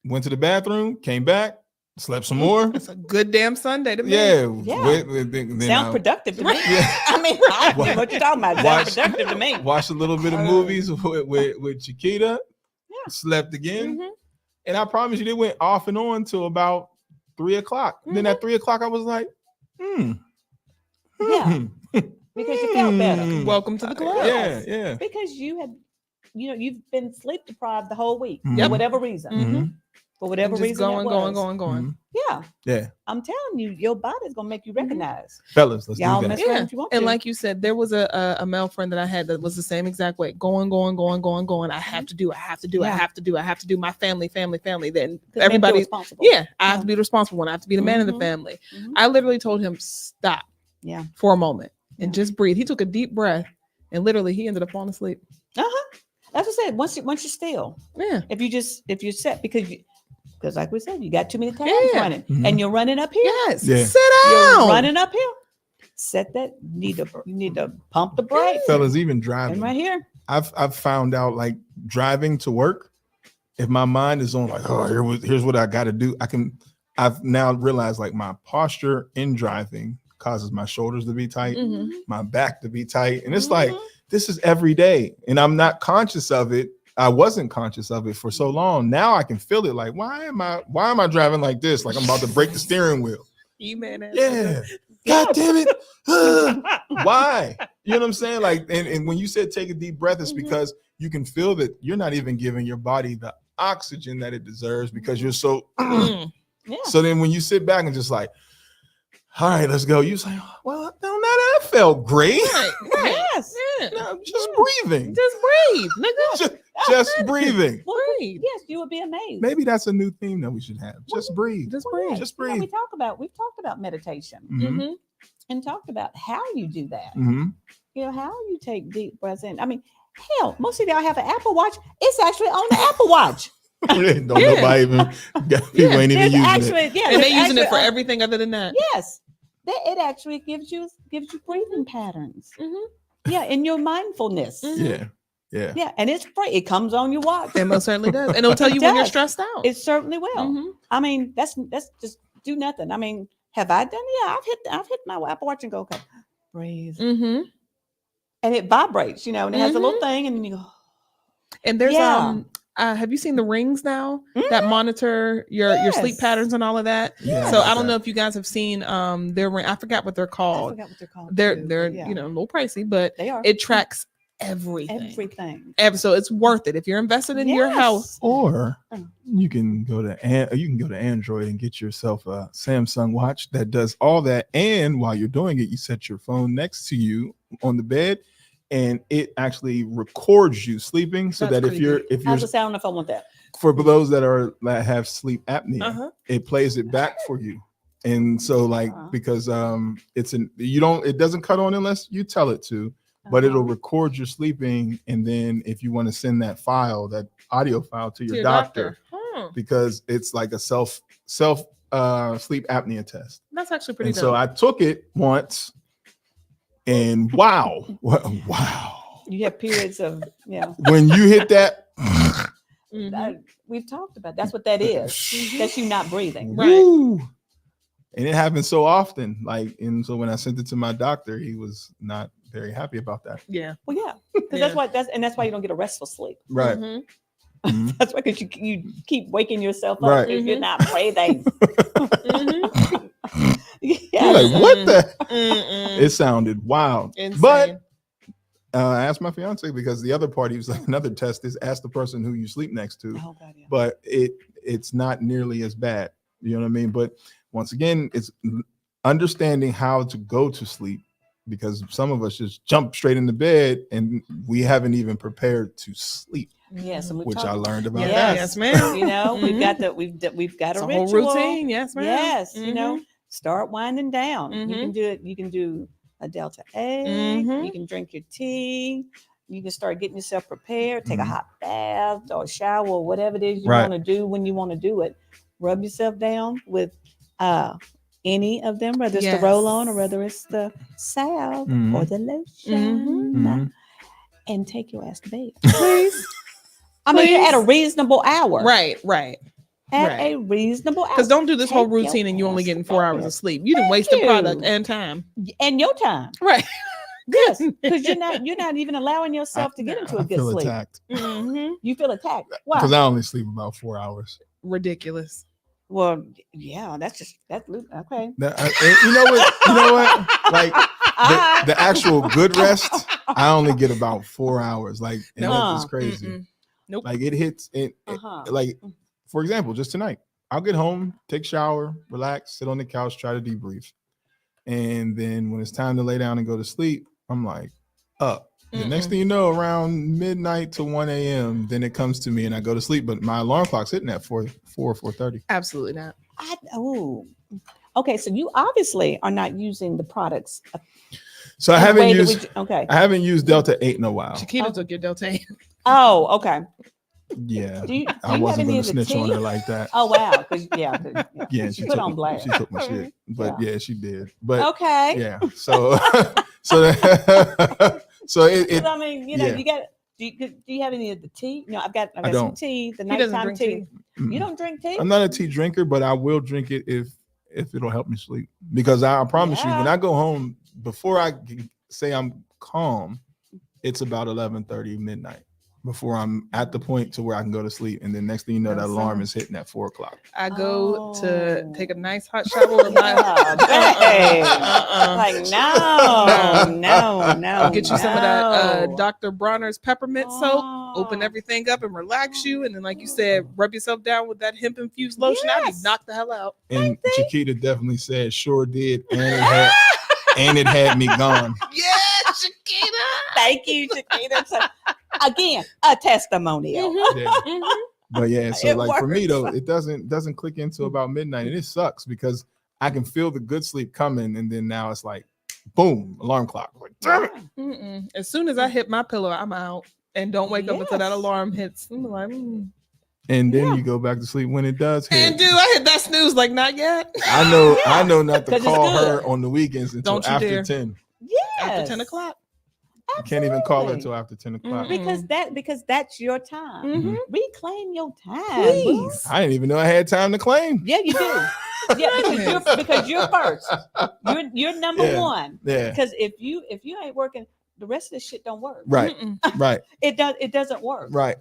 went to the bathroom, came back, slept some more. It's a good damn Sunday to me. Then Sound productive to me. Yeah. I mean, I don't know what you're talking about. Sound productive to me. Watched a little bit of movies with Chiquita. Slept again. And I promise you, they went off and on till about 3 o'clock. Then at 3 o'clock, I was like, Yeah. Because you felt better. Welcome to the club. Yeah. Because you've been sleep deprived the whole week Mhm. for whatever reason. For whatever Just reason. going. Mhm. Yeah. Yeah. I'm telling you, your body's gonna make you recognize. Fellas, let's Y'all do mess that. around if you want And to. like you said, there was a male friend that I had that was the same exact way. Going. I have to do. I have to do. My family. Then everybody. responsible. Yeah, I have to be the responsible one. I have to be the man in the family. I literally told him stop. Yeah. For a moment and just breathe. He took a deep breath and literally he ended up falling asleep. That's what I said. Once you're still. Yeah. If you're set because like we said, you got too many tabs running and you're running uphill. Yes. Yeah. Sit You're down. running uphill. Set that. You need to pump the brakes. Fellas, even And driving. right here. I've found out like driving to work, if my mind is on like, oh, here's what I got to do. I've now realized like my posture in driving causes my shoulders to be tight, my back to be tight. And it's like, this is every day. And I'm not conscious of it. I wasn't conscious of it for so long. Now I can feel it. Like, why am I driving like this? Like I'm about to break the steering wheel. Yeah. God damn it. Why? You know what I'm saying? Like, and when you said take a deep breath, it's because you can feel that you're not even giving your body the oxygen that it deserves because you're so. Yeah. So then when you sit back and just like, all right, let's go. You was like, well, no, that felt great. Right. Yes. Yeah. No, just breathing. Just breathe, nigga. Just breathing. Well, Breathe. yes, you would be amazed. Maybe that's a new theme that we should have. Just breathe. Just Well, breathe. yes. Just You know, breathe. we've talked about meditation Mhm. and talked about how you do that. Mhm. You know, how you take deep breaths in. I mean, hell, most of y'all have an Apple Watch. It's actually on the Apple Watch. Don't Yeah. nobody even people ain't even There's using actually, it. yeah, And they there's using it actually for on- everything other than that. Yes, it actually gives you breathing patterns. Mhm. Yeah, in your mindfulness. Mhm. Yeah. Yeah, and it's free. It comes on your watch. It most certainly does. And it'll tell It you when you're does. stressed out. It certainly will. Mhm. I mean, that's just do nothing. I mean, have I done? Yeah, I've hit my Apple Watch and go, okay, breathe, Mhm. and it vibrates, you know, and it has a little thing, and then you go, And there's Yeah. have you seen the rings now that monitor your sleep Yes. patterns and all of that? Yeah, So like I don't that. know if you guys have seen their ring. I forgot what they're I called. forgot what they're called. They're too, they're but yeah, you know a little pricey, but they are it tracks everything. everything. So it's worth it if you're invested in your health. Yes. Or Oh. you can go to Android and get yourself a Samsung watch that does all that. And while you're doing it, you set your phone next to you on the bed, and it actually records you sleeping. So That's that pretty if I you're was just I don't know if I want that. for those that have sleep apnea, Uh-huh. it plays it back for you. And so like because it doesn't cut on unless you tell it to, but it'll record your sleeping, and then if you want to send that audio file to your doctor, because it's like a self sleep apnea test. That's actually pretty And dope. so I took it once, and wow. You have periods of When you hit that, we've talked about that's what that is. That's you not breathing. woo. And it happens so often. And so when I sent it to my doctor, he was not very happy about that. Yeah. Well, yeah, because that's why you don't get a restful sleep. Right. Mhm. That's why because you keep waking yourself up Right. if you're not breathing. You're like, what the? Mm-mm. It sounded wild. Insane. But I asked my fiance, because the other part, he was like, another test is ask the person who you sleep next to. Oh, God, yeah. But it's not nearly as bad. You know what I mean? But once again, it's understanding how to go to sleep, because some of us just jump straight into bed and we haven't even prepared to sleep. Yes, and which I learned about. Yes, ma'am. You know, Mhm. we've got It's a a whole ritual. routine. Yes, ma'am. Yes, you know, Mhm. start winding down. You Mhm. can do it. You can do a Delta 8. Mhm. You can drink your tea. You can start getting yourself prepared. Take a Mhm. hot bath or a shower or whatever it is you Right. want to do when you want to do it. Rub yourself down with any of them, whether it's the roll on or whether it's the salve Mhm. or the lotion, Mhm. and take your ass to bed, please. I mean, at a reasonable hour. Right. At right. a reasonable hour. Because don't do this whole Take your routine and you only ass getting to 4 hours bed. of sleep. You didn't waste Thank the product you. and time. And your time. Right. Yes, because you're not even allowing yourself to get into a I good feel sleep. attacked Mm-hmm. You feel attacked. because Why? I only sleep about 4 hours. Ridiculous. Well, yeah, that's okay. You know what? Like the actual good rest, I only get about 4 hours. Like, and that's just crazy. Mm-mm. Nope. Like it hits it. Like, for example, just tonight, I'll get home, take a shower, relax, sit on the couch, try to debrief. And then when it's time to lay down and go to sleep, I'm like, up. The next thing you know, around midnight to 1 a.m., then it comes to me and I go to sleep. But my alarm clock's hitting at 4:30. Absolutely not. Okay. So you obviously are not using the products. So I in the haven't way that used. okay. I haven't used Delta 8 in a while. Chiquita took your Delta 8. Oh, okay. Yeah, Do you I have wasn't any going of to the snitch on tea? her like that. Oh wow. Yeah, she put on blast. She took my shit, but yeah, she did. But Okay. yeah, so so it I mean, you know, yeah. you got. Do you have any of the tea? No, I've got some don't. tea. The He doesn't nighttime drink tea. Mm-mm. You don't drink tea? I'm not a tea drinker, but I will drink it if it'll help me sleep. Because I promise you, when Yeah. I go home, before I say I'm calm, it's about 11:30 midnight before I'm at the point to where I can go to sleep. And then next thing you know, that alarm is hitting at 4 o'clock. I go to take a nice hot shower with my like no. Get you some of that Dr. Bronner's peppermint soap. Open everything up and relax you, and then, like you said, rub yourself down with that hemp infused lotion. I'll be knocked the hell out. And Chiquita definitely said, "Sure did," and it had me gone. Yeah, Chiquita. Thank you, Chiquita. So, again, a testimonial. But yeah, so It like for me works. though, it doesn't click into about midnight, and it sucks because I can feel the good sleep coming, and then now it's like, boom, alarm clock. Like, damn it. As soon as I hit my pillow, I'm out and don't wake up until that alarm hits. I'm like, And then you go back to sleep when it does hit. And I hit that snooze like not yet. I know not to call her on the weekends until after dare. 10. After 10 o'clock. You can't even call her until after 10 o'clock. Because that's your time. Reclaim your time. Please. I didn't even know I had time to claim. Yeah, you do. Yeah, because you're first. You're number one. Yeah. Because if you ain't working, the rest of this shit don't work. Right. Right. It doesn't work. Right.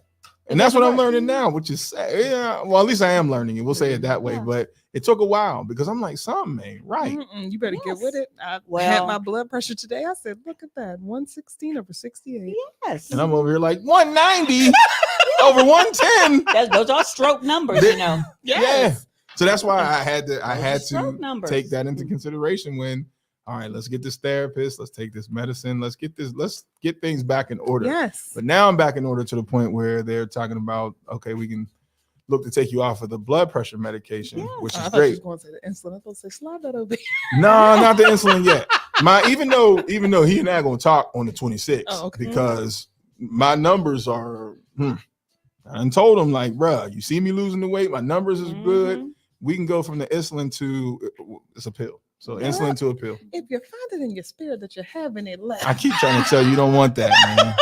And that's what I'm learning now, which is sad. Yeah, well, at least I am learning it. We'll say it that way. But it took a while because I'm like, something ain't right. You better get with it. I had my blood pressure today. I said, look at that, 116 over 68. Yes. And I'm over here like 190 over 110. Those are stroke numbers, you know. Yeah. So that's why I had to numbers. take that into consideration when, all right, let's get this therapist, let's take this medicine, let's get things back in order. Yes. But now I'm back in order to the point where they're talking about, okay, we can look to take you off of the blood pressure medication, which is I thought great. you was going to say the insulin. I was going to say, slide that over here. No, not the insulin yet. Even though he and I are gonna talk on the 26th because my numbers are. I done told him like, bruh, you see me losing the weight, my numbers is good. We can go from the insulin to it's a pill. So insulin to a pill. If you find it in your spirit that you're having it left, I keep trying to tell you, you don't want that, man.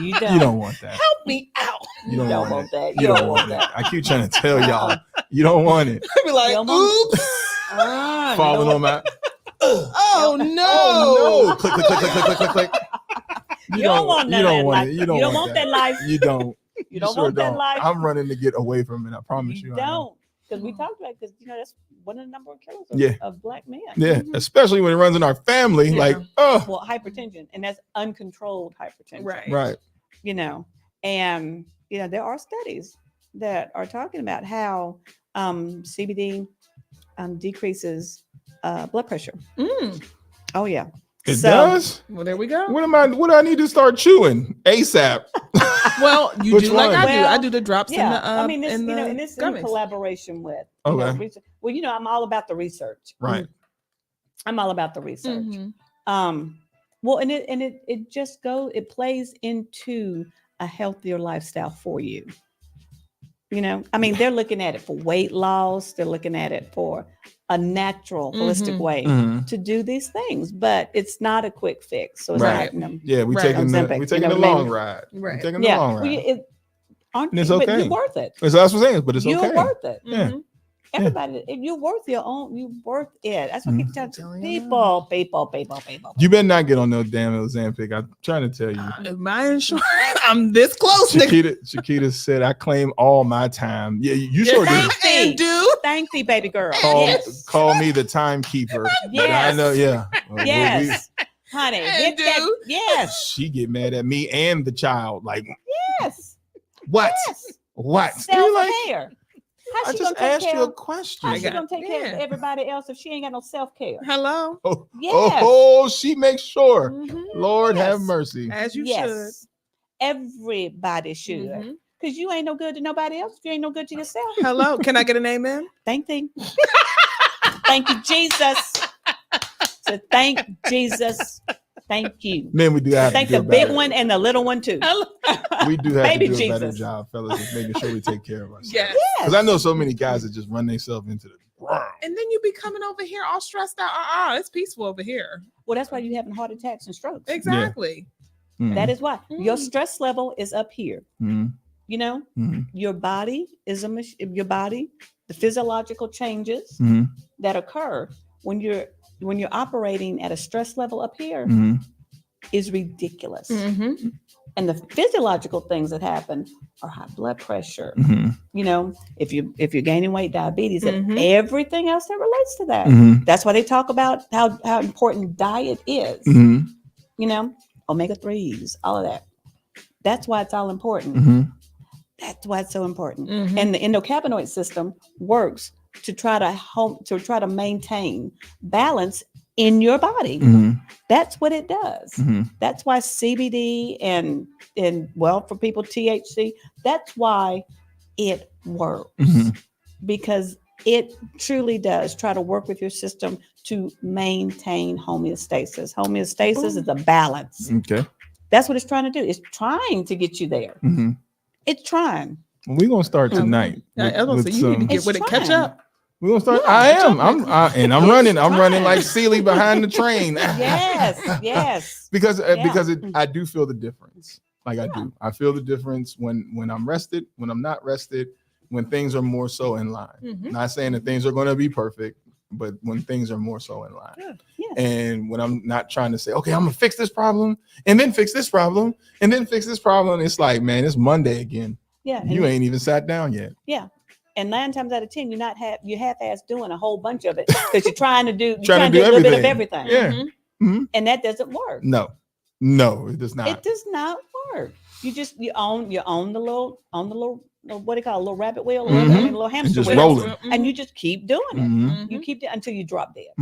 You don't want that. Help me out. You don't want that. You don't want that. I keep trying to tell y'all, you don't want it. I'd be like, oops. Falling on my. Oh no! Oh no! Click, click, click, click, click, click, click. You don't want that. You don't want life. it. You don't want that life. You don't. You don't want that life. I'm running to get away from it. I promise you. You don't. Because we talked about because that's one of the number one killers of black men. Yeah, especially when it runs in our family. Like, well, hypertension, and that's uncontrolled hypertension. Right. You know, and there are studies that are talking about how CBD decreases blood pressure. Oh yeah, it does. Well, there we go. What do I need to start chewing ASAP? Well, you Which do like one? I do. I do the drops in the. I mean, this, in and this in collaboration with. Okay. Well, I'm all about the research. Right. I'm all about the research. Well, and it just it plays into a healthier lifestyle for you. I mean, they're looking at it for weight loss. They're looking at it for a natural, holistic way to do these things, but it's not a quick fix. So it's right. not, we're taking the long ride. Right. We're taking the long ride. It's okay. But you're worth it. That's what I'm saying, but it's okay. You're worth it. Yeah. Everybody, if you're worth you're worth it. That's what I keep telling people. You better not get on no damn Ozempic. I'm trying to tell you. My insurance, I'm this close. Chiquita said, I claim all my time. Yeah, you sure do. Thank thee, baby girl. Call me the timekeeper. Yes. I know, yeah. Yes. Honey, yes. She get mad at me and the child. Like, yes. What? Yes. What? Self-care. I just asked you a question. How's she gonna take care of everybody else if she ain't got no self-care? Hello. She makes sure. Lord have mercy. As you should. Everybody should. Because you ain't no good to nobody else. You ain't no good to yourself. Hello. Can I get an amen? Thank thee. Thank you, Jesus. So thank Jesus. Thank you. Man, we do have thank to do the big one and the little one too. We do have Baby to do Jesus. a better job, fellas, of making sure we take care of ourselves. Yes. Because I know so many guys that just run themselves into the ground. And then you be coming over here all stressed out. It's peaceful over here. Well, that's why you having heart attacks and strokes. Exactly. Yeah. Mm-hmm. That is why your stress level is up here. Mm-hmm. Your body is the physiological changes that occur when you're operating at a stress level up here is ridiculous. And the physiological things that happen are high blood pressure. You know, if you're gaining weight, diabetes, and everything else that relates to that. That's why they talk about how important diet is. You know, omega-3s, all of that. That's why it's all important. That's why it's so important. And the endocannabinoid system works to try to maintain balance in your body. That's what it does. That's why CBD and well, for people, THC, that's why it works. Because it truly does try to work with your system to maintain homeostasis. Homeostasis is a balance. Okay. That's what it's trying to do. It's trying to get you there. It's trying. We're gonna start tonight. You need to get with it, catch up. We're gonna start. Yeah, I'm running. I'm running like Sealy behind the train. Yes. Because I do feel the difference. Like I do. I feel the difference when I'm rested, when I'm not rested, when things are more so in line. Not saying that things are going to be perfect, but when things are more so in line. And when I'm not trying to say, okay, I'm gonna fix this problem and then fix this problem and then fix this problem. It's like, man, it's Monday again. Yeah. You ain't even sat down yet. Yeah. And 9 times out of 10, you're half-ass doing a whole bunch of it because you're trying to do a little bit of everything. Yeah. And that doesn't work. No, it does not. It does not work. You own the little what do you call it, a little rabbit wheel, a little hamster just wheel, rolling. and you just keep doing it. You keep it until you drop dead.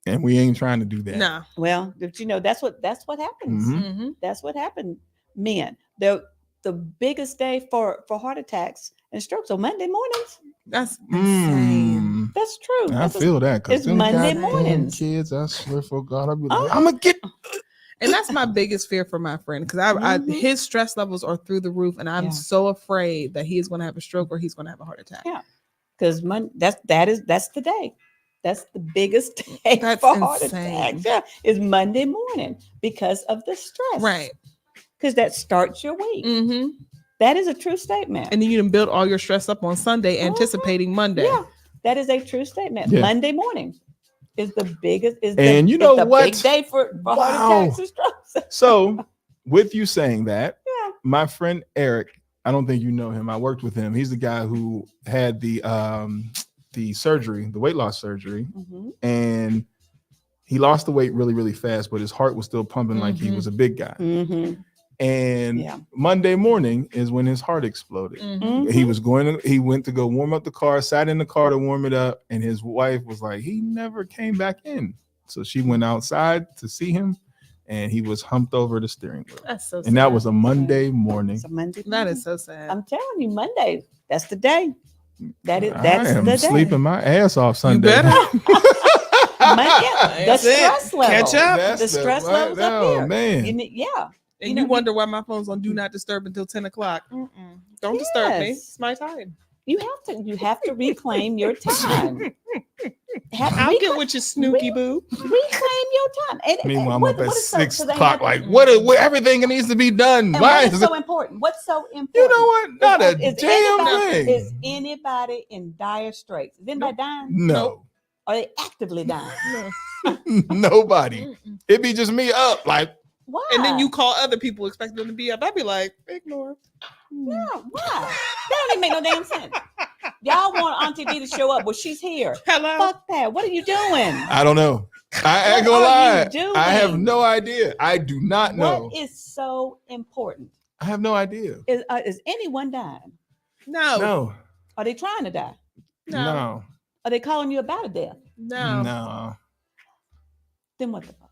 And we ain't trying to do that. No. Well, that's what happens. That's what happened. Men, the biggest day for heart attacks and strokes on Monday mornings. That's insane. That's true. I feel that. It's Monday mornings. Kids, I swear for God, I'll be like, I'm gonna get. And that's my biggest fear for my friend, because his stress levels are through the roof, and I'm so afraid that he is going to have a stroke or he's going to have a heart attack. Yeah, because that's the day. That's the biggest day for heart attacks. Yeah, is Monday morning because of the stress. Right. Because that starts your week. That is a true statement. And then you can build all your stress up on Sunday, anticipating Monday. Yeah, that is a true statement. Yeah. Monday morning is the biggest. And you know what? Big day for heart attacks and strokes. So, with you saying that, my friend Eric, I don't think you know him. I worked with him. He's the guy who had the surgery, the weight loss surgery, and he lost the weight really, really fast, but his heart was still pumping like he was a big guy. And Monday morning is when his heart exploded. He went to go warm up the car, sat in the car to warm it up, and his wife was like, he never came back in. So she went outside to see him, and he was humped over the steering wheel. That's so sad. And that was a Monday morning. It's a Monday that is so sad. I'm telling you, Monday, that's the day. That's the day. Sleeping my ass off Sunday. You better. The stress level. Catch up. The stress level's up here. Man. And you wonder why my phone's on do not disturb until 10 o'clock. Don't disturb me. It's my time. You have to reclaim your time. I'll get with your snooky boo. Reclaim your time. Meanwhile, I'm up at 6 o'clock. Like, what everything needs to be done. Why is it so important? What's so important? You know what? Not a damn thing. Is anybody in dire straits? Is anybody dying? No. Are they actively dying? Nobody. It'd be just me up. Like, why? And then you call other people expecting them to be up. I'd be like, ignore. No, why? That don't even make no damn sense. Y'all want Auntie B to show up, but she's here. Hello. Fuck that. What are you doing? I don't know. I ain't gonna lie. I have no idea. I do not know. What is so important? I have no idea. Is anyone dying? No. Are they trying to die? No. Are they calling you about a death? No. Then what the fuck?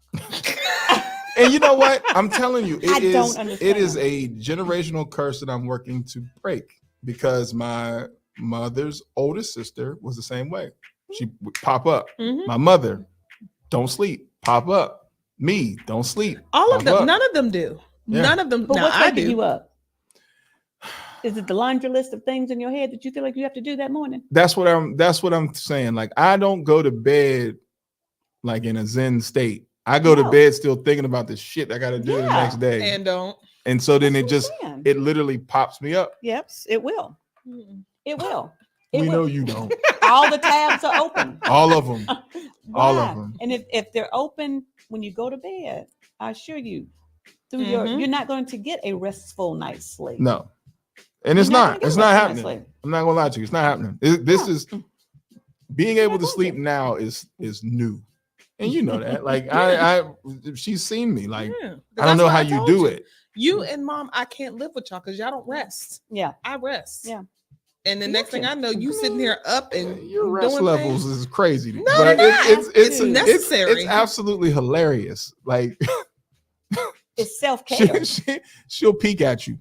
And you know what? I'm telling you, don't understand. It is a generational curse that I'm working to break, because my mother's oldest sister was the same way. She would pop up. My mother, don't sleep, pop up. Me, don't sleep. All of them. Up. None of them do. Yeah. None of them. But what's waking you up? Is it the laundry list of things in your head that you feel like you have to do that morning? That's what I'm saying. Like, I don't go to bed like in a Zen state. I go to bed still thinking about the shit I got to do the next day. And don't. And so then it literally pops me up. Yep, it will. It will. We know you don't. All the tabs are open. All of them. All of them. And if they're open when you go to bed, I assure you, through you're not going to get a restful night's sleep. No. And it's not happening. I'm not gonna lie to you. It's not happening. This is being able to sleep now is new. And you know that. Like she's seen me. Like I don't know how you do it. You and mom, I can't live with y'all because y'all don't rest. Yeah. I rest. Yeah. And the next thing I know, you sitting here up and your rest levels is crazy. No, but it's necessary. It's absolutely hilarious. Like it's self-care. She'll peek at you.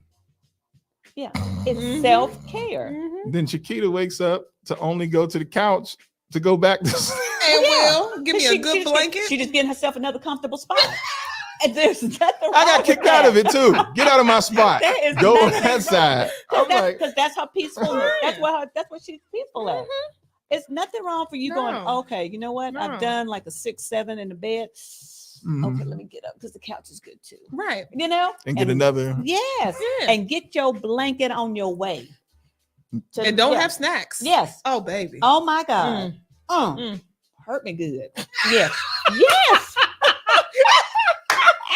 Yeah, it's self-care. Then Chiquita wakes up to only go to the couch to go back to sleep. And will give me a good blanket. She just getting herself another comfortable spot. And there's nothing wrong I got kicked out of it too. Get out of my spot. Go on that side. Because that's her peacefulness. That's what she's peaceful at. It's nothing wrong for you going, okay, you know what? I've done like a 6, 7 in the bed. Okay, let me get up because the couch is good too. Right. You know? And get another. Yes. Yeah. And get your blanket on your way. And don't have snacks. Yes. Oh, baby. Oh my God. Hurt me good. Yes. Yes.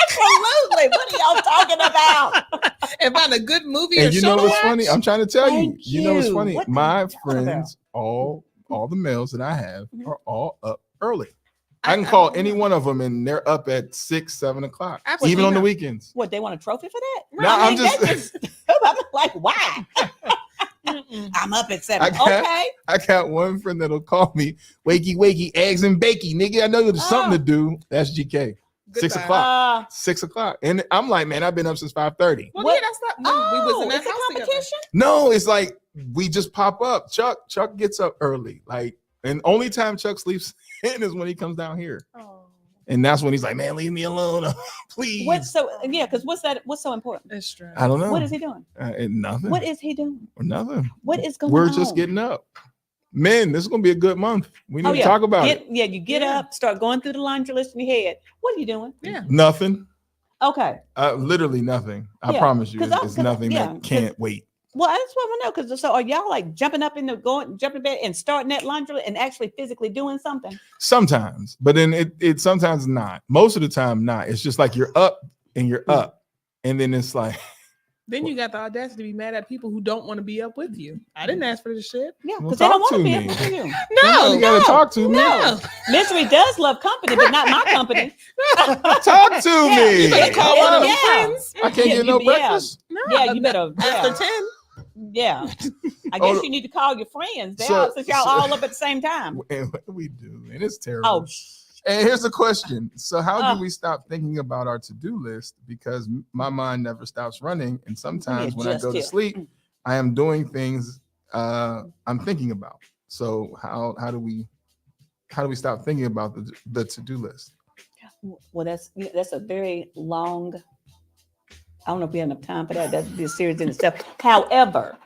Absolutely. What are y'all talking about? And find a good movie and or you show know what's watch? funny? I'm trying to tell you. You know what's funny? What My friends, all the males that I have are all up early. I can call any one of them and they're up at 6, 7 o'clock, even on the weekends. What, they want a trophy for that? No, I'm just I'm like, why? I'm up at 7. I got one friend that'll call me, wakey, eggs and bakey, nigga. I know there's something to do. That's GK. 6 o'clock. 6 o'clock. And I'm like, man, I've been up since 5:30. Well, yeah, that's not we was in that house competition. No, it's like we just pop up. Chuck gets up early. Like, and only time Chuck sleeps in is when he comes down here. Oh. And that's when he's like, man, leave me alone, please. What's so important? That's true. I don't know. What is he doing? Nothing. What is he doing? Nothing. What is going on? We're just getting up. Man, this is gonna be a good month. We need to talk about it. Yeah, you get up, start going through the laundry list in your head. What are you doing? Yeah. Nothing. Okay. Literally nothing. I promise you, it's nothing that can't wait. Well, I just want to know because so are y'all like jumping in bed and starting that laundry and actually physically doing something? Sometimes, but then it sometimes not. Most of the time, not. It's just like you're up, and then it's like. Then you got the audacity to be mad at people who don't want to be up with you. I didn't ask for this shit. Yeah, because they don't want to be up with you. No, you gotta talk to me. No, Misery does love company, but not my company. Talk to me. You better call one of them friends. I can't get no breakfast. No, yeah, you better after 10. Yeah, I guess you need to call your friends since y'all all up at the same time. We do, and it's terrible. Oh. And here's the question. So how do we stop thinking about our to-do list? Because my mind never stops running. And sometimes when I go to sleep, I am doing things I'm thinking about. So how do we stop thinking about the to-do list? Well, that's a very long, I don't know if we have enough time for that. That'd be a series in itself. However,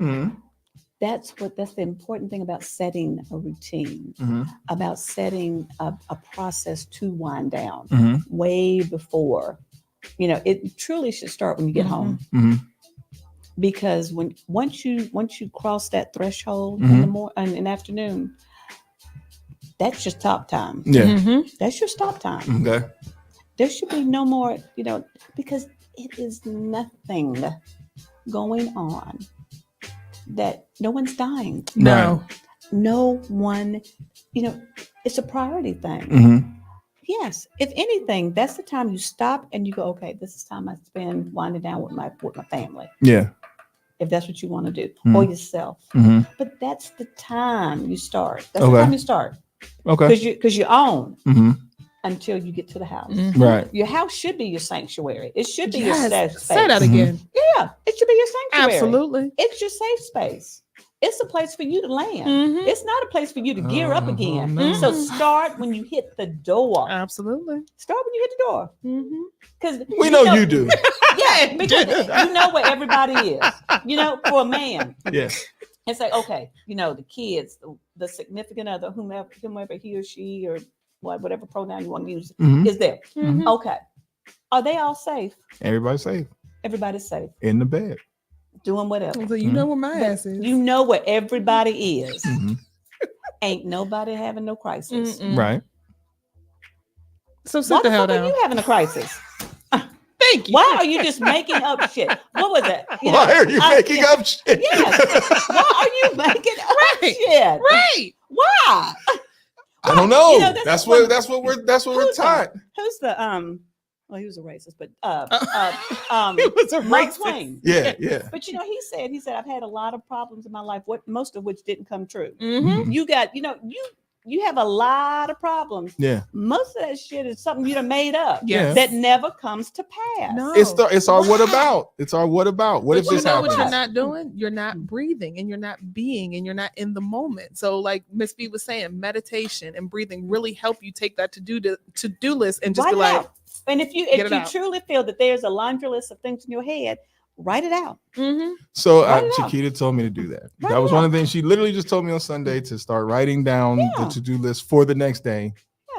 that's the important thing about setting a routine, about setting a process to wind down way before. You know, it truly should start when you get home, because once you cross that threshold in the afternoon, that's your stop time. Yeah, that's your stop time. Okay, there should be no more. You know, because it is nothing going on. That no one's dying. No. No one, it's a priority thing. Yes. If anything, that's the time you stop and you go, okay, this is time I spend winding down with my family. Yeah. If that's what you want to do, or yourself. But that's the time you start. That's the time you start. Okay. Because you own until you get to the house. Right. Your house should be your sanctuary. It should be your safe space. Say that again. Yeah, it should be your sanctuary. Absolutely. It's your safe space. It's a place for you to land. It's not a place for you to gear up again. No. So start when you hit the door. Absolutely. Start when you hit the door. Because we know you do. Yeah, because you know where everybody is. For a man. Yes. And say, okay, the kids, the significant other, whomever he or she or whatever pronoun you want to use is there. Okay. Are they all safe? Everybody's safe. Everybody's safe. In the bed. Doing whatever. So you know where my ass is. You know where everybody is. Ain't nobody having no crisis. Right. So sit the hell down. Are you having a crisis? Thank you. Why are you just making up shit? What was it? Why are you making up shit? Yes. Why are you making up shit? Right. Why? I don't know. You know, that's what we're taught. Who's the well, he was a racist, but He was a Mark racist. Twain. Yeah. But he said I've had a lot of problems in my life, most of which didn't come true. Mm-hmm. You got, you have a lot of problems. Yeah. Most of that shit is something you done made up. Yes. That never comes to pass. No. It's our what about. It's our what about. What if But you this know happens? what you're not doing? You're not breathing and you're not being and you're not in the moment. So like Miss B was saying, meditation and breathing really help you take that to-do list and just Write be it like, out. And if you truly feel that there's a laundry list of things in your head, write it out. mm-hmm. So Write it out. Chiquita told me to do that. Write That was it one of the things she literally just told me on Sunday to start writing down the to-do list for the next day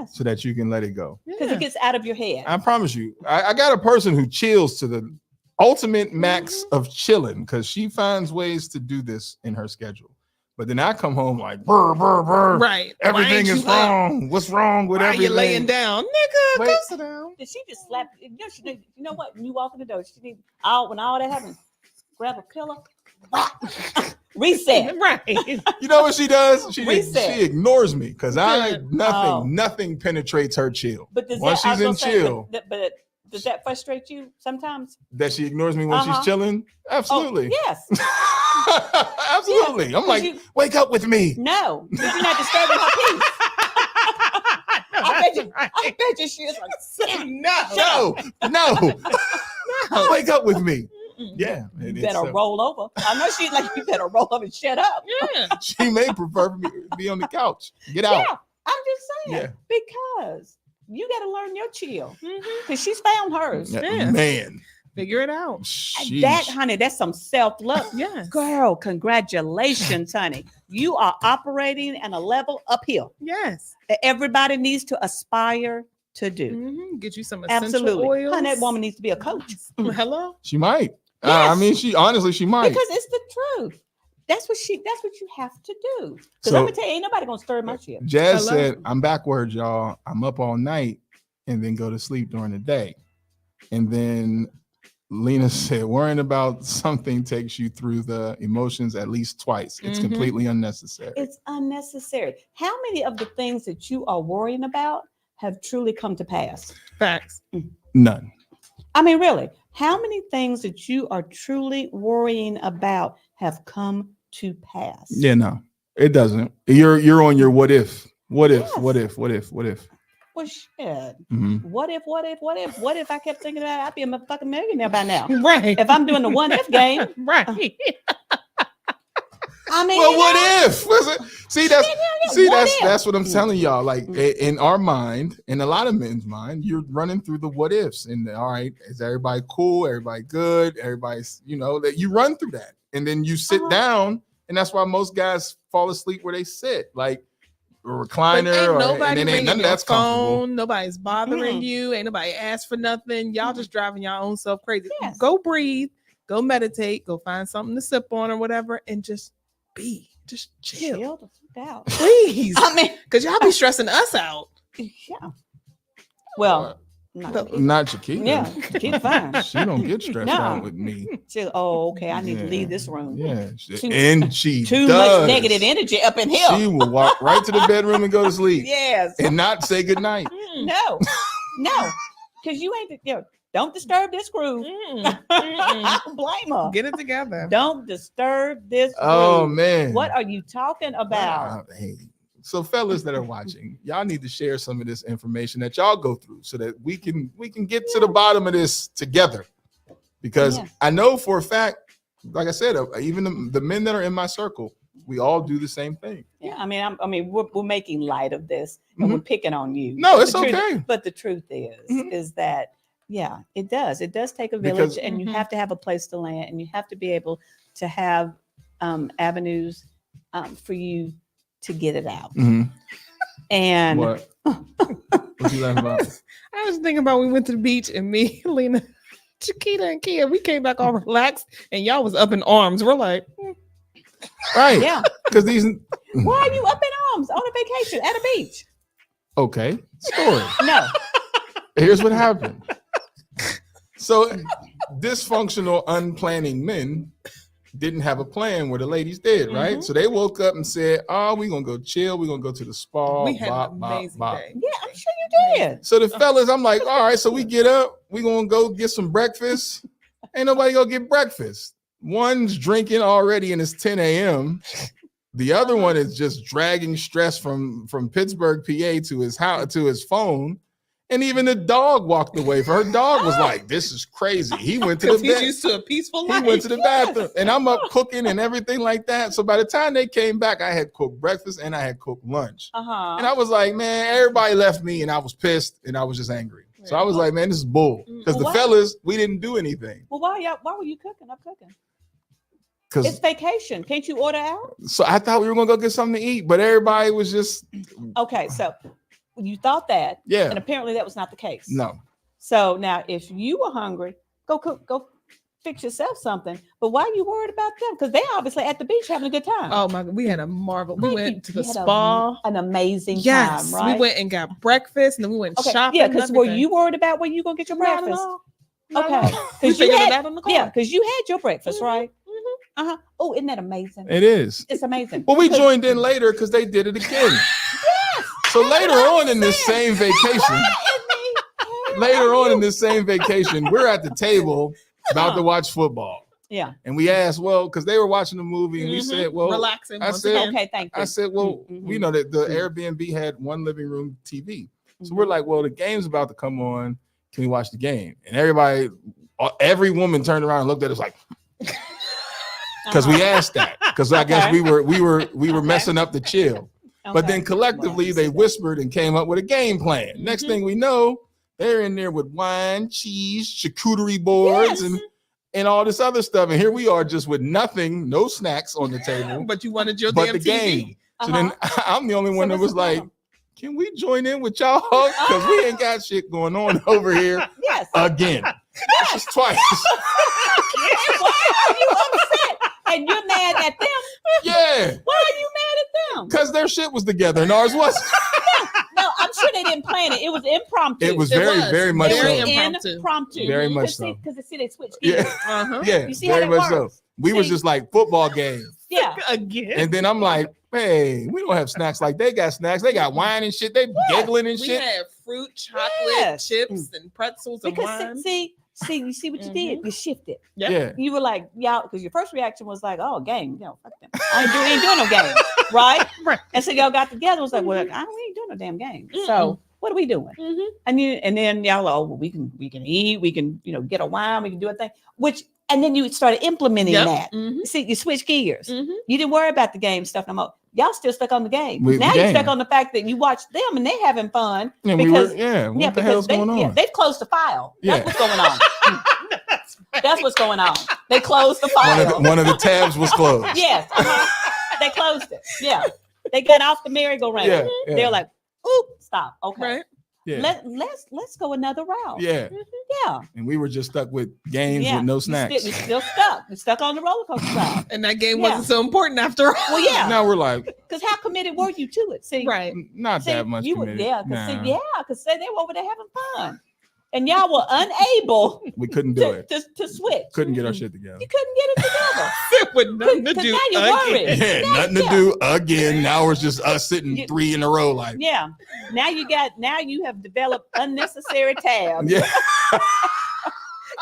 so that you can let it go. Because it gets out of your head. I promise you. I got a person who chills to the ultimate max of chilling because she finds ways to do this in her schedule. But then I come home like, brr, brr, brr. Right. Everything is wrong. What's wrong with Why everything? are you laying down? Nigga, go sit down. Did she just slap? You know what? When you walk in the door, she need when all that happens, grab a pillow, reset. Right. You know what she does? She Reset. ignores me because nothing penetrates her chill. But once she's in chill, but does that frustrate you sometimes? that she ignores me when she's chilling? Absolutely. Oh, yes. Absolutely. I'm like, wake up with me. No, because you're not disturbing her peace. I bet you she is like, no. Wake up with me. Yeah. You better roll over. I know she's like, you better roll over and shut up. Yeah. She may prefer for me to be on the couch. Get out. Yeah, I'm just saying. Because you got to learn your chill. Because she's found hers. Yeah. Man. Figure it out. Sheesh. That, honey, that's some self-love. Yes. Girl, congratulations, honey. You are operating at a level uphill. Yes. That everybody needs to aspire to do. Mm-hmm. Get you some essential Absolutely. oils. Honey, that woman needs to be a coach. Hello? She might. Yes. I mean, she might. Because it's the truth. That's what you have to do. Because So- I'm gonna tell you, ain't nobody gonna stir my shit. Jazz Hello? said, I'm backwards, y'all. I'm up all night and then go to sleep during the day. And then Lena said, worrying about something takes you through the emotions at least twice. It's completely unnecessary. It's unnecessary. How many of the things that you are worrying about have truly come to pass? Facts. None. I mean, really, how many things that you are truly worrying about have come to pass? Yeah, no, it doesn't. You're on your what if. What if? Yes. What if? Well, shit. Mhm. What if I kept thinking about it, I'd be a motherfucking millionaire by now. Right. If I'm doing the what if game, Right. I mean, Well, you what know, if? Was it? That's what I'm telling y'all. Like in our mind, in a lot of men's mind, you're running through the what ifs. And all right, is everybody cool? Everybody good? Everybody's, that you run through that, and then you sit down, and that's why most guys fall asleep where they sit, like a recliner, ain't nobody and then ain't none ringing of your that's comfortable. phone. Nobody's bothering you. Ain't nobody asked for nothing. Y'all just driving your own self crazy. Yes. Go breathe. Go meditate. Go find something to sip on or whatever, and just chill. chill the fuck out. Please. I mean, Because y'all be stressing us out. yeah. Well, Not Chiquita. yeah, she's fine. She don't get stressed No. out with me. She, okay, I need to leave this room. Yeah, Too- and she Too does. much negative energy up in here. She will walk right to the bedroom and go to sleep, Yes. and not say goodnight. No, because you ain't. Don't disturb this groove. I don't blame her. Get it together. Don't disturb this groove. Oh man, What are you talking about? Wow, hey. So fellas that are watching, y'all need to share some of this information that y'all go through so that we can get to the bottom of this together. Because I know for a fact, like I said, even the men that are in my circle, we all do the same thing. Yeah, I mean, we're making light of this and we're picking on you. No, But it's the truth- okay. But the truth is that it does. It does take a village, Because- and you have to have a place to land, and you have to be able to have avenues for you to get it out. And What? What you laughing about? I was thinking about we went to the beach and me, Lena, Chiquita, and Kia, we came back all relaxed and y'all was up in arms. We're like, Right. yeah, Because these. why are you up in arms on a vacation at a beach? Okay. Story. No, Here's what happened. So dysfunctional, unplanning men didn't have a plan where the ladies did, right? So they woke up and said, "Oh, we're gonna go chill. We're gonna go to the spa." We had an amazing day. Yeah, I'm sure you did. So the fellas, I'm like, all right, so we get up, we gonna go get some breakfast. Ain't nobody gonna get breakfast. One's drinking already and it's 10 a.m. The other one is just dragging stress from Pittsburgh, PA to his house to his phone. And even the dog walked away. For her dog was like, "This is crazy." He went to the He's bed. used to a peaceful life. He went to the bathroom, and I'm up cooking and everything like that. So by the time they came back, I had cooked breakfast and I had cooked lunch. And I was like, man, everybody left me, and I was pissed and I was just angry. So I was like, man, this is bull. Because the fellas, we didn't do anything. Well, why were you cooking? I'm cooking. Because it's vacation. Can't you order out? So I thought we were gonna go get something to eat, but everybody was just okay. So you thought that, yeah, and apparently that was not the case. No. So now, if you were hungry, go cook, go fix yourself something. But why are you worried about them? Because they obviously at the beach having a good time. Oh my God, we had a marvel. We went to the had spa, an amazing yes, time. Right? We went and got breakfast, and then we went shopping. Yeah, because were you worried about where you gonna get your breakfast? Okay, because you had on the car. Yeah, because you had your breakfast, right? Oh, isn't that amazing? It is. It's amazing. Well, we joined in later because they did it again. Yes. So later on in this same vacation, we're at the table about to watch football. Yeah. And we asked, well, because they were watching the movie, and we said, well, relaxing. I said, okay, thank you. I said, well, we know that the Airbnb had one living room TV. So we're like, well, the game's about to come on. Can we watch the game? And every woman turned around and looked at us like, because we asked that. Because I guess we were messing up the chill. But then collectively they whispered and came up with a game plan. Next thing we know, they're in there with wine, cheese, charcuterie boards, and all this other stuff. And here we are just with nothing, no snacks on the table. But you wanted your but damn the TV. game. So then I'm the only one that was like, can we join in with y'all? Because we ain't got shit going on over here again. This is twice. Why are you upset? And you're mad at them? Yeah. Why are you mad at them? Because their shit was together and ours wasn't. No, I'm sure they didn't plan it. It was impromptu. It was very much so. Impromptu. Very much so. Because they switched gears. Yeah, You see very how that much so. works? We was just like football game. Yeah. Again. And then I'm like, hey, we don't have snacks like they got snacks. They got wine and shit. They giggling and We shit. had fruit, chocolate, chips, and pretzels and wine. You see what you did? You shifted. Yeah. You were like, y'all, because your first reaction was like, oh, game. Fuck them. I ain't doing no game. Right? And so y'all got together. It was like, well, we ain't doing no damn game. So what are we doing? And then y'all like, oh, well, we can eat, we can, get a wine, we can do a thing. And then you started implementing that. See, you switch gears. You didn't worry about the game stuff no more. Y'all still stuck on the game. Now you're stuck on the fact that you watch them and they having fun. And because, what the hell's going on? They've closed the file. That's what's going on. That's what's going on. They closed the file. One of the tabs was closed. Yes. They closed it. Yeah. They got off the merry-go-round. Yeah. They're like, oop, stop. Okay. Right. Yeah. Let's go another route. Yeah. Yeah. And we were just stuck with games with no snacks. You're still stuck. You're stuck on the roller coaster ride. And that game wasn't so important after all. Well, yeah. Now we're like, because how committed were you to it? See, right? Not that much committed. Because they were over there having fun, and y'all were unable. We couldn't do it. To switch. Couldn't get our shit together. You couldn't get it together. With nothing to do. Now you're worried. Yeah, nothing to do again. Now it's just us sitting 3 in a row, like. Yeah. Now you have developed unnecessary tabs. Yeah.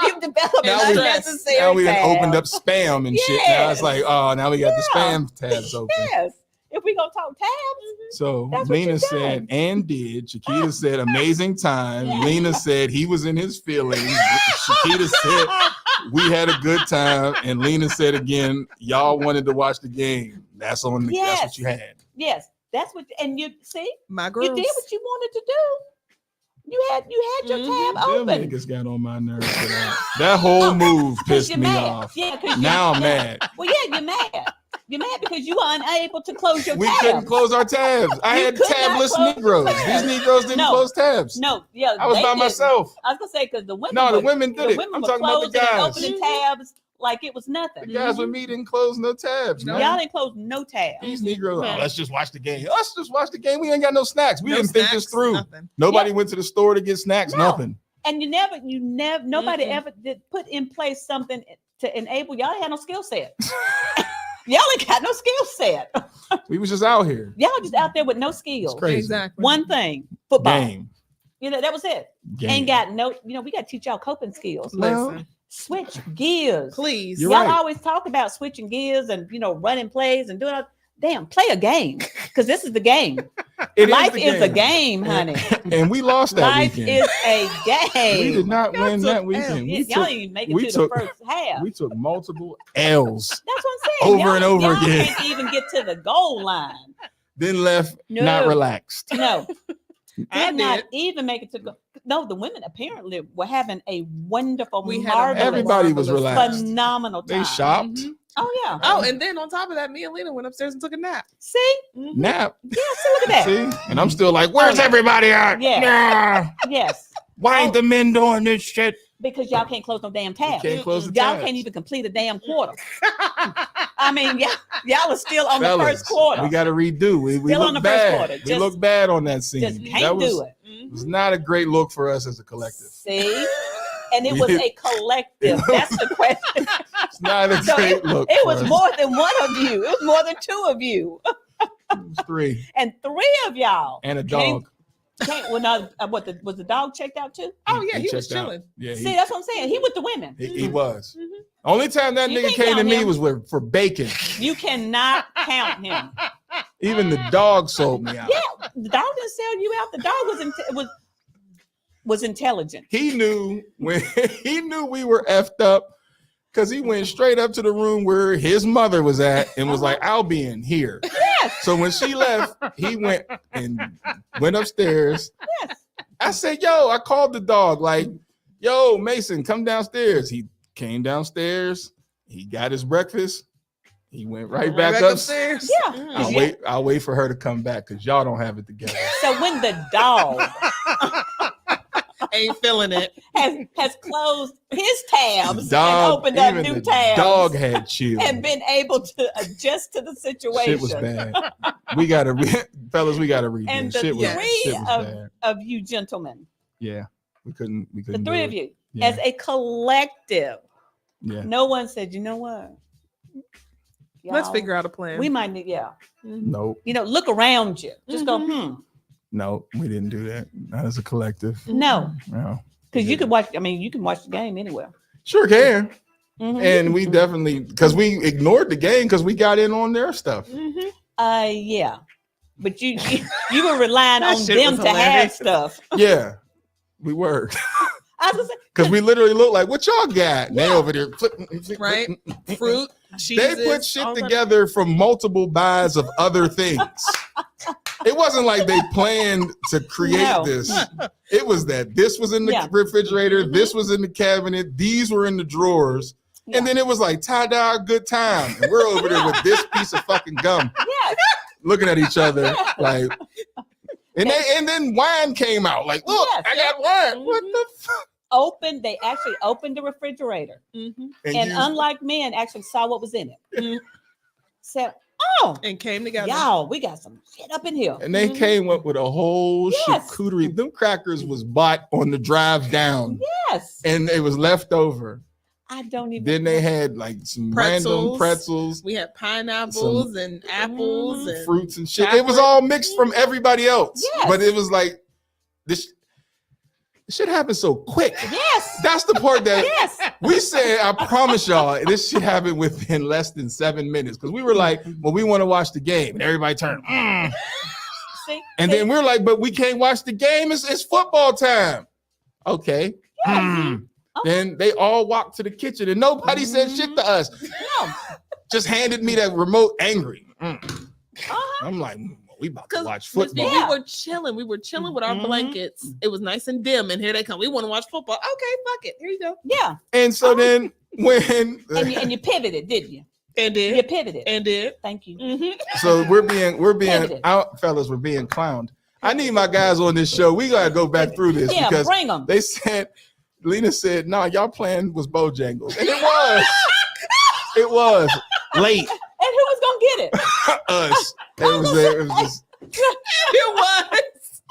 You've developed unnecessary now we tabs. done opened up spam and shit. Now it's like, oh, now we got the spam tabs open. Yes. If we gonna talk tabs. So Lena said and did. Chiquita said amazing time. Lena said he was in his feelings. Chiquita said we had a good time. And Lena said again, y'all wanted to watch the game. That's on the, that's what you had. Yes. That's what, and you see, my girls. You did what you wanted to do. You had your tab open. Them niggas got on my nerves for that. That whole move pissed me off. Yeah, now I'm mad. Well, yeah, you're mad. You're mad because you were unable to close your tabs. We couldn't close our tabs. I had tabless Negroes. These Negroes didn't close tabs. No, yeah. I was by myself. I was going to say, because the women. No, the women did it. I'm talking about the guys. Opening tabs like it was nothing. The guys with me didn't close no tabs. No. Y'all didn't close no tabs. These Negroes, let's just watch the game. Let's just watch the game. We ain't got no snacks. We didn't think this through. Nobody went to the store to get snacks. Nothing. And nobody ever did put in place something to enable y'all. Had no skill set. Y'all ain't got no skill set. We was just out here. Y'all just out there with no skills. Crazy. Exactly. One thing, football. Game. That was it. Game. Ain't got no. We got to teach y'all coping skills. Listen, Switch gears, please. You're y'all right. always talk about switching gears and running plays and doing all. Damn, play a game because this is the game. Life is a game, honey. And we lost that Life weekend. is a game. We did not win that weekend. Y'all didn't even make it to the first half. We took multiple L's. That's what I'm saying. Over and over y'all again. Can't even get to the goal line. Then left not relaxed. No. I Did not did. even make it to go. No, the women apparently were having a wonderful, We had a marvelous, Everybody was relaxed. phenomenal time. They shopped. Mhm. Oh yeah. Oh, and then on top of that, me and Lena went upstairs and took a nap. See? Nap. Yeah, see, look at that. See? And I'm still like, where's everybody at? Yeah. Nah. Yes. Why ain't the men doing this shit? Because y'all can't close no damn tabs. Can't close the Y'all tabs. can't even complete a damn quarter. I mean, y'all are still on Fellas, the first quarter. We got to redo. We Still on look the first bad. quarter. We Just- look bad on that scene. Just That can't was, do it. It was not a great look for us as a collective. See? And it was a collective. That's the question. It's not a So great look. It for was us. more than one of you. It was more than two of you. It was 3 And 3 of y'all. and a dog. Was the dog checked out too? Oh yeah, he was checked out. chilling. Yeah, See, that's what I'm saying. He with the women. he was. Mhm. Only time that You nigga can't came to count me him. was for bacon. You cannot count him. Even the dog sold me out. Yeah, the dog didn't sell you out. The dog was intelligent. He knew when he knew we were effed up because he went straight up to the room where his mother was at and was like, I'll be in here. Yes. So when she left, he went upstairs. Yes. I said, yo, I called the dog, like, yo, Mason, come downstairs. He came downstairs. He got his breakfast. He went right back upstairs. Yeah. I'll wait for her to come back because y'all don't have it together. So when the dog Ain't feeling it. has closed his tabs Dog, and opened up even new the tabs dog had chill. and been able to adjust to the situation. Shit was bad. We gotta fellas, we gotta read And this. the Shit was three bad. of you gentlemen, Yeah. We couldn't the do 3 it. of you, Yeah. as a collective, Yeah. no one said, you know what? Let's Y'all, figure out a plan. We might need, Nope. look around you. Just go, No, we didn't do that. Not as a collective. No, No. because you can watch. I mean, you can watch the game anywhere. Sure can. Mhm. And we definitely because we ignored the game because we got in on their stuff. Yeah, but you were relying That on shit them was to have hilarious. stuff. Yeah, we were. I was gonna say, Because we literally look like, what y'all got? And they over there flipping. Right? Fruit, cheese. They put shit together from multiple buys of other things. It wasn't like they planned to create No. this. It was that this was in the Yeah. refrigerator, this was in the cabinet, these were in the drawers. Yeah. And then it was like, ta-da, good time. And we're over there with this piece of fucking gum, yes, looking at each other like, and then wine came out. Like, look, Yes. I got wine. What the fuck? they actually opened the refrigerator, And and you- unlike men, actually saw what was in it. Said, "Oh, And came together. y'all, we got some shit up in here." And they came up with a whole Yes. charcuterie. Them crackers was bought on the drive down, Yes, and it was left over. I don't even. Then they had like some random pretzels, We had pineapples and apples and fruits and shit. It was all mixed from everybody else. Yes. But it was like this shit happened so quick. Yes, That's the part that yes. we said, I promise y'all, this shit happened within less than 7 minutes. Because we were like, well, we want to watch the game. And everybody turned. See, And then we're like, but we can't watch the game. It's football time. Okay. Then they all walked to the kitchen and nobody said shit to us. no, Just handed me that remote angry. uh-huh. I'm like, we about to because watch football. Yeah. we were chilling. We were chilling with our blankets. It was nice and dim, and here they come. We want to watch football. Okay, fuck it. Here you go. Yeah, And so then when and you pivoted, didn't you? And You did. pivoted. And did. Thank you. so we're being Pivoted. out, fellas, we're being clowned. I need my guys on this show. We gotta go back through this Yeah, because bring them. they said Lena said, no, y'all plan was Bojangles. And it was. It was late. And who was gonna get it? Us. It was there. It was just It was.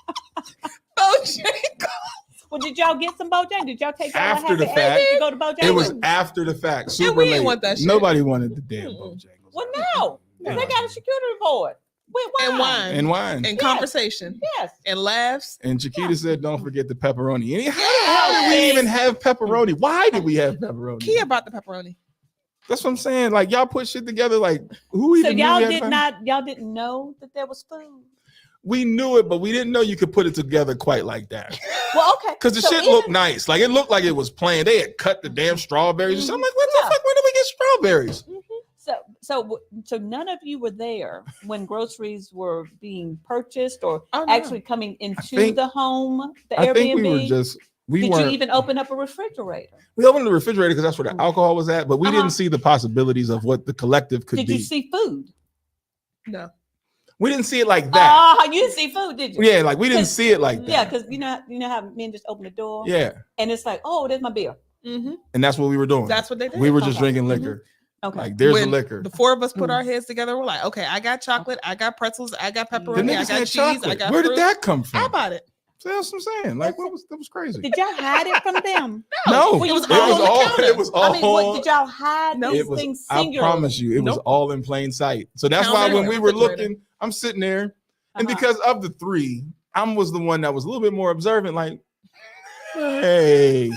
Bojangles. Well, did y'all get some Bojangles? Did y'all take After the fact, to go to Bojangles? it was after the fact. Super we didn't late. want that shit. Nobody wanted the damn Bojangles. Well, no. They got a security report. With wine. And wine. And conversation. Yes. And laughs. And Chiquita said, don't forget the pepperoni. And how did we even have pepperoni? Why did we have pepperoni? Kia brought the pepperoni. That's what I'm saying. Like, y'all put shit together. Like, who even So knew y'all we had did pepperoni? not, y'all didn't know that there was food? We knew it, but we didn't know you could put it together quite like that. Well, okay. Because the shit looked nice. Like, it looked like it was planned. They had cut the damn strawberries. I'm like, what the fuck? When did we get strawberries? So none of you were there when groceries were being purchased or no. actually coming into the home, the Airbnb. I think we were just, Did you even open up a refrigerator? We opened the refrigerator because that's where the alcohol was at, but we didn't see the possibilities of what the collective could be. Did you see food? No. We didn't see it like that. Oh, you didn't see food, did you? Yeah, like we didn't see it like that. Yeah, because you know how men just open the door. Yeah. And it's like, oh, there's my beer. Mm-hmm. And that's what we were doing. That's what they did. We were just drinking liquor. Okay. Like there's When the liquor. The four of us put our heads together. We're like, okay, I got chocolate, I got pretzels, I got The pepperoni, I niggas got had cheese, chocolate. I got Where fruit. did that come from? I bought it. So that's what I'm saying. Like, that was crazy. Did y'all hide it from them? No, it was all on the counter. It was all. I mean, what, did y'all hide these it was, things I singularly? promise you, it was all in plain sight. So that's Counter why when we were refrigerator. looking, I'm sitting there, and because of the three, I was the one that was a little bit more observant. Like, hey,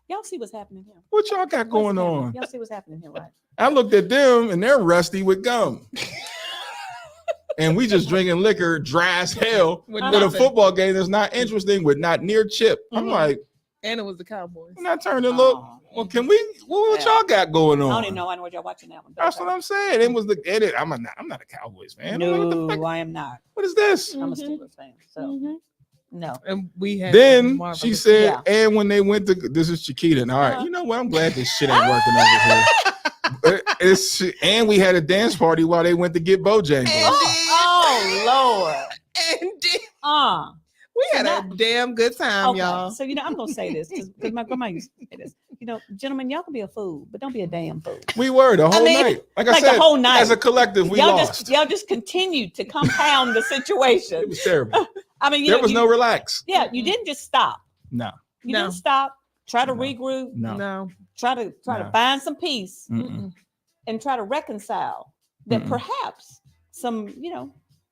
Y'all see what's happening here? what y'all got going on? Y'all see what's happening here, right? I looked at them, and they're rusty with gum. And we just drinking liquor, dry as hell, with a nothing. football game that's not interesting, with not near chip. I'm like, and it was the Cowboys. and I turned and looked. Well, can we? What y'all got going I on? don't even know. I know what y'all watching that one. That's what I'm saying. It was the edit. I'm not a Cowboys fan. I'm like, what the fuck? No, I am not. What is this? I'm a Steelers fan. So no. And we had Then marvelous- she said, and when they went to this is Chiquita. And all right, you know what? I'm glad this shit ain't working over here. And we had a dance party while they went to get Bojangles. Oh Lord. And we had a damn good time, y'all. So I'm gonna say this because my grandma used to say this. Gentlemen, y'all can be a fool, but don't be a damn fool. We were the whole night. Like I said, the whole night. as a collective, we lost. Y'all just continued to compound the situation. It was terrible. I mean, there was no relax. Yeah, you didn't just stop. No. You didn't stop. Try to regroup. No. Try to find some peace Mm-mm. and try to reconcile that perhaps some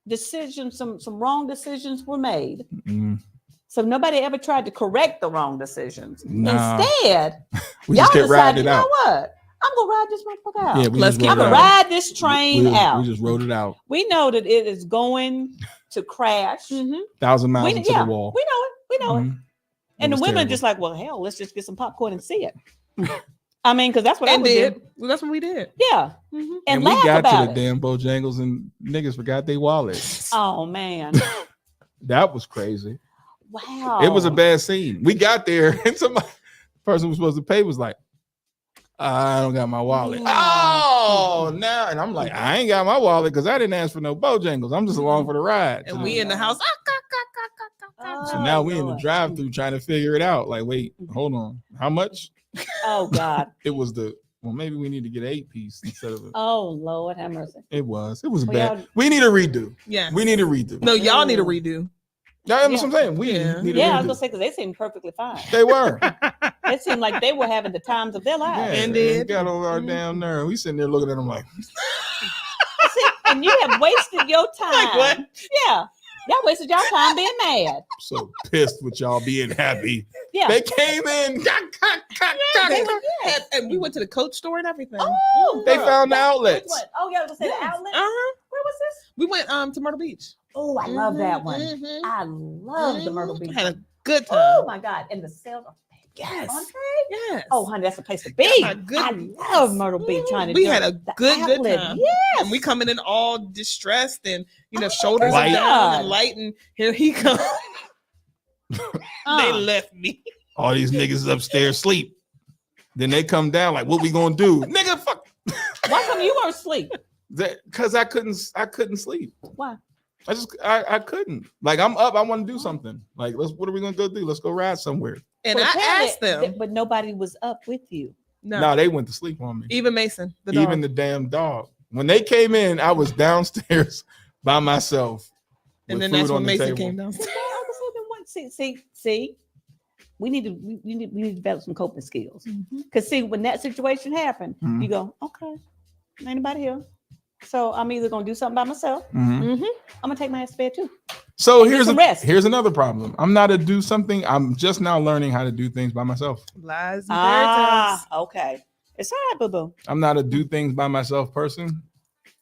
decisions, some wrong decisions were made. Mm-mm. So nobody ever tried to correct the wrong decisions. Nah. Instead, We y'all just kept riding decided, it you know out. what? I'm gonna ride this motherfucker out. Yeah, I'm gonna ride this train out. We just rode it out. We know that it is going to crash. 1,000 miles into the wall. We know it. We know it. And the was women terrible. just like, well, hell, let's just get some popcorn and see it. I mean, because that's what I And would did. do. Well, that's what we did. Yeah. And laugh we got about to the it. damn Bojangles and niggas forgot their wallet. Oh man. That was crazy. Wow. It was a bad scene. We got there and somebody, the person who was supposed to pay was like, I don't got my wallet. Oh, now. And I'm like, I ain't got my wallet because I didn't ask for no Bojangles. I'm just along for the ride. And we in the house. So now we in the drive-through trying to figure it out. Like, wait, hold on. How much? Oh God. It was maybe we need to get an 8-piece instead of Oh Lord, have mercy. It was Well, bad. y'all- We need a redo. Yeah. We need a redo. No, y'all need a redo. That's what I'm saying. We need a Yeah, I was redo. gonna say because they seemed perfectly fine. They were. It seemed like they were having the times of their lives. Yeah, they got over our damn nerve. We sitting there looking at them like, See, and you have wasted your time. Like what? Yeah. Y'all wasted your time being mad. so pissed with y'all being happy. Yeah. They came in. And we went to the Coach store and everything. Oh, They girl. found the Which outlets. one? Oh, yeah, I was gonna say the outlet. Where was this? We went to Myrtle Beach. Oh, I love that one. Mhm. I love the Myrtle Beach. Had a good time. Oh my God. And the sales are Yes. fantastic. Yes. Oh, honey, that's a place to be. That's a good- I love Myrtle Beach, honey. We had a The good outlet, time. Yes. And we coming in all distressed and shoulders Light. are down and light, and here he comes. They left me. All these niggas is upstairs sleep. Then they come down like, what we gonna do? Nigga, fuck. Why come you weren't asleep? Because I couldn't sleep. Why? I couldn't. Like, I'm up. I want to do something. Like, what are we gonna go do? Let's go ride somewhere. And Well, I apparently- asked them. but nobody was up with you. No, they went to sleep on me. Even Mason, the dog. Even the damn dog. When they came in, I was downstairs by myself. And with then food that's when on the Mason table. came downstairs. See, we need to develop some coping skills. Because see, when that situation happened, you go, okay, anybody here? So I'm either gonna do something by myself. I'm gonna take my ass to bed too. So here's another problem. I'm not a do something. I'm just now learning how to do things by myself. Lies and fairy tales. Okay. It's all right, boo-boo. I'm not a do things by myself person.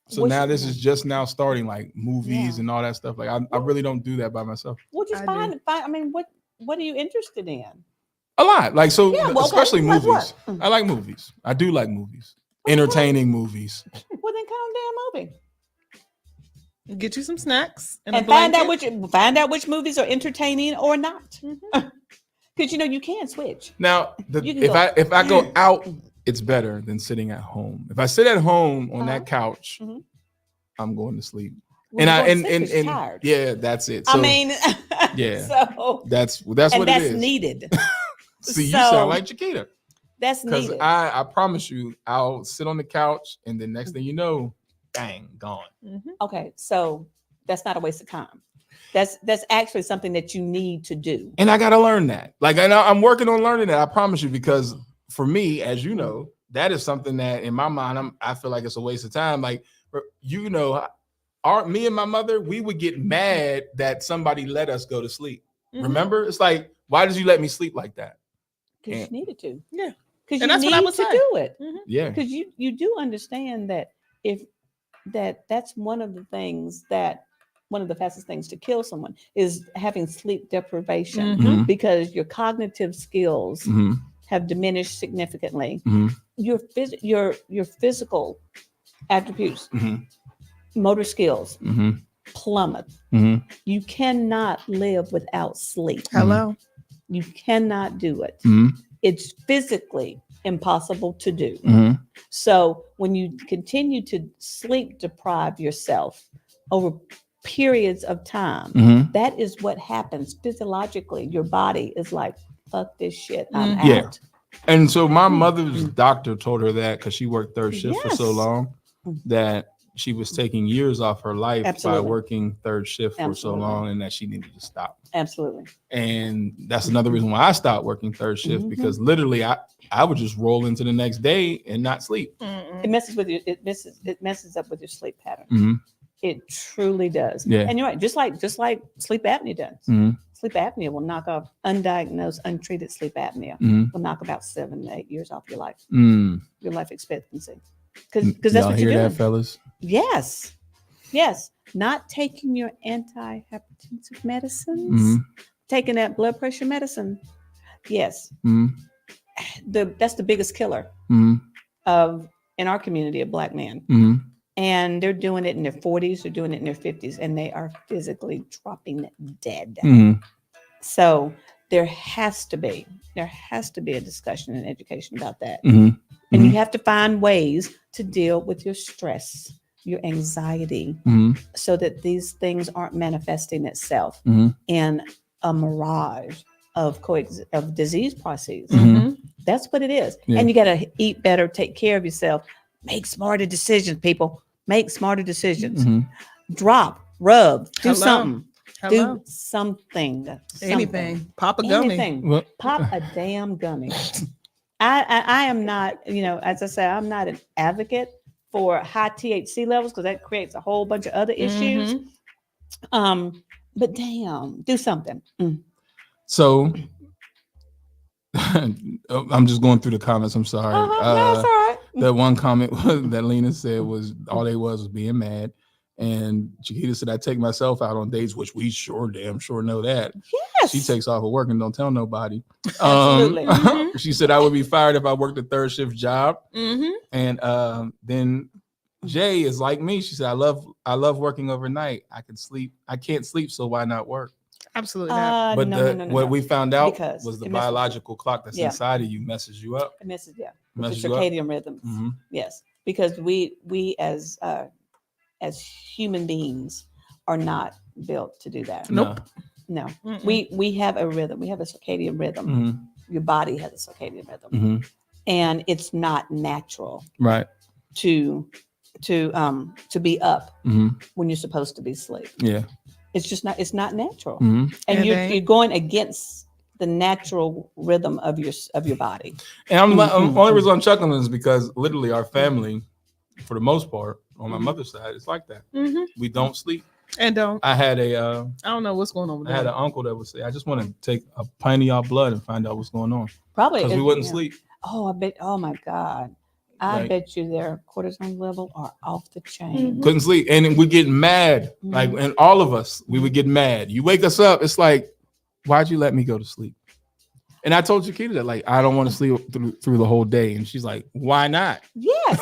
So now this is just now starting, like movies and all that stuff. Like I really don't do that by myself. Well, just find. I mean, what are you interested in? A lot. Like especially like movies. what? I like movies. I do like movies. Entertaining movies. Well, then come damn movie. Get you some snacks and find out which movies are entertaining or not. Because you can switch. Now, if I go out, it's better than sitting at home. If I sit at home on that couch, I'm going to sleep. Well, and tired. Yeah, that's it. So, I mean, yeah. So that's what it is. That's needed. See, you sound like Chiquita. That's needed. Because I promise you, I'll sit on the couch, and the next thing you know, bang, gone. Okay, so that's not a waste of time. That's actually something that you need to do. And I got to learn that. Like, I'm working on learning that. I promise you, because for me, as you know, that is something that in my mind, I feel like it's a waste of time. Like, me and my mother, we would get mad that somebody let us go to sleep. Remember? It's like, why did you let me sleep like that? Because you needed to. Yeah. Because you need to do it. Yeah. Because you do understand that that's one of the things that one of the fastest things to kill someone is having sleep deprivation because your cognitive skills have diminished significantly. Your physical attributes, motor skills plummet. You cannot live without sleep. Hello. You cannot do it. It's physically impossible to do. So when you continue to sleep deprive yourself over periods of time, that is what happens physiologically. Your body is like, fuck this shit, I'm out. And so my mother's doctor told her that because she worked third shift for so long that she was taking years off her life by working third shift for so long, and that she needed to stop. Absolutely. And that's another reason why I stopped working third shift, because literally I would just roll into the next day and not sleep. It messes with you. It messes up with your sleep pattern. It truly does. Yeah. And you're right. Just like sleep apnea does. Sleep apnea will knock off undiagnosed, untreated sleep apnea. Will knock about 7 to 8 years off your life. Your life expectancy. Because that's what you're doing. Hear that, fellas? Yes. Not taking your antihypertensive medicines, taking that blood pressure medicine. Yes. That's the biggest killer in our community of Black men. And they're doing it in their 40s, they're doing it in their 50s, and they are physically dropping dead. So there has to be a discussion and education about that. And you have to find ways to deal with your stress, your anxiety, so that these things aren't manifesting itself in a mirage of disease processes. That's what it is. And you got to eat better, take care of yourself, make smarter decisions, people. Make smarter decisions. Drop, rub, do something. Do something. Anything. Pop a gummy. Anything. Pop a damn gummy. I am not, as I say, I'm not an advocate for high THC levels because that creates a whole bunch of other issues. But damn, do something. So I'm just going through the comments. I'm sorry. No, it's all right. That one comment that Lena said was all they was being mad. And Chiquita said, I take myself out on dates, which we damn sure know that. Yes. She takes off of work and don't tell nobody. Absolutely. She said, I would be fired if I worked a third shift job. And then Jay is like me. She said, I love working overnight. I can't sleep, so why not work? Absolutely not. But what we found out because was the biological clock that's inside of you messes you up. It messes, with messes the circadian rhythms. Yes, because we as human beings are not built to do that. Nope. No. We have a rhythm. We have a circadian rhythm. Your body has a circadian rhythm, and it's not natural, right, to be up when you're supposed to be asleep. Yeah. It's just not. It's not natural, and you're going against the natural rhythm of your body. And only reason I'm chuckling is because literally our family, for the most part, on my mother's side, it's like that. We don't sleep. And don't. I had a. I don't know what's going on with I had an uncle that would say, "I just want to take a pint of y'all blood and find out what's going on." Probably because we wouldn't sleep. Oh, I bet. Oh my God. I bet you their cortisone level are off the chain. Couldn't sleep. And we get mad. Like, and all of us, we would get mad. You wake us up, it's like, why'd you let me go to sleep? And I told Chiquita that, like, I don't want to sleep through the whole day. And she's like, why not? Yes.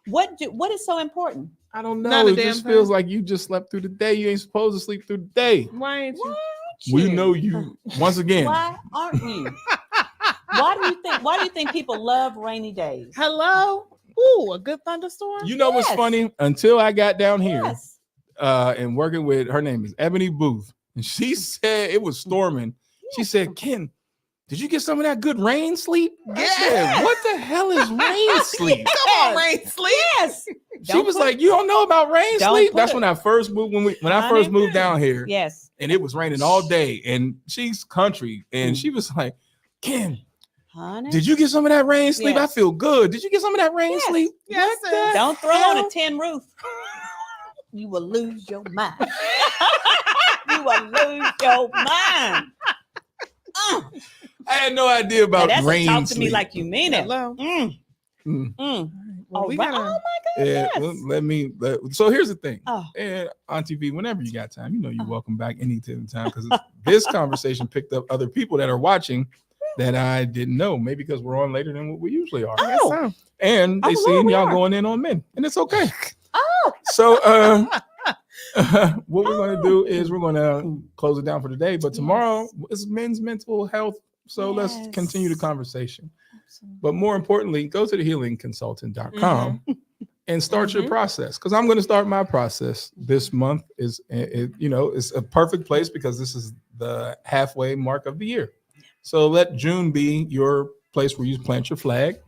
What is so important? I don't know. It just feels like you just slept through the day. You ain't supposed to sleep through the day. Why ain't you? We know you. Once again. Why aren't you? Why do you think people love rainy days? Hello? Ooh, a good thunderstorm. You know what's funny? Until I got down here and working with, her name is Ebony Booth. And she said it was storming. She said, Ken, did you get some of that good rain sleep? Yes. I said, what the hell is rain sleep? Come on, rain sleep. Yes. She was like, you don't know about rain sleep? That's when I first moved, when I first moved down here. Yes. And it was raining all day. And she's country. And she was like, Ken, honey, did you get some of that rain sleep? Yes. I feel good. Did you get some of that rain sleep? Yes. Don't throw on a tin roof. You will lose your mind. You will lose your mind. I had no idea about rain talk to sleep. me like you mean it. Hello. Well, we right. gotta, Oh my Yeah, goodness. so here's the thing. Oh. And Auntie V, whenever you got time, you know you're welcome back anytime because this conversation picked up other people that are watching that I didn't know, maybe because we're on later than what we usually are. Oh. And they Oh, seeing we y'all are. going in on men, and it's okay. Oh. So what we're going to do is we're going to close it down for today, but tomorrow is men's mental health. So let's continue the conversation. But more importantly, go to thehealingconsultant.com and start your process. Because I'm going to start my process this month. It's a perfect place because this is the halfway mark of the year. So let June be your place where you plant your flag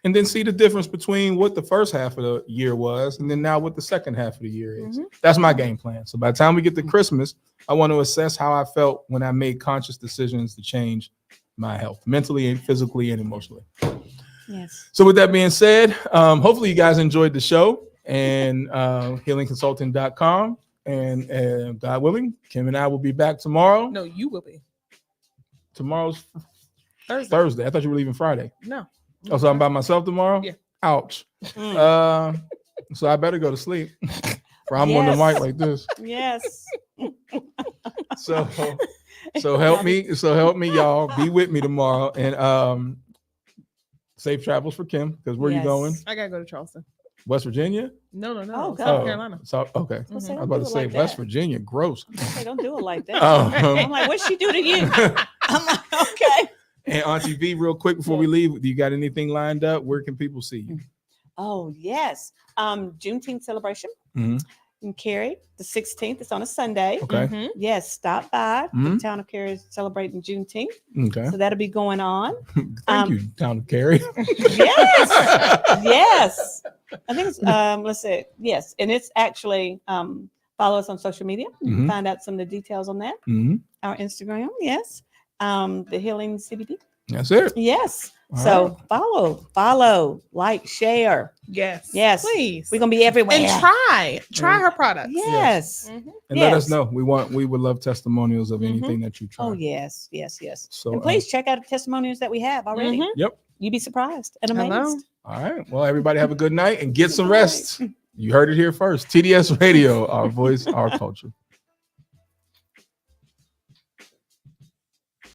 and then see the difference between what the first half of the year was and then now what the second half of the year is. That's my game plan. So by the time we get to Christmas, I want to assess how I felt when I made conscious decisions to change my health, mentally and physically and emotionally. Yes. So with that being said, hopefully you guys enjoyed the show and healingconsulting.com and God willing, Kim and I will be back tomorrow. No, you will be. Tomorrow's Thursday. I thought you were leaving Friday. No. Oh, so I'm by myself tomorrow? Yeah. Ouch. So I better go to sleep. Or I'm on the mic like this. Yes. So help me, y'all. Be with me tomorrow. And safe travels for Kim, because where you going? I gotta go to Charleston. West Virginia? No. Oh, South Carolina. So okay. I was about to say West Virginia, gross. Okay, don't do it like that. Oh. I'm like, what'd she do to you? I'm like, okay. And Auntie V, real quick before we leave, do you got anything lined up? Where can people see you? Oh, yes. Juneteenth celebration in Cary, the 16th. It's on a Sunday. Okay. Yes, stop by. The town of Cary is celebrating Juneteenth. Okay. So that'll be going on. Thank you, town of Cary. Yes. Yes. I think it's, let's see. Yes. And it's actually, follow us on social media. You can find out some of the details on that. Our Instagram. Yes. The Healing CBD. That's it. Yes. All So follow, like, share. Yes. Please. We're gonna be everywhere. And try her products. Yes. And let us know. We would love testimonials of anything that you try. Oh, yes. So And please check out the testimonials that we have already. Yep. You'd be surprised and Hello. amazed. All right. Well, everybody have a good night and get some rest. You heard it here first. TDS Radio, our voice, our culture.